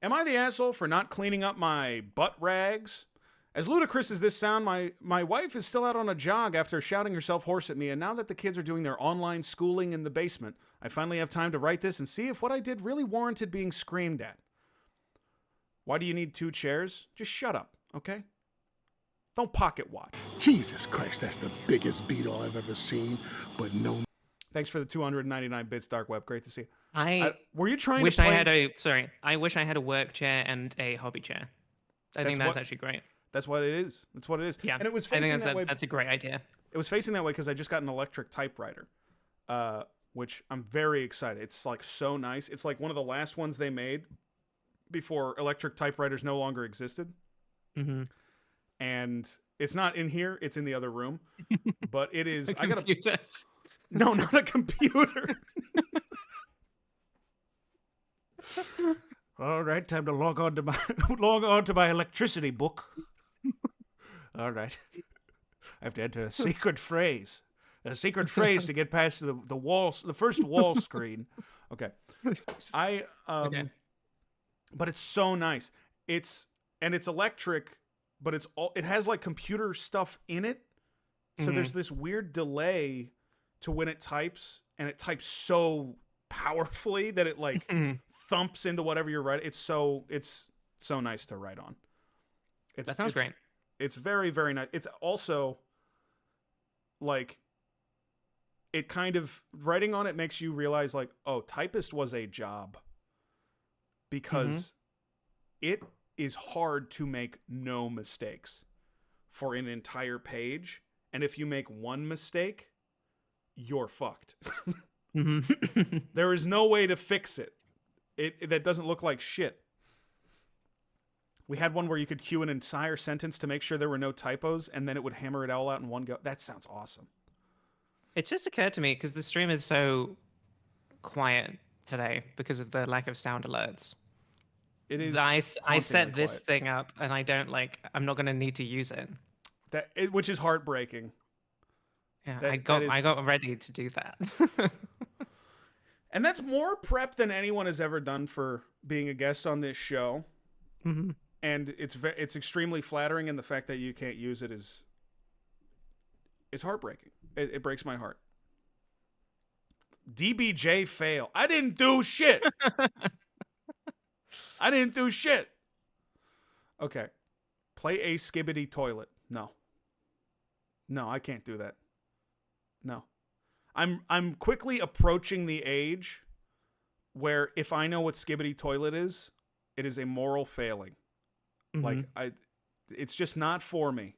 Speaker 1: Am I the asshole for not cleaning up my butt rags? As ludicrous as this sound, my wife is still out on a jog after shouting herself hoarse at me, and now that the kids are doing their online schooling in the basement, I finally have time to write this and see if what I did really warranted being screamed at. Why do you need 2 chairs? Just shut up, okay? Don't pocket watch.
Speaker 14: Jesus Christ, that's the biggest beetle I've ever seen, but no.
Speaker 1: Thanks for the 299 bits, Dark Web. Great to see
Speaker 18: you.
Speaker 1: Were you trying
Speaker 18: wish
Speaker 1: to play...
Speaker 18: I wish I had a work chair and a hobby chair. I think that's actually great.
Speaker 1: That's what it is. That's what it is.
Speaker 18: Yeah,
Speaker 1: and it was facing that way.
Speaker 18: That's a great idea.
Speaker 1: It was facing that way because I just got an electric typewriter, which I'm very excited. It's like so nice. It's like one of the last ones they made before electric typewriters no longer existed.
Speaker 18: Mm-hmm.
Speaker 1: And it's not in here. It's in the other room. But it is.
Speaker 18: I got a...
Speaker 1: No, not a computer.
Speaker 13: All right, time to log on to my electricity book. All right. I have to enter a secret phrase. A secret phrase to get past the first wall screen. Okay.
Speaker 18: Okay.
Speaker 1: But it's so nice. It's electric, but it has like computer stuff in it. So there's this weird delay to when it types, and it types so powerfully that it like thumps into whatever you're writing. It's so nice to write on.
Speaker 18: That sounds great.
Speaker 1: It's very, very nice. It's also like, it kind of, writing on it makes you realize like, oh, typist was a job, because it is hard to make no mistakes for an entire page. And if you make one mistake, you're fucked. There is no way to fix it. That doesn't look like shit. We had one where you could cue an entire sentence to make sure there were no typos, and then it would hammer it all out in one go. That sounds awesome.
Speaker 18: It just occurred to me, because the stream is so quiet today because of the lack of sound alerts.
Speaker 1: It is.
Speaker 18: I set this thing up, and I'm not going to need to use it.
Speaker 1: Which is heartbreaking.
Speaker 18: Yeah, I got ready to do that.
Speaker 1: And that's more prep than anyone has ever done for being a guest on this show.
Speaker 18: Mm-hmm.
Speaker 1: And it's extremely flattering, and the fact that you can't use it is heartbreaking. It breaks my heart. DBJ fail. I didn't do shit. I didn't do shit. Okay. Play a skibbity toilet. No, I can't do that. No. I'm quickly approaching the age where if I know what skibbity toilet is, it is a moral failing. Like it's just not for me.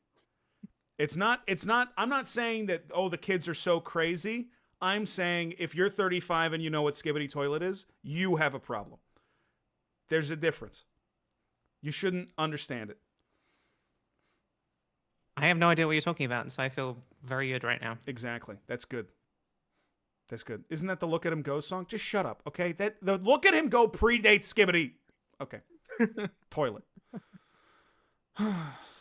Speaker 1: It's not, I'm not saying that, oh, the kids are so crazy. I'm saying if you're 35 and you know what skibbity toilet is, you have a problem. There's a difference. You shouldn't understand it.
Speaker 18: I have no idea what you're talking about, so I feel very good right now.
Speaker 1: Exactly. That's good. That's good. Isn't that the Look at Him Go song? Just shut up, okay? The Look at Him Go predates skibbity. Okay. Toilet.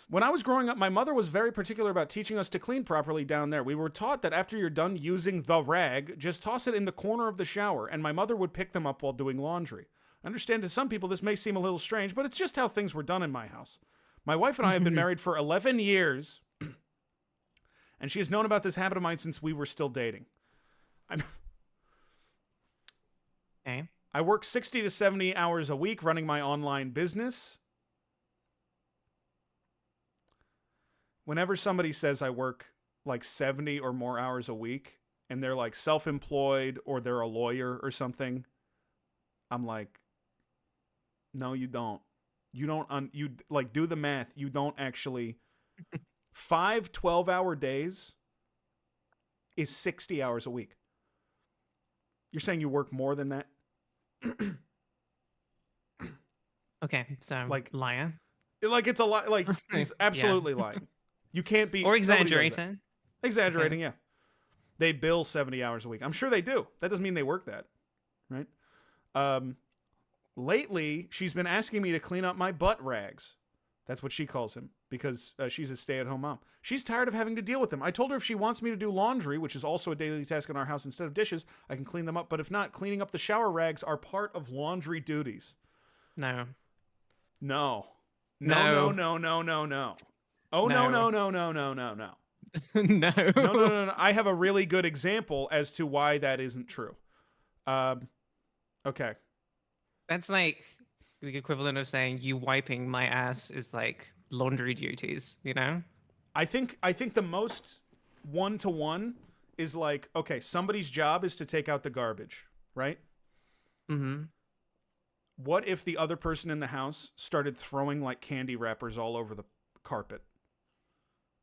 Speaker 1: When I was growing up, my mother was very particular about teaching us to clean properly down there. We were taught that after you're done using the rag, just toss it in the corner of the shower, and my mother would pick them up while doing laundry. I understand to some people this may seem a little strange, but it's just how things were done in my house. My wife and I have been married for 11 years, and she has known about this habit of mine since we were still dating.
Speaker 18: Okay.
Speaker 1: I work 60 to 70 hours a week running my online business. Whenever somebody says I work like 70 or more hours a week, and they're like self-employed or they're a lawyer or something, I'm like, no, you don't. You don't you like do the math. You don't actually 5 12-hour days is 60 hours a week. You're saying you work more than that?
Speaker 18: Okay, so
Speaker 1: Like
Speaker 18: liar.
Speaker 1: Like it's a lot. Like he's absolutely lying. You can't be
Speaker 18: or
Speaker 1: nobody does that.
Speaker 18: exaggerating.
Speaker 1: Exaggerating, yeah. They bill 70 hours a week. I'm sure they do. That doesn't mean they work that, right? Lately, she's been asking me to clean up my butt rags. That's what she calls him because she's a stay-at-home mom. She's tired of having to deal with them. I told her if she wants me to do laundry, which is also a daily task in our house, instead of dishes, I can clean them up. But if not, cleaning up the shower rags are part of laundry duties.
Speaker 18: No.
Speaker 1: No. No, no, no, no, no, no. Oh, no, no, no, no, no, no, no.
Speaker 18: No.
Speaker 1: No, no, no, no. I have a really good example as to why that isn't true. Okay.
Speaker 18: That's like the equivalent of saying you wiping my ass is like laundry duties, you know?
Speaker 1: I think the most one-to-one is like, okay, somebody's job is to take out the garbage, right?
Speaker 18: Mm-hmm.
Speaker 1: What if the other person in the house started throwing like candy wrappers all over the carpet?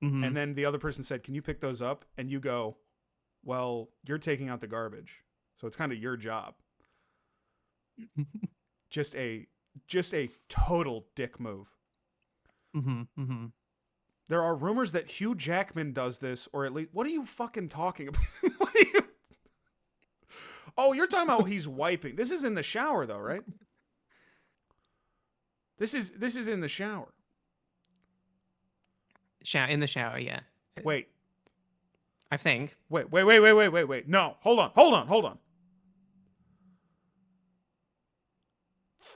Speaker 18: Mm-hmm.
Speaker 1: And then the other person said, "Can you pick those up?" And you go, "Well, you're taking out the garbage, so it's kind of your job." just a total dick move.
Speaker 18: Mm-hmm. Mm-hmm.
Speaker 1: There are rumors that Hugh Jackman does this, or at least, what are you fucking talking about? What are you? Oh, you're talking about he's wiping. This is in the shower, though, right? This is in the shower.
Speaker 18: In the shower, yeah.
Speaker 1: Wait.
Speaker 18: I think.
Speaker 1: Wait. No, hold on.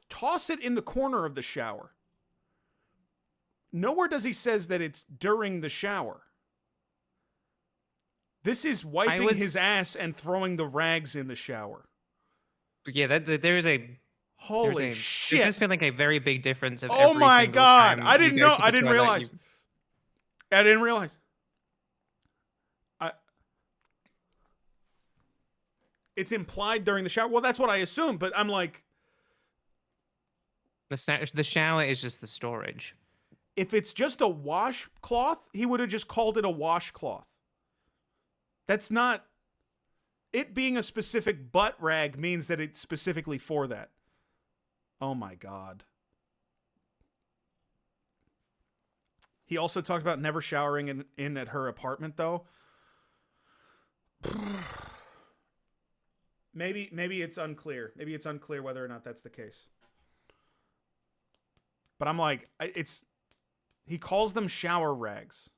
Speaker 1: Toss it in the corner of the shower. Nowhere does he says that it's during the shower. This is wiping his ass and throwing the rags in the shower.
Speaker 18: Yeah, there is a...
Speaker 1: Holy shit.
Speaker 18: It does feel like a very big difference of
Speaker 1: Oh
Speaker 18: every
Speaker 1: my
Speaker 18: single
Speaker 1: God.
Speaker 18: time
Speaker 1: I didn't
Speaker 18: you go
Speaker 1: know.
Speaker 18: to the
Speaker 1: I didn't
Speaker 18: toilet,
Speaker 1: realize. I didn't realize. It's implied during the shower. Well, that's what I assumed, but I'm like...
Speaker 18: The shower is just the storage.
Speaker 1: If it's just a washcloth, he would have just called it a washcloth. That's not... It being a specific butt rag means that it's specifically for that. Oh my God. He also talked about never showering in at her apartment, though. Maybe it's unclear. Maybe it's unclear whether or not that's the case. But I'm like, he calls them shower rags.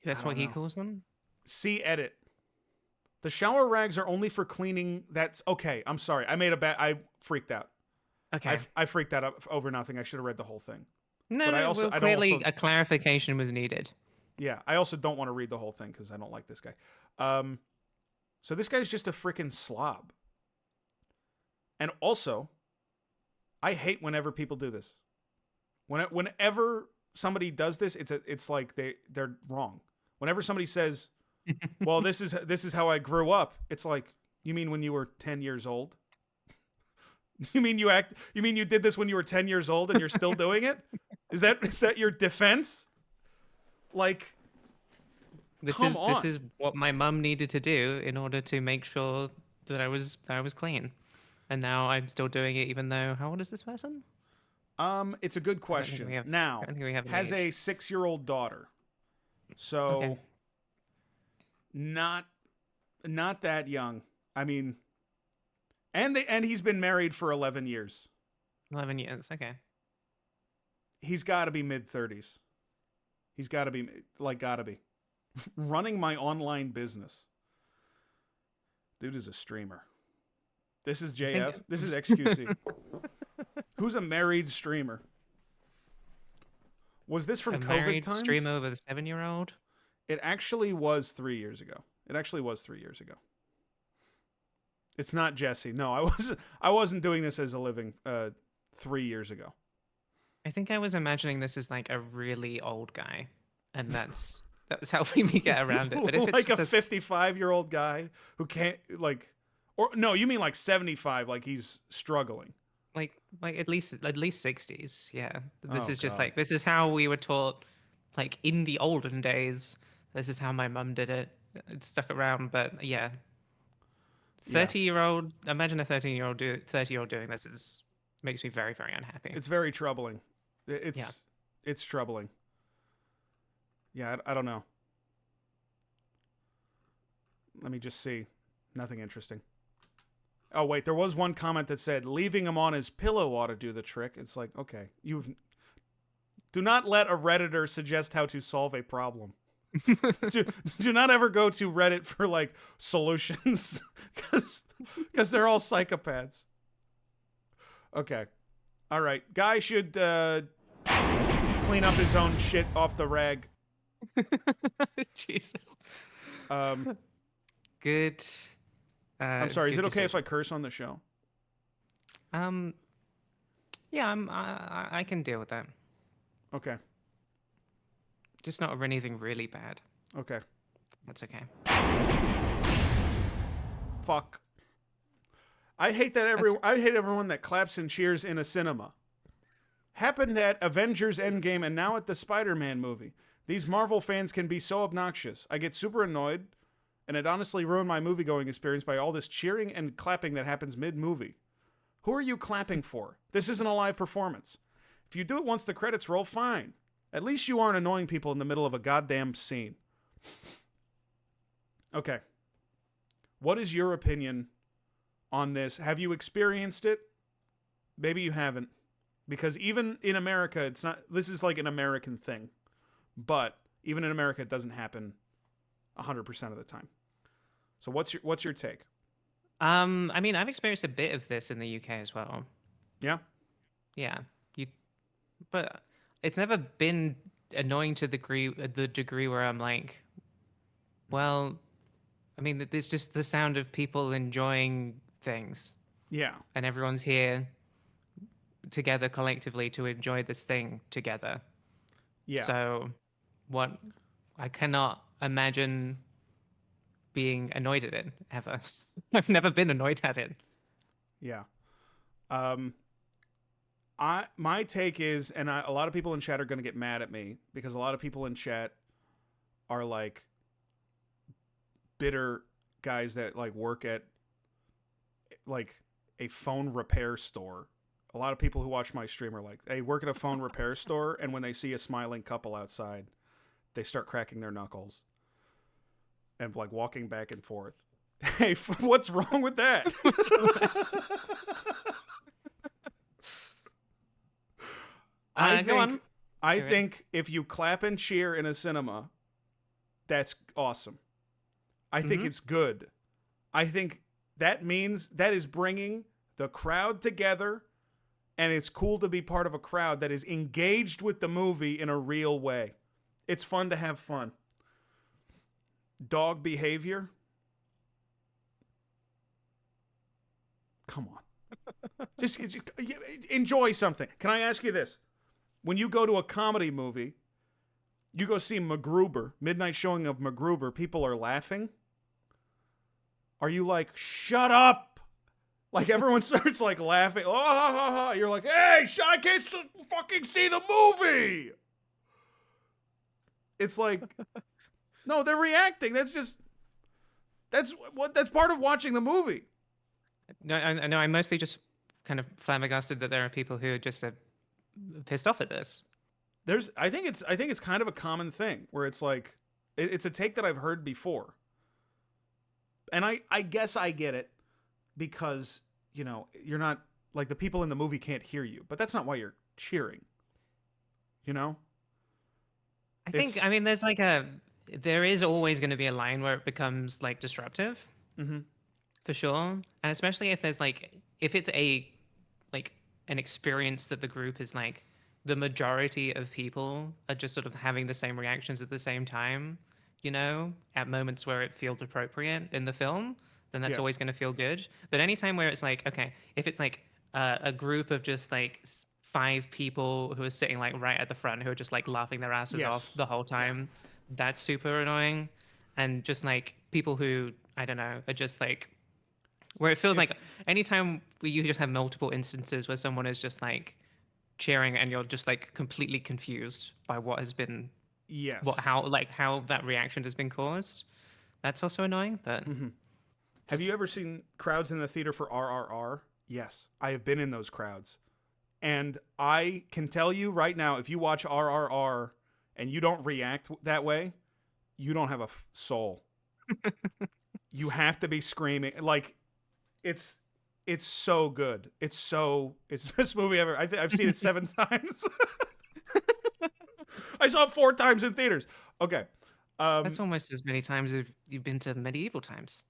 Speaker 18: That's what he calls them?
Speaker 1: See edit. The shower rags are only for cleaning. That's okay. I'm sorry. I freaked out.
Speaker 18: Okay.
Speaker 1: I freaked out over nothing. I should have read the whole thing.
Speaker 18: No, clearly a clarification was needed.
Speaker 1: Yeah. I also don't want to read the whole thing because I don't like this guy. So this guy's just a freaking slob. And also, I hate whenever people do this. Whenever somebody does this, it's like they're wrong. Whenever somebody says, "Well, this is how I grew up," it's like, you mean when you were 10 years old? You mean you did this when you were 10 years old and you're still doing it? Is that your defense? Like,
Speaker 18: This is what my mum needed to do in order to make sure that I was clean. And now I'm still doing it even though, how old is this person?
Speaker 1: It's a good question. Now, has a 6-year-old daughter. So,
Speaker 18: okay.
Speaker 1: not that young. I mean, and he's been married for 11 years.
Speaker 18: 11 years, okay.
Speaker 1: He's got to be mid-30s. He's got to be, running my online business. Dude is a streamer. This is JF. This is XQC. Who's a married streamer? Was this from COVID
Speaker 18: married
Speaker 1: times?
Speaker 18: Streamer with a 7-year-old?
Speaker 1: It actually was 3 years ago. It's not Jesse. No, I wasn't doing this as a living 3 years ago.
Speaker 18: I think I was imagining this as like a really old guy, and that's helping me get around it. But if it's
Speaker 1: like a 55-year-old guy who can't or no, you mean like 75, like he's struggling.
Speaker 18: like at least 60s. Yeah, this
Speaker 1: Oh,
Speaker 18: is just
Speaker 1: God.
Speaker 18: like this is how we were taught, like in the olden days. This is how my mum did it. It stuck around, but yeah. 30-year-old. Imagine a 30-year-old doing this makes me very, very unhappy.
Speaker 1: It's very troubling. It's troubling. Yeah, I don't know. Let me just see. Nothing interesting. Oh, wait, there was one comment that said, leaving him on his pillow ought to do the trick. It's like, okay, do not let a Redditor suggest how to solve a problem. do not ever go to Reddit for, like, solutions, because they're all psychopaths. Okay. All right. Guy should clean up his own shit off the rag.
Speaker 18: Jesus.
Speaker 1: Good. I'm sorry. Is it okay if I curse on the show?
Speaker 18: Yeah, I can deal with that.
Speaker 1: Okay.
Speaker 18: Just not anything really bad.
Speaker 1: Okay.
Speaker 18: That's okay.
Speaker 1: Fuck. I hate that I hate everyone that claps and cheers in a cinema. Happened at Avengers Endgame and now at the Spider-Man movie. These Marvel fans can be so obnoxious. I get super annoyed, and it honestly ruined my movie-going experience by all this cheering and clapping that happens mid-movie. Who are you clapping for? This isn't a live performance. If you do it once the credits roll, fine. At least you aren't annoying people in the middle of a goddamn scene. Okay. What is your opinion on this? Have you experienced it? Maybe you haven't. Because even in America, it's not, this is like an American thing. But even in America, it doesn't happen 100% of the time. So what's your take?
Speaker 18: I mean, I've experienced a bit of this in the UK as well.
Speaker 1: Yeah?
Speaker 18: Yeah. But it's never been annoying to the degree where I'm like, well, I mean, there's just the sound of people enjoying things.
Speaker 1: Yeah.
Speaker 18: And everyone's here together collectively to enjoy this thing together.
Speaker 1: Yeah.
Speaker 18: So I cannot imagine being annoyed at it ever. I've never been annoyed at it.
Speaker 1: Yeah. My take is, and a lot of people in chat are going to get mad at me because a lot of people in chat are like bitter guys that like work at like a phone repair store. A lot of people who watch my stream are like, they work at a phone repair store, and when they see a smiling couple outside, they start cracking their knuckles and like walking back and forth. Hey, what's wrong with that? I think if you clap and cheer in a cinema, that's awesome. I think it's good. I think that means that is bringing the crowd together, and it's cool to be part of a crowd that is engaged with the movie in a real way. It's fun to have fun. Dog behavior? Come on. just enjoy something. Can I ask you this? When you go to a comedy movie, you go see MacGruber, midnight showing of MacGruber, people are laughing. Are you like, shut up? Like everyone starts like laughing. Oh, you're like, hey, I can't fucking see the movie. It's like, no, they're reacting. That's part of watching the movie.
Speaker 18: No, I'm mostly just kind of flabbergasted that there are people who are just pissed off at this.
Speaker 1: I think it's kind of a common thing where it's like, it's a take that I've heard before. And I guess I get it because, you know, you're not, like, the people in the movie can't hear you, but that's not why you're cheering. You know?
Speaker 18: I mean, there is always going to be a line where it becomes like disruptive.
Speaker 1: Mm-hmm.
Speaker 18: For sure. And especially if there's if it's an experience that the group is like, the majority of people are just sort of having the same reactions at the same time, you know, at moments where it feels appropriate in the film, then that's always going to feel good. But anytime where it's like, okay, if it's like a group of just like 5 people who are sitting like right at the front who are just like laughing their asses off the whole time, that's super annoying. And just like people who, I don't know, are just like Where it feels like anytime you just have multiple instances where someone is just like cheering and you're just like completely confused by what has been,
Speaker 1: Yes.
Speaker 18: how that reaction has been caused. That's also annoying. But
Speaker 1: have you ever seen crowds in the theater for RRR? Yes, I have been in those crowds, and I can tell you right now, if you watch RRR and you don't react that way, you don't have a soul. You have to be screaming like it's so good. It's the best movie ever. I've seen it 7 times. I saw it 4 times in theaters. Okay.
Speaker 18: That's almost as many times as you've been to medieval times.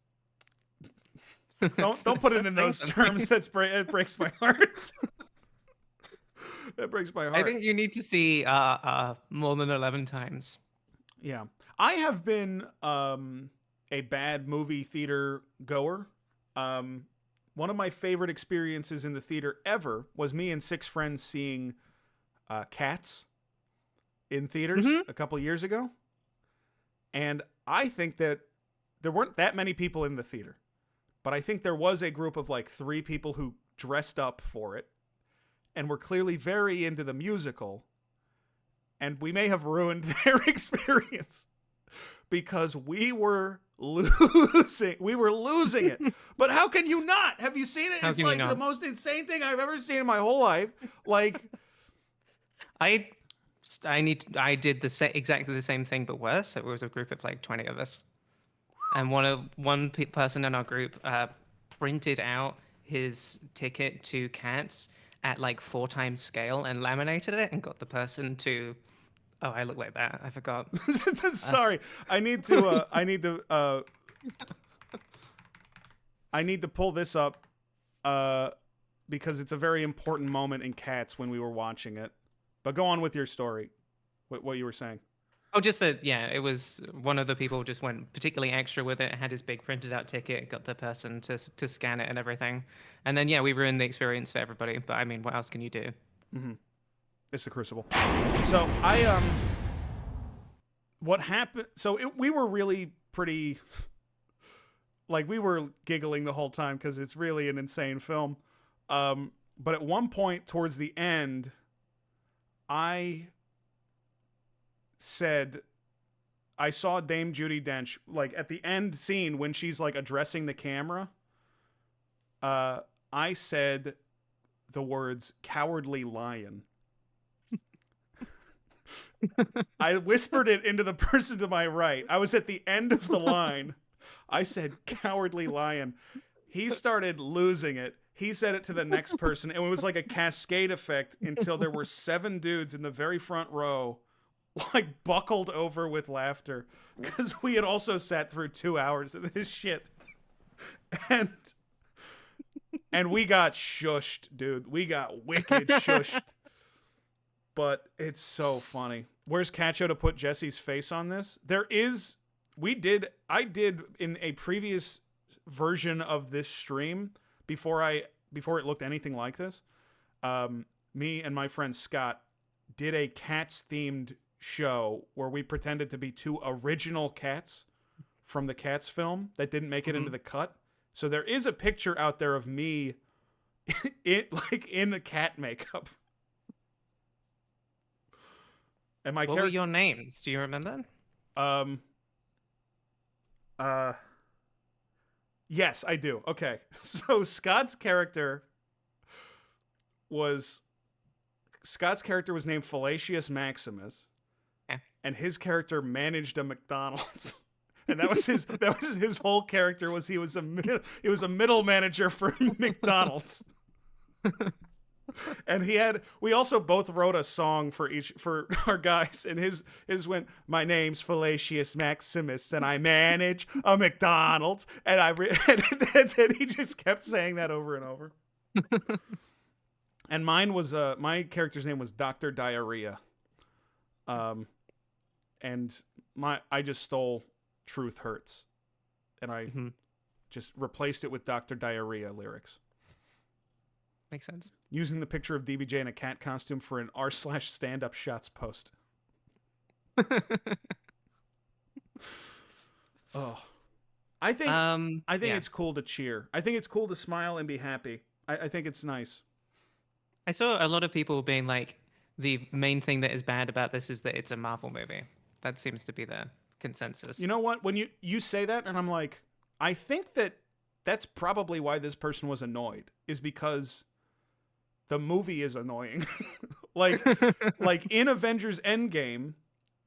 Speaker 1: Don't put it in those terms. It breaks my heart. That breaks my heart.
Speaker 18: I think you need to see more than 11 times.
Speaker 1: Yeah. I have been a bad movie theater goer. One of my favorite experiences in the theater ever was me and 6 friends seeing Cats in theaters a couple of years ago. And I think that there weren't that many people in the theater, but I think there was a group of like 3 people who dressed up for it and were clearly very into the musical. And we may have ruined their experience because we were losing. We were losing it. But how can you not? Have you seen it? It's like the most insane thing I've ever seen in my whole life. Like,
Speaker 18: I did exactly the same thing, but worse. It was a group of like 20 of us, and one person in our group printed out his ticket to Cats at like 4 times scale and laminated it, and got the person to. Oh, I look like that. I forgot.
Speaker 1: Sorry, I need to pull this up because it's a very important moment in Cats when we were watching it. But go on with your story, what you were saying.
Speaker 18: Oh, just that, yeah, it was one of the people just went particularly extra with it, had his big printed out ticket, got the person to scan it and everything. And then, yeah, we ruined the experience for everybody. But I mean, what else can you do?
Speaker 1: Mm-hmm. It's the Crucible. So what happened? So we were really pretty, like we were giggling the whole time because it's really an insane film. But at one point towards the end, I said, I saw Dame Judi Dench like at the end scene when she's like addressing the camera. I said the words "cowardly lion." I whispered it into the person to my right. I was at the end of the line. I said, "Cowardly lion." He started losing it. He said it to the next person, and it was like a cascade effect until there were 7 dudes in the very front row, like buckled over with laughter, because we had also sat through 2 hours of this shit. And we got shushed, dude. We got wicked shushed. But it's so funny. Where's Cacho to put Jesse's face on this? I did in a previous version of this stream before it looked anything like this. Me and my friend Scott did a Cats themed show where we pretended to be 2 original cats from the Cats film that didn't make it into the cut. So there is a picture out there of me in a cat makeup. And
Speaker 18: what were your names? Do you remember?
Speaker 1: Yes, I do. Okay. So Scott's character was named Fallacious Maximus.
Speaker 18: Yeah.
Speaker 1: And his character managed a McDonald's. And that was his whole character was he was a middle manager for McDonald's. And we also both wrote a song for our guys, and his went, "My name's Fallacious Maximus, and I manage a McDonald's," and and he just kept saying that over and over. And mine was my character's name was Dr. Diarrhea, and I just stole Truth Hurts, and I just replaced it with Dr. Diarrhea lyrics.
Speaker 18: Makes sense.
Speaker 1: Using the picture of DBJ in a cat costume for an r/stand-up shots post. Oh. I think
Speaker 18: yeah.
Speaker 1: it's cool to cheer. I think it's cool to smile and be happy. I think it's nice.
Speaker 18: I saw a lot of people being like, the main thing that is bad about this is that it's a Marvel movie. That seems to be the consensus.
Speaker 1: You know what? When you say that, and I'm like, I think that's probably why this person was annoyed, is because the movie is annoying. like in Avengers Endgame,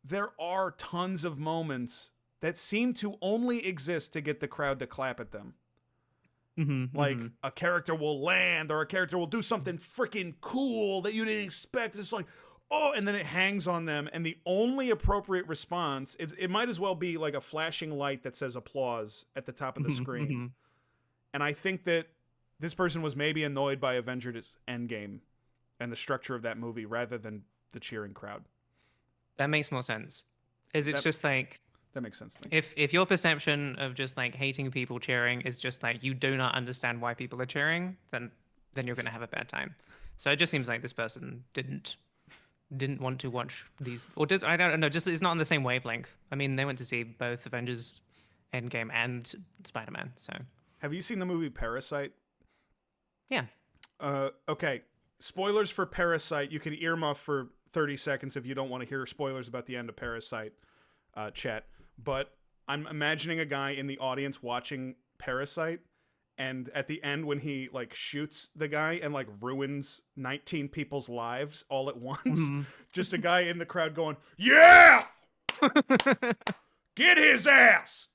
Speaker 1: there are tons of moments that seem to only exist to get the crowd to clap at them. Like a character will land or a character will do something freaking cool that you didn't expect. It's like, oh, and then it hangs on them. And the only appropriate response, it might as well be like a flashing light that says applause at the top of the screen. And I think that this person was maybe annoyed by Avengers Endgame and the structure of that movie rather than the cheering crowd.
Speaker 18: That makes more sense. It's just like,
Speaker 1: that makes sense to me.
Speaker 18: If your perception of just like hating people cheering is just like you do not understand why people are cheering, then you're gonna have a bad time. So it just seems like this person didn't want to watch these, or I don't know, just it's not on the same wavelength. I mean, they went to see both Avengers Endgame and Spider-Man. So
Speaker 1: have you seen the movie Parasite?
Speaker 18: Yeah.
Speaker 1: Okay. Spoilers for Parasite. You can earmuff for 30 seconds if you don't want to hear spoilers about the end of Parasite, chat. But I'm imagining a guy in the audience watching Parasite, and at the end when he like shoots the guy and like ruins 19 people's lives all at once, just a guy in the crowd going, "Yeah! Get his ass!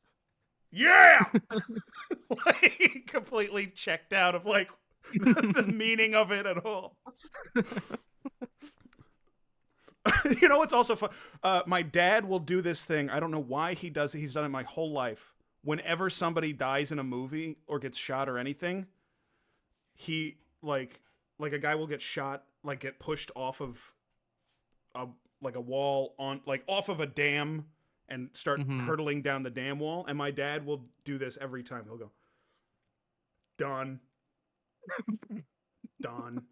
Speaker 1: Yeah!" Like completely checked out of like the meaning of it at all. You know what's also fun? My dad will do this thing. I don't know why he does it. He's done it my whole life. Whenever somebody dies in a movie or gets shot or anything, he like a guy will get shot, like get pushed off of a wall on like off of a dam and start hurtling down the dam wall. And my dad will do this every time. He'll go, "Done, done."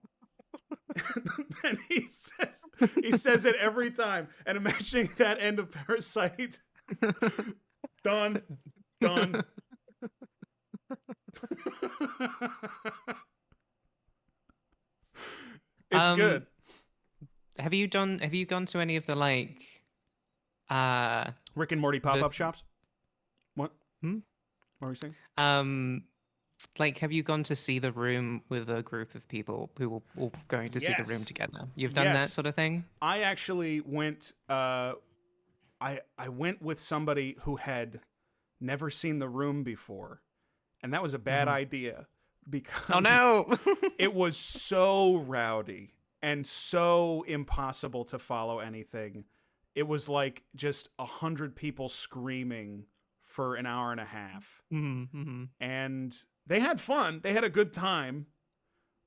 Speaker 1: And he says it every time. And imagining that end of Parasite. Done. It's good.
Speaker 18: Have you gone to any of the like
Speaker 1: Rick and Morty pop-up shops? What? What were you saying?
Speaker 18: Like, have you gone to see The Room with a group of people who were all going to see The Room together? You've done that sort of thing?
Speaker 1: I actually went, I went with somebody who had never seen The Room before. And that was a bad idea because
Speaker 18: oh no,
Speaker 1: it was so rowdy and so impossible to follow anything. It was like just 100 people screaming for an hour and a half. And they had fun. They had a good time.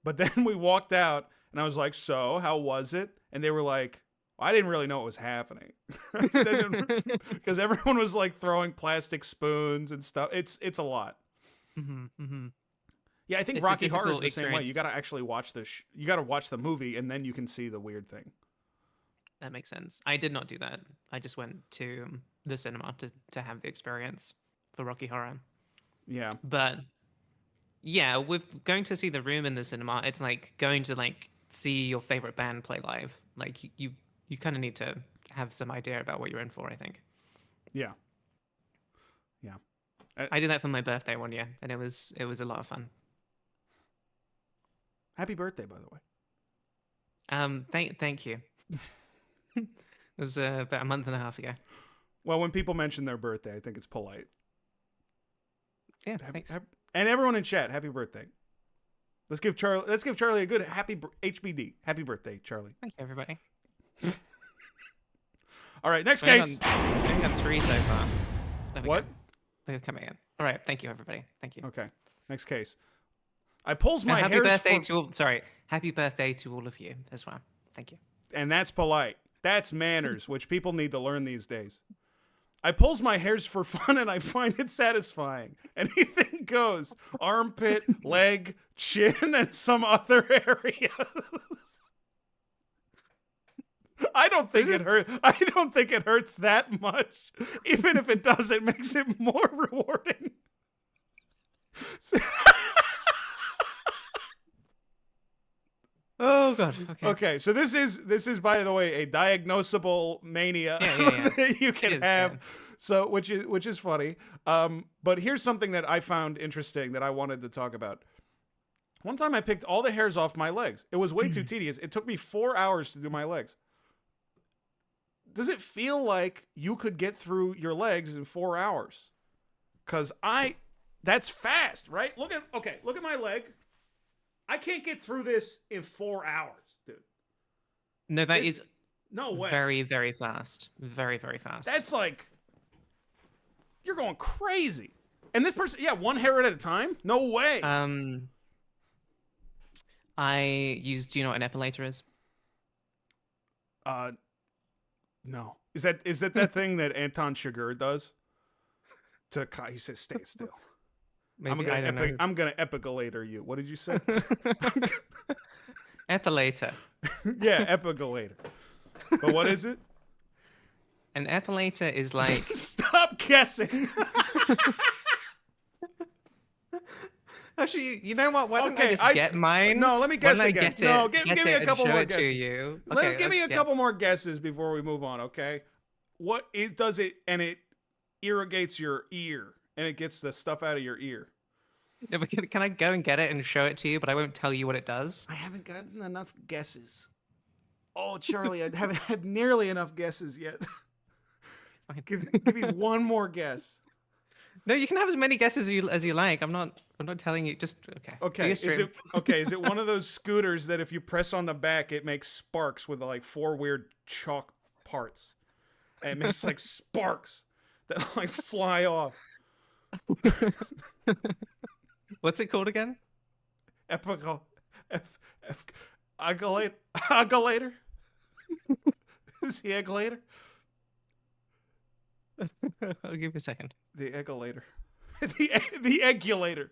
Speaker 1: But then we walked out and I was like, "So, how was it?" And they were like, "I didn't really know what was happening." Because everyone was like throwing plastic spoons and stuff. It's a lot. Yeah, I think Rocky Horror is the same way. You got to actually watch you got to watch the movie and then you can see the weird thing.
Speaker 18: That makes sense. I did not do that. I just went to the cinema to have the experience for Rocky Horror.
Speaker 1: Yeah.
Speaker 18: But yeah, with going to see The Room in the cinema, it's like going to like see your favorite band play live. Like you kind of need to have some idea about what you're in for, I think.
Speaker 1: Yeah.
Speaker 18: I did that for my birthday one year, and it was a lot of fun.
Speaker 1: Happy birthday, by the way.
Speaker 18: Thank you. It was about a month and a half ago.
Speaker 1: Well, when people mention their birthday, I think it's polite.
Speaker 18: Yeah, thanks.
Speaker 1: And everyone in chat, happy birthday. Let's give Charlie a good HBD. Happy birthday, Charlie.
Speaker 18: Thank you, everybody.
Speaker 1: All right, next case.
Speaker 18: I got 3 so far.
Speaker 1: What?
Speaker 18: They're coming in. All right, thank you, everybody. Thank you.
Speaker 1: Okay, next case. I pulls my hair.
Speaker 18: Happy birthday to all of you as well. Thank you.
Speaker 1: And that's polite. That's manners, which people need to learn these days. I pulls my hairs for fun and I find it satisfying. Anything goes. Armpit, leg, chin, and some other areas. I don't think it hurts. I don't think it hurts that much. Even if it does, it makes it more rewarding.
Speaker 18: Oh god. Okay.
Speaker 1: Okay, so this is by the way a diagnosable mania
Speaker 18: Yeah.
Speaker 1: that you can have.
Speaker 18: Yeah.
Speaker 1: So which is funny. But here's something that I found interesting that I wanted to talk about. One time I picked all the hairs off my legs. It was way too tedious. It took me 4 hours to do my legs. Does it feel like you could get through your legs in 4 hours? Cause that's fast, right? Look at my leg. I can't get through this in 4 hours, dude.
Speaker 18: No, that is
Speaker 1: no way.
Speaker 18: Very, very fast. Very, very fast.
Speaker 1: That's like, you're going crazy. And this person, one hair at a time? No way.
Speaker 18: Do you know what an epilator is?
Speaker 1: No. Is that thing that Anton Chigurh does? He says, stay still.
Speaker 18: Maybe,
Speaker 1: I'm gonna epigolator you. What did you say?
Speaker 18: Epilator.
Speaker 1: Yeah, epigolator. But what is it?
Speaker 18: An epilator is like...
Speaker 1: Stop guessing.
Speaker 18: Actually, you know what? Why don't I just get mine?
Speaker 1: No, let me guess
Speaker 18: again.
Speaker 1: Give me a couple more guesses.
Speaker 18: To you.
Speaker 1: Give me a couple more guesses before we move on, okay? What does it, and it irrigates your ear, and it gets the stuff out of your ear.
Speaker 18: No, but can I go and get it and show it to you, but I won't tell you what it does?
Speaker 1: I haven't gotten enough guesses. Oh, Charlie, I haven't had nearly enough guesses yet. Give me one more guess.
Speaker 18: No, you can have as many guesses as you like. I'm not telling you. Just okay.
Speaker 1: Is it one of those scooters that if you press on the back, it makes sparks with like 4 weird chalk parts, and it makes like sparks that like fly off.
Speaker 18: What's it called again?
Speaker 1: Agulator. Is the Agulator?
Speaker 18: I'll give you a second.
Speaker 1: The Agulator. the Eggulator.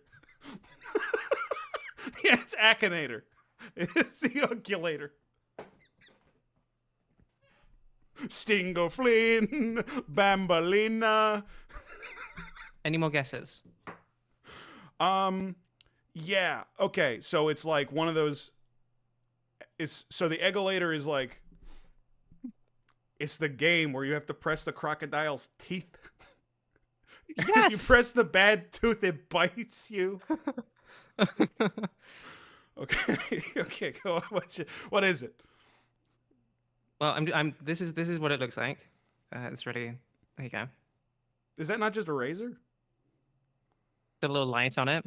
Speaker 1: Yeah, it's Akinator. It's the Ugulator. Stingo Flynn, Bambalina.
Speaker 18: Any more guesses?
Speaker 1: Yeah. Okay, so it's like one of those. So the Eggulator is like. It's the game where you have to press the crocodile's teeth.
Speaker 18: Yes.
Speaker 1: You press the bad tooth, it bites you. Okay. Go on. What is it?
Speaker 18: Well, This is what it looks like. It's ready. There you go.
Speaker 1: Is that not just a razor?
Speaker 18: Got a little light on it.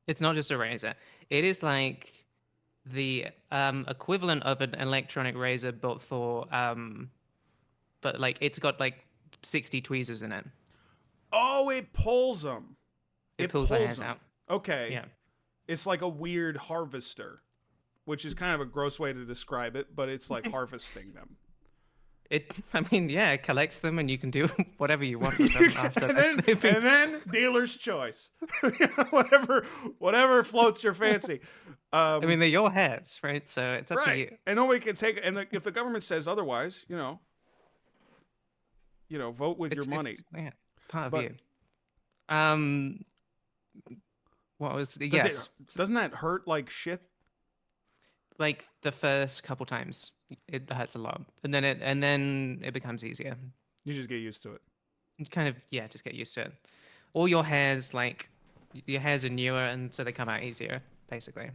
Speaker 18: It's not just a razor. It is like the equivalent of an electronic razor, but but like it's got like 60 tweezers in it.
Speaker 1: Oh, it pulls them.
Speaker 18: It pulls the hairs out.
Speaker 1: Okay.
Speaker 18: Yeah.
Speaker 1: It's like a weird harvester, which is kind of a gross way to describe it, but it's like harvesting them.
Speaker 18: It collects them, and you can do whatever you want with them after.
Speaker 1: and then dealer's choice. whatever floats your fancy.
Speaker 18: They're your hairs, right? So it's up to you.
Speaker 1: And nobody can take it. And if the government says otherwise, vote with your money.
Speaker 18: Part of you. What was yes?
Speaker 1: Doesn't that hurt like shit?
Speaker 18: Like the first couple times, it hurts a lot, and then it becomes easier.
Speaker 1: You just get used to it.
Speaker 18: You kind of just get used to it. All your hairs, your hairs are newer, and so they come out easier, basically.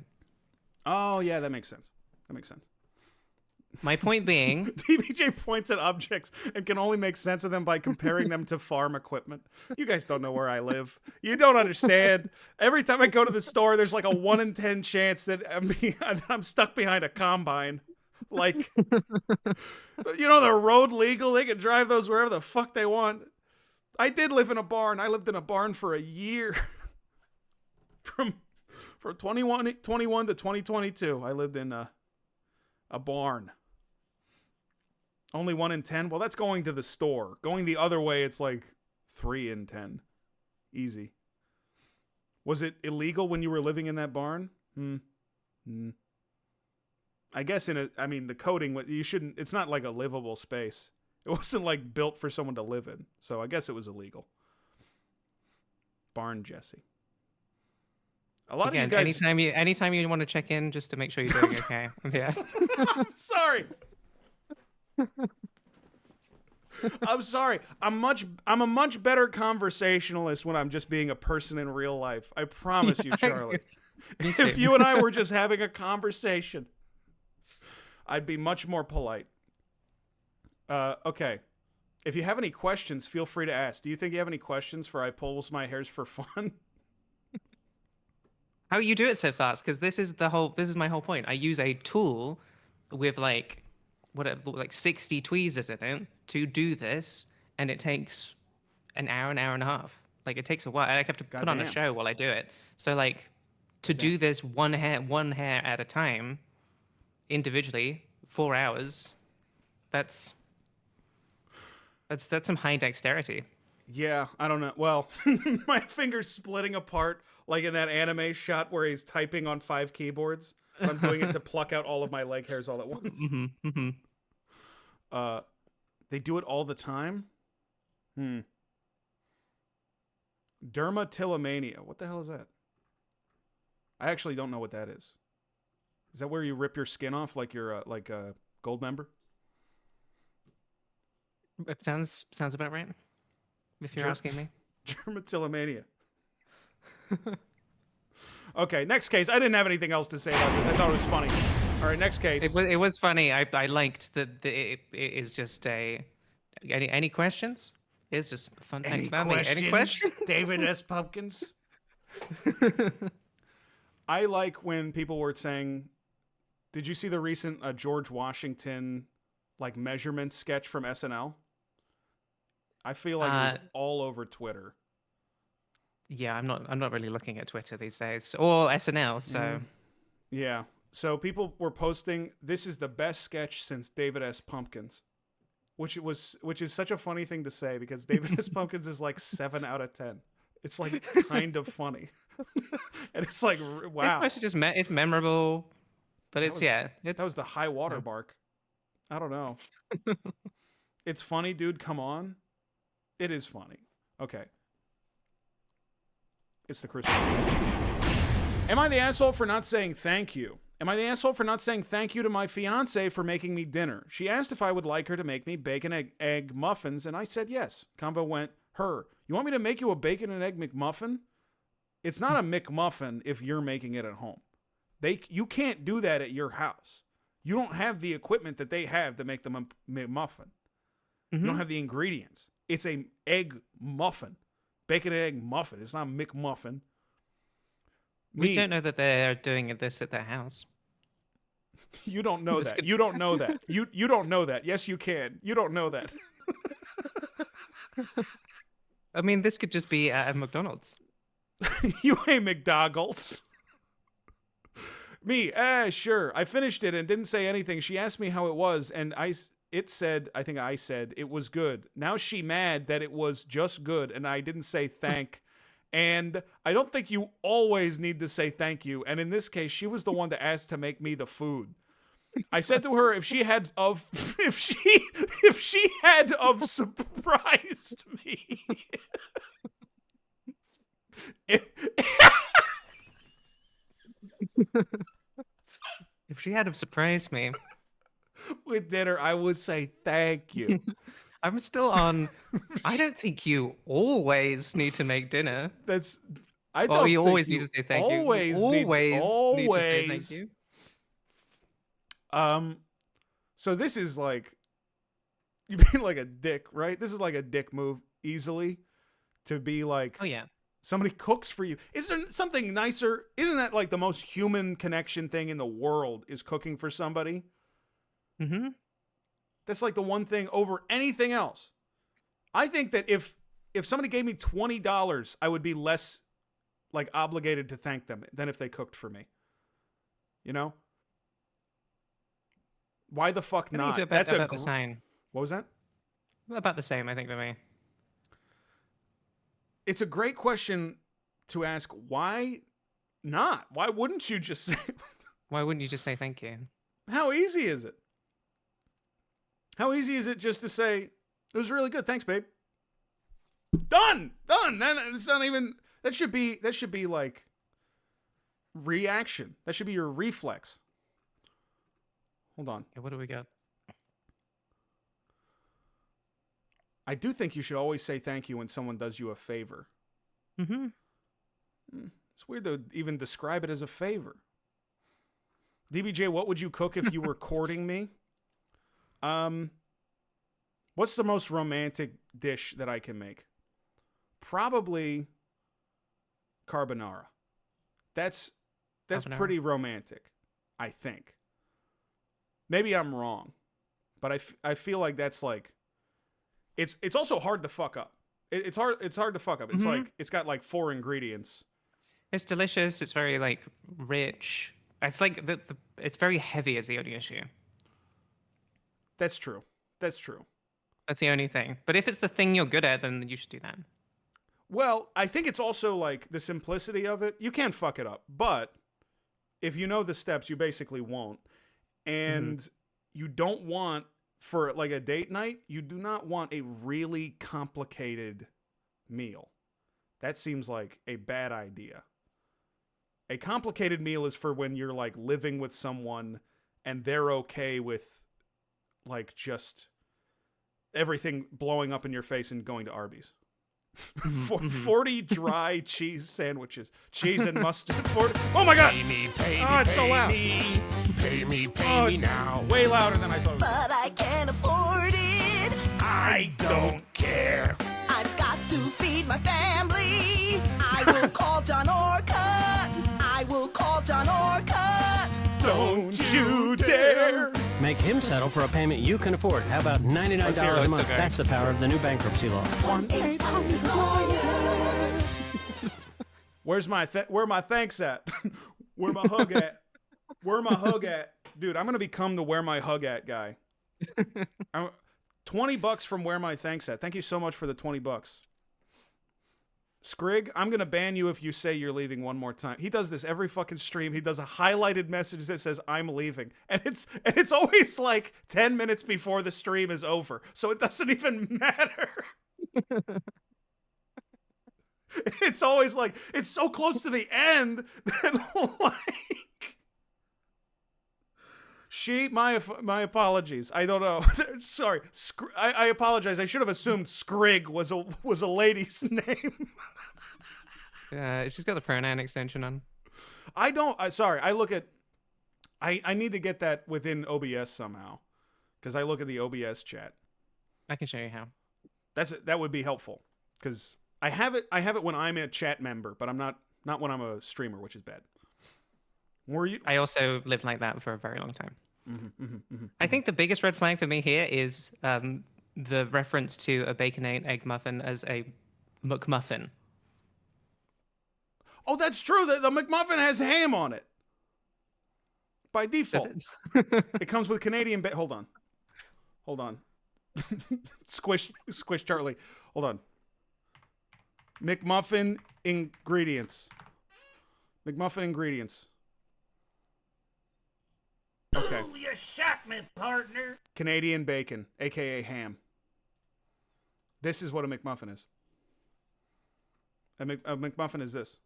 Speaker 1: Oh yeah, that makes sense.
Speaker 18: My point being,
Speaker 1: DBJ points at objects and can only make sense of them by comparing them to farm equipment. You guys don't know where I live. You don't understand. Every time I go to the store, there's like a 1 in 10 chance that I'm stuck behind a combine. Like, they're road legal. They can drive those wherever the fuck they want. I did live in a barn. I lived in a barn for a year. From 21 to 2022, I lived in a barn. Only 1 in 10? Well, that's going to the store. Going the other way, it's like 3 in 10. Easy. Was it illegal when you were living in that barn? I guess the coding, it's not like a livable space. It wasn't like built for someone to live in. So I guess it was illegal. Barn Jesse. A lot
Speaker 18: Again,
Speaker 1: of you guys.
Speaker 18: anytime you want to check in, just to make sure you're doing okay. Yeah.
Speaker 1: I'm sorry. I'm sorry. I'm a much better conversationalist when I'm just being a person in real life. I promise you, Charlie. If you and I were just having a conversation, I'd be much more polite. Okay. If you have any questions, feel free to ask. Do you think you have any questions for I pulls my hairs for fun?
Speaker 18: How you do it so fast? Because this is my whole point. I use a tool with like 60 tweezers in it to do this, and it takes an hour and a half. Like it takes a while. I have to put on a show while I do it. So like to do this one hair at a time, individually, 4 hours. That's some high dexterity.
Speaker 1: Yeah, I don't know. Well, my finger's splitting apart like in that anime shot where he's typing on 5 keyboards. I'm doing it to pluck out all of my leg hairs all at once. They do it all the time? Dermatillomania. What the hell is that? I actually don't know what that is. Is that where you rip your skin off like you're a gold member?
Speaker 18: It sounds about right. If you're asking me.
Speaker 1: Dermatillomania. Okay, next case. I didn't have anything else to say about this. I thought it was funny. All right, next case.
Speaker 18: It was funny. I liked that it is just a... Any questions? It's just fun fact about me. Any questions?
Speaker 1: David S. Pumpkins? I like when people were saying... Did you see the recent George Washington measurement sketch from SNL? I feel like it was all over Twitter.
Speaker 18: Yeah, I'm not really looking at Twitter these days or SNL. So
Speaker 1: yeah, so people were posting, "This is the best sketch since David S. Pumpkins," which is such a funny thing to say because David S. Pumpkins is like 7 out of 10. It's like kind of funny, and it's like wow.
Speaker 18: It's mostly just it's memorable, but
Speaker 1: that was the high water mark. I don't know. It's funny, dude. Come on. It is funny. Okay. It's the Crucible. Am I the asshole for not saying thank you? Am I the asshole for not saying thank you to my fiance for making me dinner? She asked if I would like her to make me bacon egg muffins, and I said yes. Convo went, you want me to make you a bacon and egg McMuffin? It's not a McMuffin if you're making it at home. You can't do that at your house. You don't have the equipment that they have to make them a McMuffin. You don't have the ingredients. It's a egg muffin. Bacon and egg muffin. It's not McMuffin.
Speaker 18: We don't know that they're doing this at their house.
Speaker 1: You don't know that. You don't know that. You don't know that. Yes, you can. You don't know that.
Speaker 18: I mean, this could just be at McDonald's.
Speaker 1: You ain't McDonald's. Me, sure. I finished it and didn't say anything. She asked me how it was, and I said it was good. Now she mad that it was just good, and I didn't say thank. And I don't think you always need to say thank you. And in this case, she was the one that asked to make me the food. I said to her if she had surprised me.
Speaker 18: If she had surprised me
Speaker 1: with dinner, I would say thank you.
Speaker 18: I'm still on. I don't think you always need to make dinner.
Speaker 1: I don't.
Speaker 18: You always need to say thank you. Always need to say thank you.
Speaker 1: So this is like you being like a dick, right? This is like a dick move easily to be like,
Speaker 18: oh yeah,
Speaker 1: somebody cooks for you. Is there something nicer? Isn't that like the most human connection thing in the world? Is cooking for somebody?
Speaker 18: Mm-hmm.
Speaker 1: That's like the one thing over anything else. I think that if somebody gave me $20, I would be less like obligated to thank them than if they cooked for me. You know? Why the fuck not?
Speaker 18: That's about the same.
Speaker 1: What was that?
Speaker 18: About the same, I think, for me.
Speaker 1: It's a great question to ask. Why not? Why wouldn't you just say?
Speaker 18: Why wouldn't you just say thank you?
Speaker 1: How easy is it? How easy is it just to say, it was really good. Thanks, babe. Done. Then it's not even, That should be like reaction. That should be your reflex. Hold on.
Speaker 18: Okay, what do we got?
Speaker 1: I do think you should always say thank you when someone does you a favor.
Speaker 18: Mm-hmm.
Speaker 1: It's weird to even describe it as a favor. DBJ, what would you cook if you were courting me? What's the most romantic dish that I can make? Probably carbonara. That's
Speaker 18: Carbonara.
Speaker 1: pretty romantic, I think. Maybe I'm wrong, but I feel like that's like it's also hard to fuck up. It's hard to fuck up. It's like it's got like 4 ingredients.
Speaker 18: It's delicious. It's very like rich. It's like it's very heavy is the only issue.
Speaker 1: That's true. That's true.
Speaker 18: That's the only thing. But if it's the thing you're good at, then you should do that.
Speaker 1: Well, I think it's also like the simplicity of it. You can't fuck it up, but if you know the steps, you basically won't. And you don't want, for like a date night, you do not want a really complicated meal. That seems like a bad idea. A complicated meal is for when you're like living with someone and they're okay with like just everything blowing up in your face and going to Arby's. 40 dry cheese sandwiches. Cheese and mustard. 40. Oh my god!
Speaker 12: Pay me,
Speaker 1: it's so loud.
Speaker 12: Pay me now.
Speaker 1: Way louder than I thought.
Speaker 21: But I can't afford it.
Speaker 12: I don't care.
Speaker 21: I've got to feed my family. I will call John Orcutt. I will call John Orcutt.
Speaker 1: Don't you dare.
Speaker 22: Make him settle for a payment you can afford. How about $99 a month?
Speaker 18: Okay.
Speaker 22: That's the power of the new bankruptcy law.
Speaker 21: 1-800 lawyers.
Speaker 1: Where my thanks at? Where my hug at? Where my hug at? Dude, I'm gonna become the where my hug at guy. $20 from where my thanks at. Thank you so much for the $20. Scrig, I'm gonna ban you if you say you're leaving one more time. He does this every fucking stream. He does a highlighted message that says I'm leaving, and it's always like 10 minutes before the stream is over, so it doesn't even matter. It's always like it's so close to the end that like. My apologies. I don't know. Sorry. I apologize. I should have assumed Scrig was a lady's name.
Speaker 18: She's got the pronoun extension on.
Speaker 1: Sorry. I need to get that within OBS somehow, because I look at the OBS chat.
Speaker 18: I can show you how.
Speaker 1: That would be helpful, because I have it when I'm a chat member, but I'm not when I'm a streamer, which is bad. Were you?
Speaker 18: I also lived like that for a very long time. I think the biggest red flag for me here is the reference to a baconate egg muffin as a McMuffin.
Speaker 1: Oh, that's true. The McMuffin has ham on it. By default. It comes with Canadian Hold on. Squish Charlie. Hold on. McMuffin ingredients. Okay.
Speaker 20: Ooh, you shot me, partner.
Speaker 1: Canadian bacon, aka ham. This is what a McMuffin is. A McMuffin is this.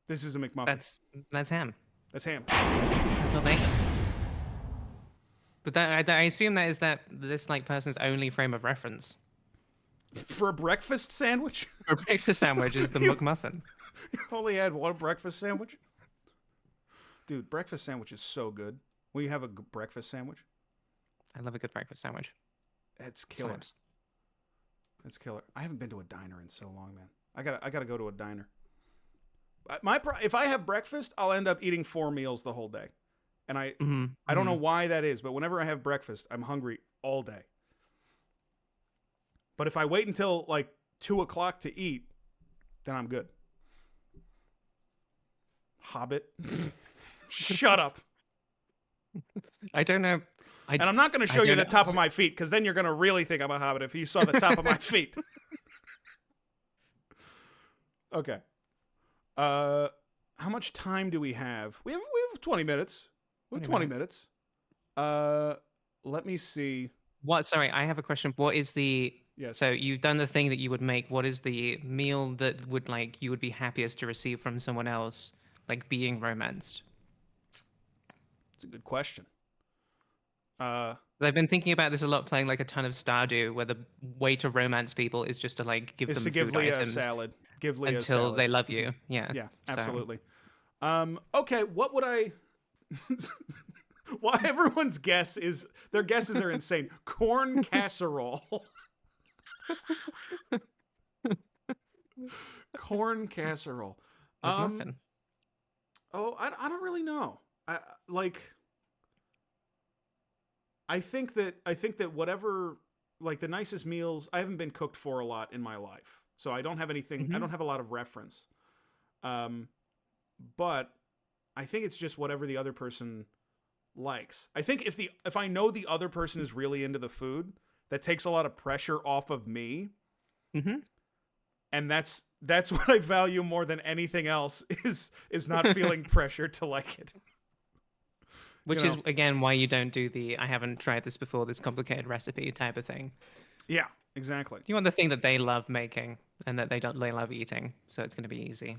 Speaker 1: This is a McMuffin.
Speaker 18: That's ham.
Speaker 1: That's ham.
Speaker 18: That's not bacon. But I assume that is this like person's only frame of reference.
Speaker 1: For a breakfast sandwich?
Speaker 18: For a breakfast sandwich is the McMuffin.
Speaker 1: You only had one breakfast sandwich? Dude, breakfast sandwich is so good. Will you have a breakfast sandwich?
Speaker 18: I love a good breakfast sandwich.
Speaker 1: It's killer.
Speaker 18: Slaps.
Speaker 1: It's killer. I haven't been to a diner in so long, man. I gotta go to a diner. If I have breakfast, I'll end up eating 4 meals the whole day. And I don't know why that is, but whenever I have breakfast, I'm hungry all day. But if I wait until like 2 o'clock to eat, then I'm good. Hobbit. Shut up.
Speaker 18: I don't know.
Speaker 1: And I'm not going to show you the top of my feet, because then you're going to really think I'm a hobbit if you saw the top of my feet. Okay. How much time do we have? We have 20 minutes. We have 20 minutes. Let me see.
Speaker 18: What? Sorry, I have a question. What is the?
Speaker 1: Yes.
Speaker 18: So you've done the thing that you would make. What is the meal that would like you would be happiest to receive from someone else, like being romanced?
Speaker 1: It's a good question.
Speaker 18: I've been thinking about this a lot, playing like a ton of Stardew, where the way to romance people is just to like give them
Speaker 1: give
Speaker 18: food
Speaker 1: Leah
Speaker 18: items
Speaker 1: a salad. Give Leah
Speaker 18: until
Speaker 1: a salad.
Speaker 18: they love you. Yeah.
Speaker 1: Yeah,
Speaker 18: So-
Speaker 1: absolutely. Okay, what would I? Why everyone's guesses are insane. Corn casserole. Corn casserole.
Speaker 18: McMuffin.
Speaker 1: I don't really know. I think that whatever, like, the nicest meals, I haven't been cooked for a lot in my life, so I don't have anything. I don't have a lot of reference. But I think it's just whatever the other person likes. I think if I know the other person is really into the food, that takes a lot of pressure off of me. And that's what I value more than anything else is not feeling pressure to like it.
Speaker 18: Which is, again, why you don't do the I haven't tried this before, this complicated recipe type of thing.
Speaker 1: Yeah, exactly.
Speaker 18: You want the thing that they love making and that they love eating, so it's going to be easy.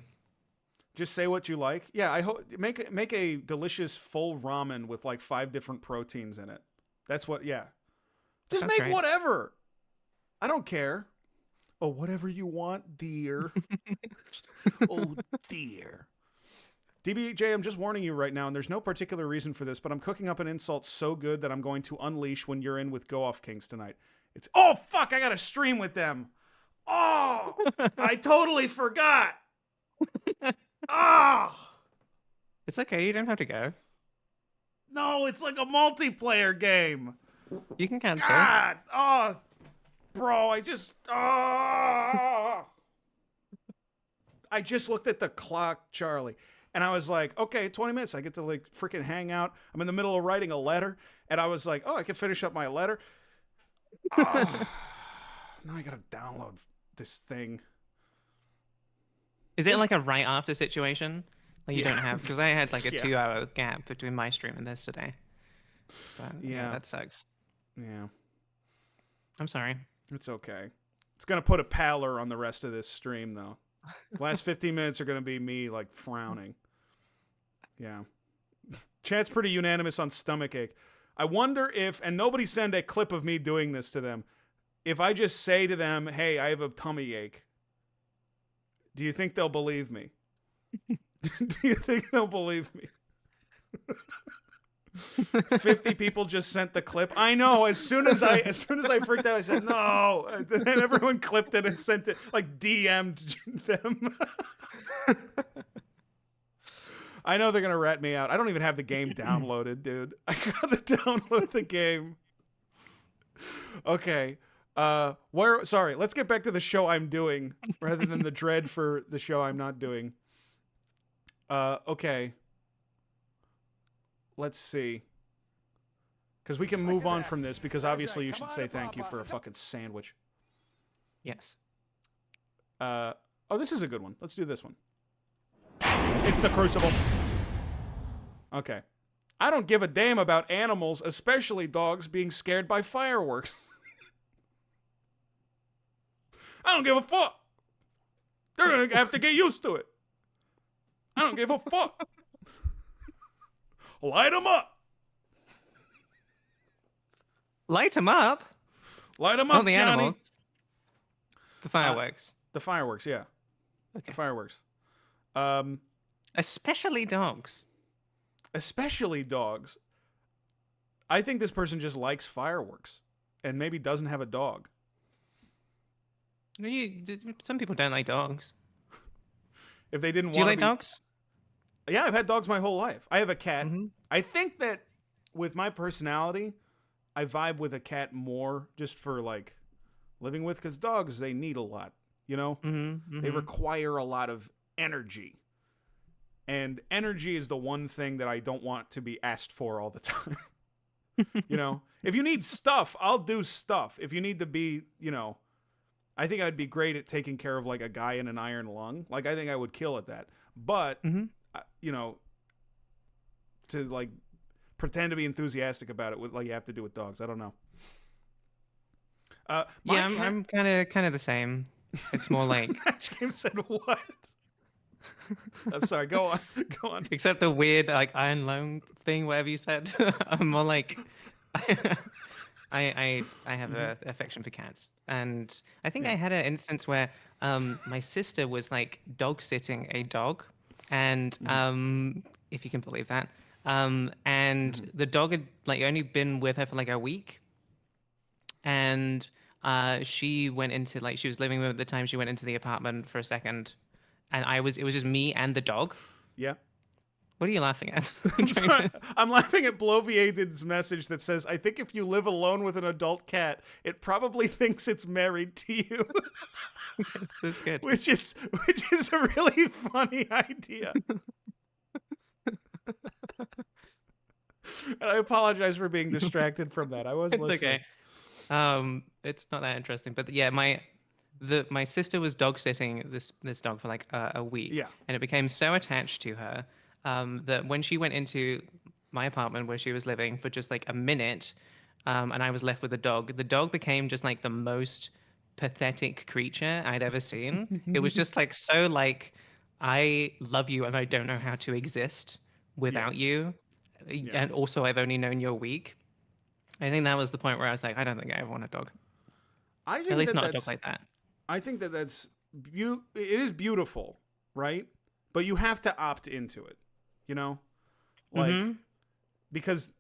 Speaker 1: Just say what you like. Yeah, I hope make a delicious full ramen with like 5 different proteins in it. That's what. Yeah, just make
Speaker 18: great.
Speaker 1: whatever. I don't care. Oh, whatever you want, dear. Oh, dear. DBJ, I'm just warning you right now, and there's no particular reason for this, but I'm cooking up an insult so good that I'm going to unleash when you're in with Go Off Kings tonight. It's, oh, fuck, I got to stream with them. Oh, I totally forgot. Oh.
Speaker 18: It's okay, you don't have to go.
Speaker 1: No, it's like a multiplayer game.
Speaker 18: You can cancel.
Speaker 1: God. Oh, bro, I just looked at the clock, Charlie. And I was like, okay, 20 minutes. I get to like freaking hang out. I'm in the middle of writing a letter. And I was like, oh, I can finish up my letter. Oh, now I got to download this thing.
Speaker 18: Is it like a right after situation? Like you don't have, because I had like a
Speaker 1: Yeah.
Speaker 18: 2-hour gap between my stream and this today. But yeah, that sucks.
Speaker 1: Yeah.
Speaker 18: I'm sorry.
Speaker 1: It's okay. It's going to put a pallor on the rest of this stream, though. The last 15 minutes are going to be me, like, frowning. Yeah. Chat's pretty unanimous on stomachache. I wonder if, and nobody send a clip of me doing this to them, if I just say to them, hey, I have a tummy ache, do you think they'll believe me? Do you think they'll believe me? 50 people just sent the clip. I know. As soon as I freaked out, I said no. And then everyone clipped it and sent it, like DM'd them. I know they're gonna rat me out. I don't even have the game downloaded, dude. I gotta download the game. Okay. Sorry. Let's get back to the show I'm doing rather than the dread for the show I'm not doing. Okay. Let's see. Because we can move on from this, because obviously you should say thank you for a fucking sandwich.
Speaker 18: Yes.
Speaker 1: Oh, this is a good one. Let's do this one. It's the Crucible. Okay. I don't give a damn about animals, especially dogs, being scared by fireworks. I don't give a fuck. They're going to have to get used to it. I don't give a fuck. Light them up.
Speaker 18: Light them up?
Speaker 1: Light them up,
Speaker 18: the
Speaker 1: Johnny.
Speaker 18: animals. The fireworks.
Speaker 1: The fireworks, yeah.
Speaker 18: Okay.
Speaker 1: The fireworks.
Speaker 18: Especially dogs.
Speaker 1: Especially dogs. I think this person just likes fireworks and maybe doesn't have a dog.
Speaker 18: Some people don't like dogs.
Speaker 1: If they didn't
Speaker 18: Do you
Speaker 1: want
Speaker 18: like dogs?
Speaker 1: Yeah, I've had dogs my whole life. I have a cat. I think that with my personality, I vibe with a cat more just for like living with, because dogs, they need a lot, you know? They require a lot of energy. And energy is the one thing that I don't want to be asked for all the time. You know? If you need stuff, I'll do stuff. If you need to be, you know, I think I'd be great at taking care of like a guy in an iron lung. Like, I think I would kill at that. But, you know, to like pretend to be enthusiastic about it, like you have to do with dogs. I don't know.
Speaker 18: I'm kind of the same. It's more like
Speaker 1: James said what? I'm sorry. Go on. Go on.
Speaker 18: except the weird like Iron Lung thing, whatever you said. I'm more like I have a affection for cats, and I think I had an instance where my sister was like dog sitting a dog, and if you can believe that, and the dog had like only been with her for like a week, and she went into like she was living with her at the time. She went into the apartment for a second, and it was just me and the dog.
Speaker 1: Yeah.
Speaker 18: What are you laughing at?
Speaker 1: I'm laughing at Bloviated's message that says, I think if you live alone with an adult cat, it probably thinks it's married to you.
Speaker 18: That's good.
Speaker 1: Which is a really funny idea. And I apologize for being distracted from that. I was listening.
Speaker 18: Okay. It's not that interesting, but yeah, my sister was dog sitting this dog for like a week.
Speaker 1: Yeah.
Speaker 18: And it became so attached to her that when she went into my apartment where she was living for just like a minute, and I was left with the dog became just like the most pathetic creature I'd ever seen. It was just like so like, I love you and I don't know how to exist without you. And also I've only known you a week. I think that was the point where I was like, I don't think I ever want a dog.
Speaker 1: I think
Speaker 18: at least
Speaker 1: that
Speaker 18: not a dog like that.
Speaker 1: I think that it is beautiful, right? But you have to opt into it, you know? Like, because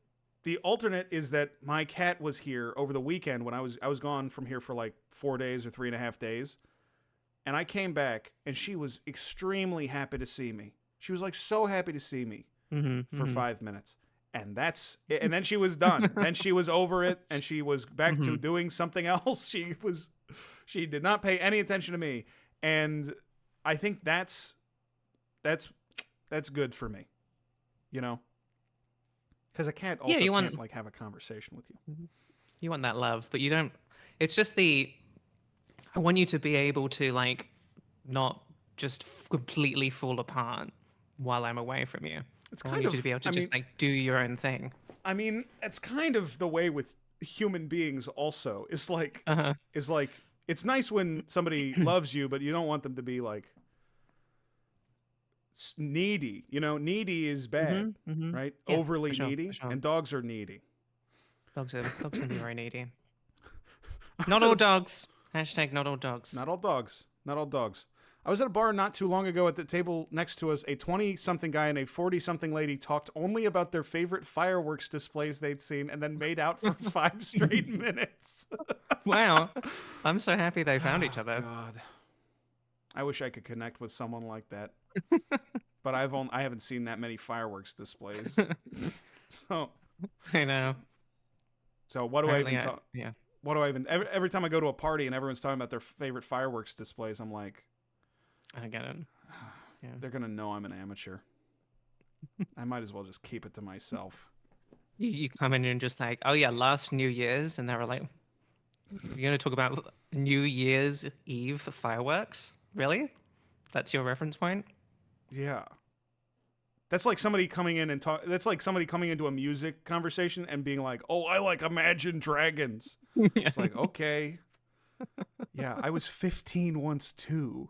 Speaker 1: the alternate is that my cat was here over the weekend when I was gone from here for like 4 days or 3.5 days. And I came back and she was extremely happy to see me. She was like so happy to see me for 5 minutes. And and then she was done. Then she was over it and she was back to doing something else. She did not pay any attention to me. And I think that's good for me, you know? Because a cat also can't like have a conversation with you.
Speaker 18: You want that love, but you don't. It's just I want you to be able to like not just completely fall apart while I'm away from you. I want you to be able to just like do your own thing.
Speaker 1: I mean, it's kind of the way with human beings also. It's like it's nice when somebody loves you, but you don't want them to be like needy. You know, needy is bad, right? Yeah, overly needy, and dogs are needy.
Speaker 18: Dogs can be very needy. Not all dogs. Hashtag not all dogs.
Speaker 1: Not all dogs. Not all dogs. I was at a bar not too long ago. At the table next to us, a 20-something guy and a 40-something lady talked only about their favorite fireworks displays they'd seen and then made out for 5 straight minutes.
Speaker 18: Wow. I'm so happy they found each other.
Speaker 1: God. I wish I could connect with someone like that. But I haven't seen that many fireworks displays. So
Speaker 18: I know.
Speaker 1: So what do I even talk?
Speaker 18: Yeah.
Speaker 1: What do I even every time I go to a party and everyone's talking about their favorite fireworks displays, I'm like,
Speaker 18: I get it. Yeah.
Speaker 1: They're gonna know I'm an amateur. I might as well just keep it to myself.
Speaker 18: You come in and just like, oh yeah, last New Year's, and they were like, you're gonna talk about New Year's Eve fireworks? Really? That's your reference point?
Speaker 1: Yeah. That's like somebody coming in and that's like somebody coming into a music conversation and being like, "Oh, I like Imagine Dragons." It's like, okay. Yeah, I was 15 once too.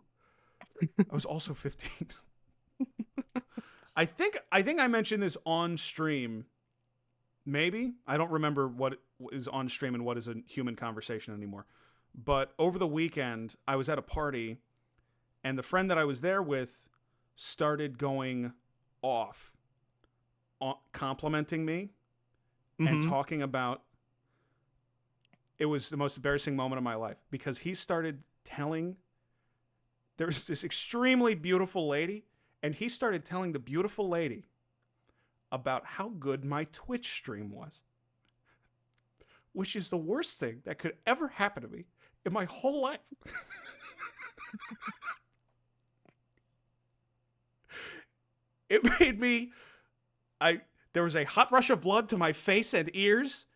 Speaker 1: I was also 15. I think I mentioned this on stream. Maybe. I don't remember what is on stream and what is a human conversation anymore. But over the weekend, I was at a party and the friend that I was there with started going off, complimenting me and talking about, it was the most embarrassing moment of my life because he started telling, there was this extremely beautiful lady and he started telling the beautiful lady about how good my Twitch stream was, which is the worst thing that could ever happen to me in my whole life. It made me, there was a hot rush of blood to my face and ears.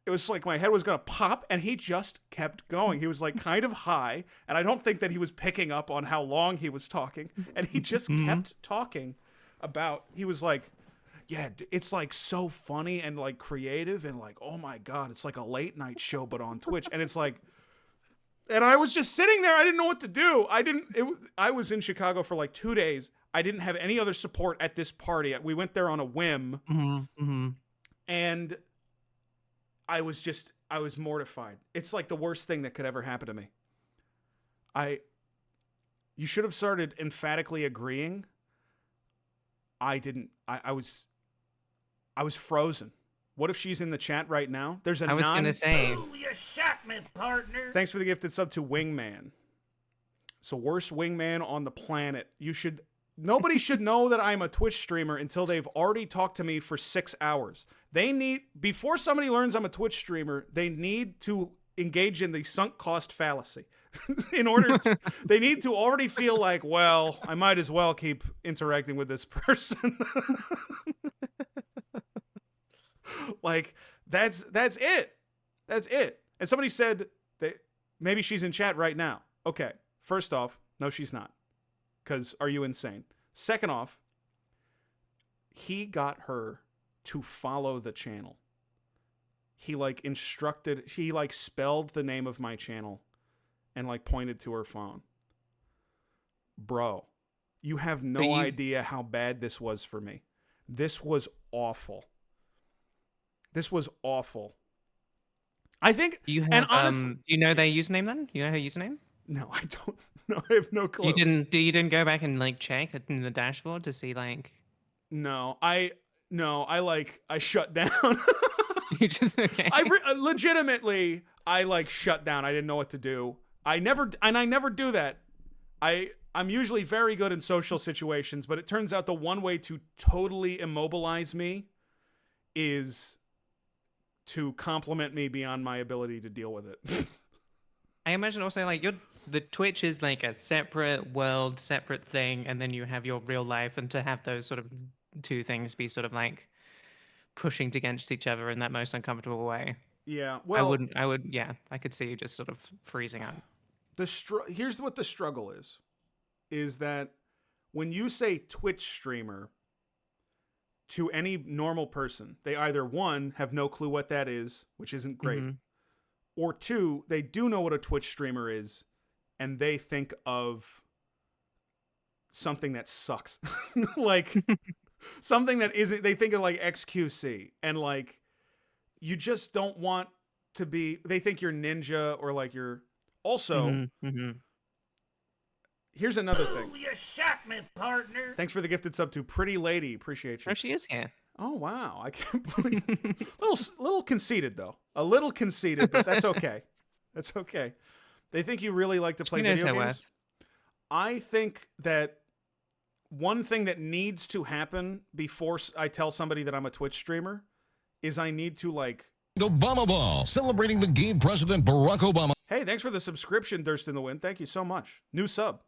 Speaker 1: It was like my head was going to pop, and he just kept going. He was like kind of high, and I don't think that he was picking up on how long he was talking, and he just kept talking about, he was like, yeah, it's like so funny and like creative and like, oh my God, it's like a late night show, but on Twitch. And it's like, and I was just sitting there. I didn't know what to do. I was in Chicago for like 2 days. I didn't have any other support at this party. We went there on a whim. And I was mortified. It's like the worst thing that could ever happen to me. You should have started emphatically agreeing. I didn't. I was frozen. What if she's in the chat right now? There's a
Speaker 18: I was gonna say.
Speaker 20: Ooh, you shot me, partner.
Speaker 1: Thanks for the gifted sub to Wingman. So worst wingman on the planet. Nobody should know that I'm a Twitch streamer until they've already talked to me for 6 hours. Before somebody learns I'm a Twitch streamer, they need to engage in the sunk cost fallacy. They need to already feel like, well, I might as well keep interacting with this person. Like, that's it. That's it. And somebody said that maybe she's in chat right now. Okay, first off, no, she's not. Because are you insane? Second off, he got her to follow the channel. He spelled the name of my channel and like pointed to her phone. Bro, you have no idea how bad this was for me. This was awful. I think
Speaker 18: Do you know their username then? You know her username?
Speaker 1: No, I don't. No, I have no clue.
Speaker 18: You didn't go back and like check in the dashboard to see like.
Speaker 1: No, I shut down.
Speaker 18: You just okay.
Speaker 1: Legitimately, I like shut down. I didn't know what to do. I never do that. I'm usually very good in social situations, but it turns out the one way to totally immobilize me is to compliment me beyond my ability to deal with it.
Speaker 18: I imagine also like the Twitch is like a separate world, separate thing, and then you have your real life, and to have those sort of two things be sort of like pushing against each other in that most uncomfortable way.
Speaker 1: Yeah, well,
Speaker 18: I could see you just sort of freezing out.
Speaker 1: Here's what the struggle is that when you say Twitch streamer to any normal person, they either one, have no clue what that is, which isn't great, or two, they do know what a Twitch streamer is, and they think of something that sucks. Like something that isn't, they think of like XQC, and like you just don't want to be, they think you're ninja or like you're also here's another thing.
Speaker 20: You shot me, partner.
Speaker 1: Thanks for the gifted sub to Pretty Lady. Appreciate you.
Speaker 18: Oh, she is here.
Speaker 1: Oh wow, I can't believe little conceited though. A little conceited, but that's okay. That's okay. They think you really like to play video games. I think that one thing that needs to happen before I tell somebody that I'm a Twitch streamer is I need to like
Speaker 9: Obama Ball, celebrating the gay President Barack Obama.
Speaker 1: Hey, thanks for the subscription, Durst in the Wind. Thank you so much. New sub.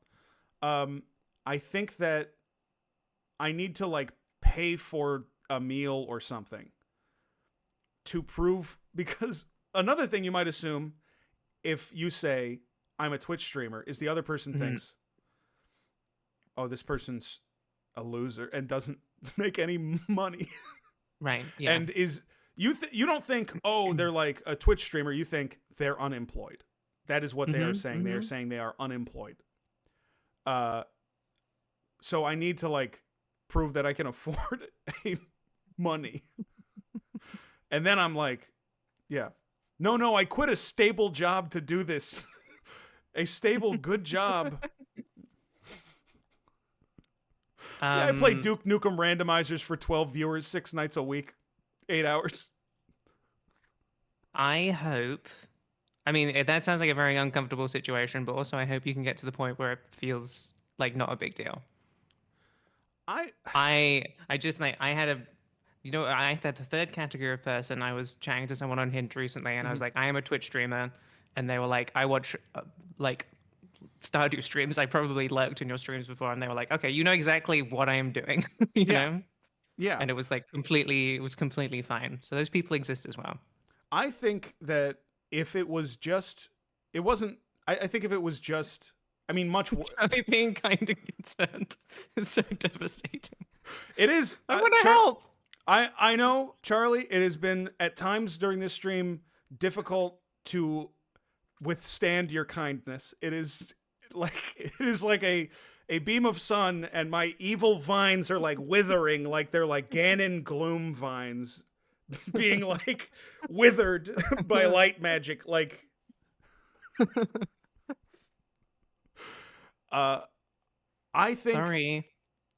Speaker 1: I think that I need to like pay for a meal or something to prove, because another thing you might assume if you say I'm a Twitch streamer is the other person thinks, oh, this person's a loser and doesn't make any money.
Speaker 18: Right. Yeah.
Speaker 1: And you don't think, oh, they're like a Twitch streamer. You think they're unemployed. That is what they are saying. They are saying they are unemployed. So I need to like prove that I can afford money. And then I'm like, yeah, no, I quit a stable job to do this. A stable, good job. Yeah, I play Duke Nukem randomizers for 12 viewers, 6 nights a week, 8 hours.
Speaker 18: I mean, that sounds like a very uncomfortable situation, but also I hope you can get to the point where it feels like not a big deal. I just like, I had the third category of person. I was chatting to someone on Hint recently, and I was like, I am a Twitch streamer. And they were like, I watch like Stardew streams. I probably lurked in your streams before. And they were like, okay, you know exactly what I am doing. you know?
Speaker 1: Yeah.
Speaker 18: And it was like completely fine. So those people exist as well.
Speaker 1: I think that if it was just, it wasn't, I think if it was just, I mean, much worse.
Speaker 18: Me being kind and concerned is so devastating.
Speaker 1: It is.
Speaker 18: I want to help.
Speaker 1: I know, Charlie, it has been at times during this stream difficult to withstand your kindness. It is like a beam of sun, and my evil vines are like withering, like they're like Ganon gloom vines being like withered by light magic. Like, I think.
Speaker 18: Sorry.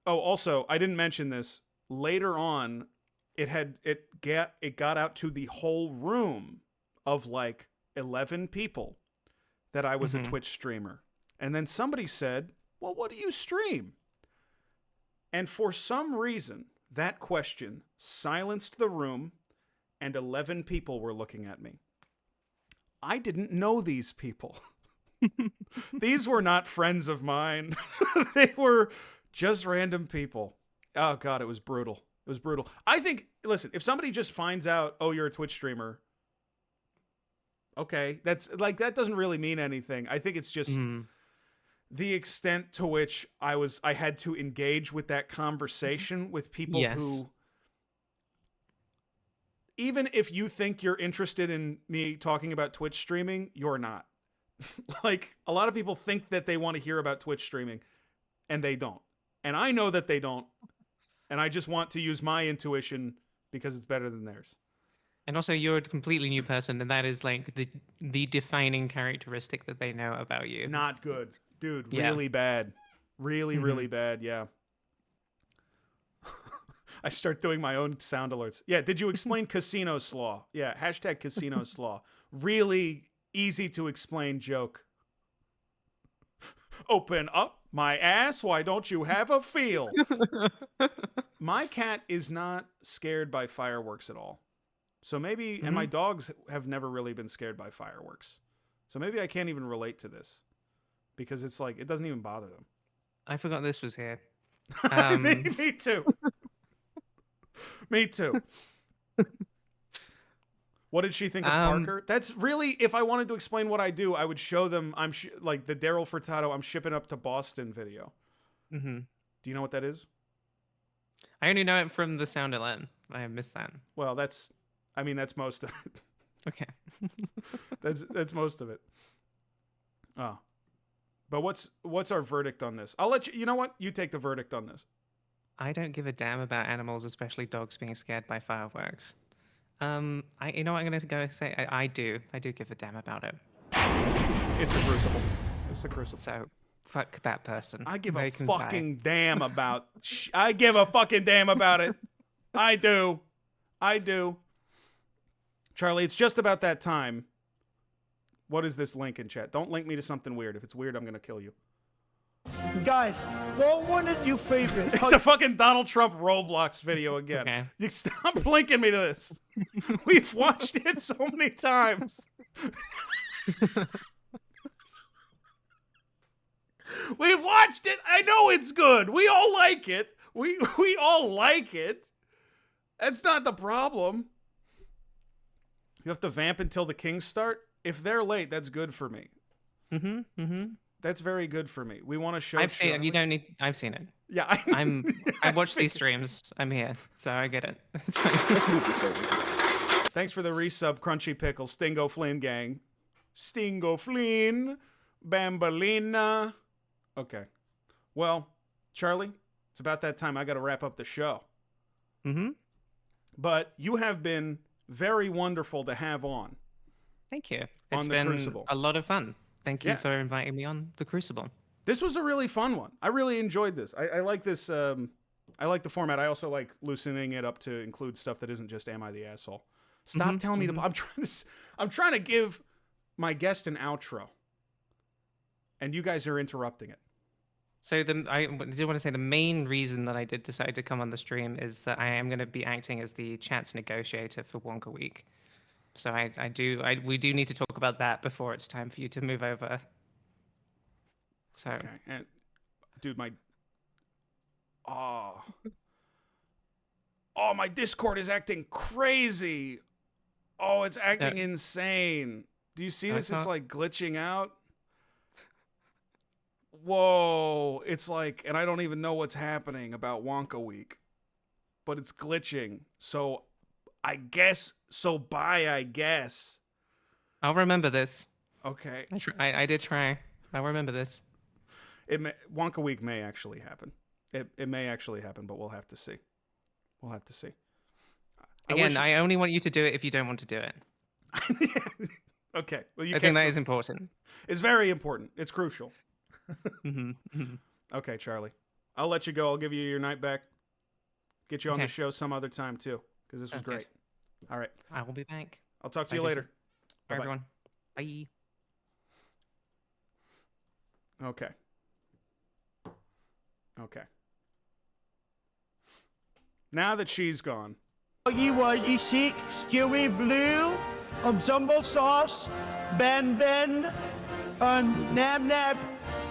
Speaker 1: Oh, also, I didn't mention this. Later on, it got out to the whole room of like 11 people that I was a Twitch streamer. And then somebody said, well, what do you stream? And for some reason, that question silenced the room, and 11 people were looking at me. I didn't know these people. These were not friends of mine. They were just random people. Oh, God, it was brutal. It was brutal. I think, listen, if somebody just finds out, oh, you're a Twitch streamer, okay, that's like, that doesn't really mean anything. I think it's just the extent to which I had to engage with that conversation with people who, even if you think you're interested in me talking about Twitch streaming, you're not. Like, a lot of people think that they want to hear about Twitch streaming, and they don't. And I know that they don't. And I just want to use my intuition because it's better than theirs.
Speaker 18: And also, you're a completely new person, and that is like the defining characteristic that they know about you.
Speaker 1: Not good. Dude, really bad. Really, really bad, yeah. I start doing my own sound alerts. Yeah, did you explain Casino Slaw? Yeah, hashtag Casino Slaw. Really easy to explain joke. Open up my ass, why don't you have a feel? My cat is not scared by fireworks at all. So maybe, and my dogs have never really been scared by fireworks. So maybe I can't even relate to this. Because it's like, it doesn't even bother them.
Speaker 18: I forgot this was here.
Speaker 1: Me too. Me too. What did she think of Parker? That's really, if I wanted to explain what I do, I would show them, like the Daryl Furtado, I'm shipping up to Boston video. Do you know what that is?
Speaker 18: I only know it from the sound alert. I missed that.
Speaker 1: Well, that's most of it.
Speaker 18: Okay.
Speaker 1: That's most of it. Oh. But what's our verdict on this? I'll let you, you know what? You take the verdict on this.
Speaker 18: I don't give a damn about animals, especially dogs being scared by fireworks. You know what I'm going to go say? I do give a damn about it.
Speaker 1: It's the Crucible. It's the Crucible.
Speaker 18: So, fuck that person.
Speaker 1: I give a fucking damn about... I give a fucking damn about it. I do. Charlie, it's just about that time. What is this link in chat? Don't link me to something weird. If it's weird, I'm going to kill you.
Speaker 4: Guys, what one is your favorite?
Speaker 1: It's a fucking Donald Trump Roblox video again. Okay. You stop linking me to this. We've watched it so many times. We've watched it. I know it's good. We all like it. We all like it. That's not the problem. You have to vamp until the Kings start? If they're late, that's good for me. That's very good for me. We want to show.
Speaker 18: I've seen it. You don't need. I've seen it.
Speaker 1: Yeah,
Speaker 18: I watch these streams. I'm here, so I get it.
Speaker 1: Thanks for the resub, Crunchy Pickle, Stingo Flynn gang, Stingo Flynn, Bambalina. Okay, well, Charlie, it's about that time. I got to wrap up the show. But you have been very wonderful to have on.
Speaker 18: Thank you. It's been
Speaker 1: Crucible.
Speaker 18: A lot of fun. Thank you for inviting me on the Crucible.
Speaker 1: This was a really fun one. I really enjoyed this. I like this. I like the format. I also like loosening it up to include stuff that isn't just "Am I the asshole?" Stop telling me to. I'm trying to give my guest an outro, and you guys are interrupting it.
Speaker 18: So I did want to say the main reason that I did decide to come on the stream is that I am going to be acting as the chat's negotiator for Wonka Week. So we do need to talk about that before it's time for you to move over. So,
Speaker 1: okay. And dude, my Discord is acting crazy. Oh, it's acting insane. Do you see this? It's like glitching out. Whoa, it's like, and I don't even know what's happening about Wonka Week. but it's glitching. So I guess, I guess.
Speaker 18: I'll remember this.
Speaker 1: Okay.
Speaker 18: I did try. I'll remember this.
Speaker 1: Wonka Week may actually happen. It may actually happen, but we'll have to see. We'll have to see.
Speaker 18: Again, I only want you to do it if you don't want to do it.
Speaker 1: Okay. Well,
Speaker 18: I think that is important.
Speaker 1: It's very important. It's crucial.
Speaker 18: Mm-hmm.
Speaker 1: Okay, Charlie. I'll let you go. I'll give you your night back. Get you on the show some other time, too, because this was great. All right.
Speaker 18: I will be back.
Speaker 1: I'll talk to you later.
Speaker 18: Bye, everyone. Bye.
Speaker 1: Okay. Okay. Now that she's gone.
Speaker 4: You seek Stewie Blue, Zumbo Sauce, Ben, Nab Nab,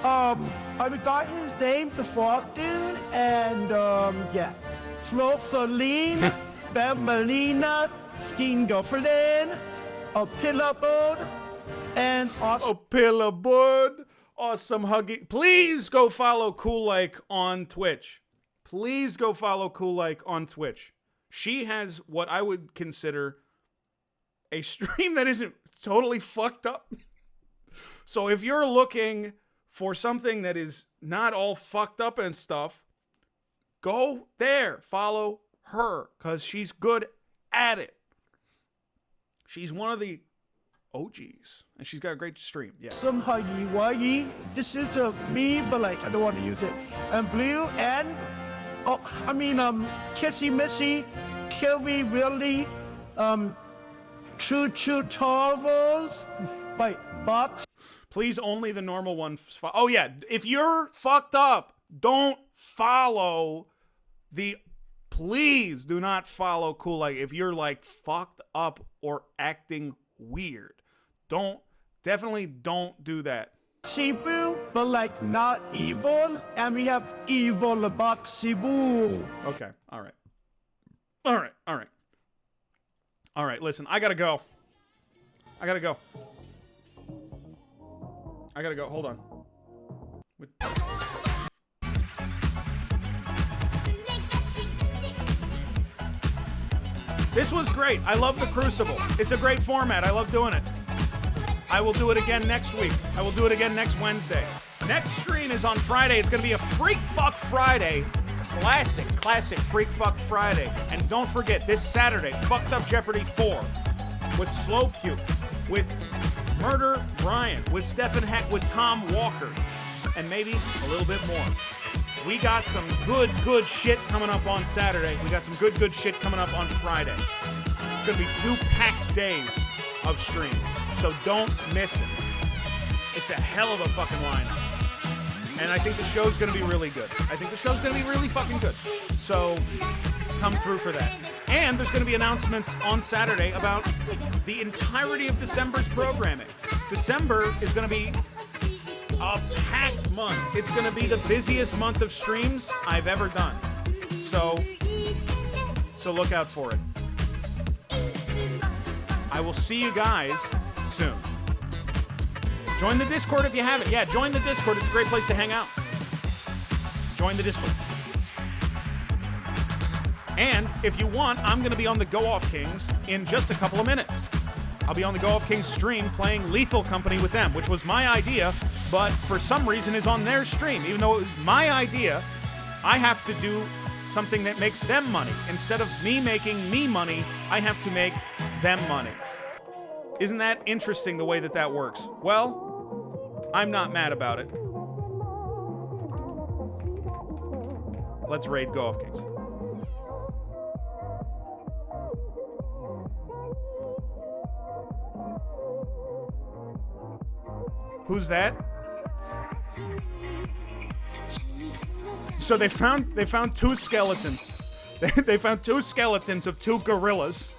Speaker 4: I forgot his name, the frog dude, and, yeah. Flofaline, Bambalina, Steen Gofferlin, a Pillabud, and awesome.
Speaker 1: A Pillabud, awesome huggy. Please go follow Coollike on Twitch. Please go follow Coollike on Twitch. She has what I would consider a stream that isn't totally fucked up. So if you're looking for something that is not all fucked up and stuff, go there. Follow her, because she's good at it. She's one of the OGs, and she's got a great stream. Yeah.
Speaker 4: Some huggy wuggy. This is me, but like I don't want to use it. And Blue and Kissy Missy, Kilby Willie, Choo Choo Torvals, by Box.
Speaker 1: Please, only the normal one. Oh yeah, if you're fucked up, don't follow the. Please do not follow Coollike if you're like fucked up or acting weird. Definitely don't do that.
Speaker 4: Cebu, but like not evil, and we have evil about Cebu.
Speaker 1: Okay, all right, listen, I gotta go. Hold on. This was great. I love the Crucible. It's a great format. I love doing it. I will do it again next week. I will do it again next Wednesday. Next stream is on Friday. It's going to be a Freak Fuck Friday. Classic Freak Fuck Friday. And don't forget, this Saturday, Fucked Up Jeopardy 4 with Slowpuke, with Murder Brian, with Stephen Heck, with Tom Walker, and maybe a little bit more. We got some good shit coming up on Saturday. We got some good shit coming up on Friday. It's going to be 2 packed days of stream, so don't miss it. It's a hell of a fucking lineup. And I think the show's going to be really good. I think the show's going to be really fucking good. So come through for that. And there's going to be announcements on Saturday about the entirety of December's programming. December is going to be a packed month. It's going to be the busiest month of streams I've ever done. So look out for it. I will see you guys soon. Join the Discord if you haven't. Yeah, join the Discord. It's a great place to hang out. Join the Discord. And if you want, I'm going to be on the Go Off Kings in just a couple of minutes. I'll be on the Go Off Kings stream playing Lethal Company with them, which was my idea, but for some reason is on their stream. Even though it was my idea, I have to do something that makes them money. Instead of me making me money, I have to make them money. Isn't that interesting the way that works? Well, I'm not mad about it. Let's raid Go Off Kings. Who's that? So they found 2 skeletons. They found 2 skeletons of 2 gorillas.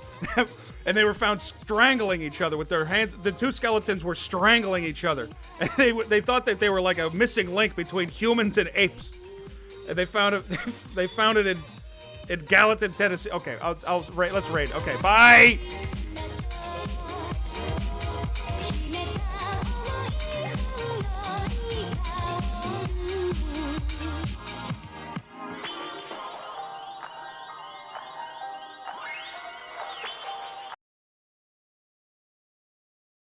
Speaker 1: And they were found strangling each other with their hands. The 2 skeletons were strangling each other. And they thought that they were like a missing link between humans and apes. And they found it in Gallatin, Tennessee. Okay, let's raid. Okay, bye.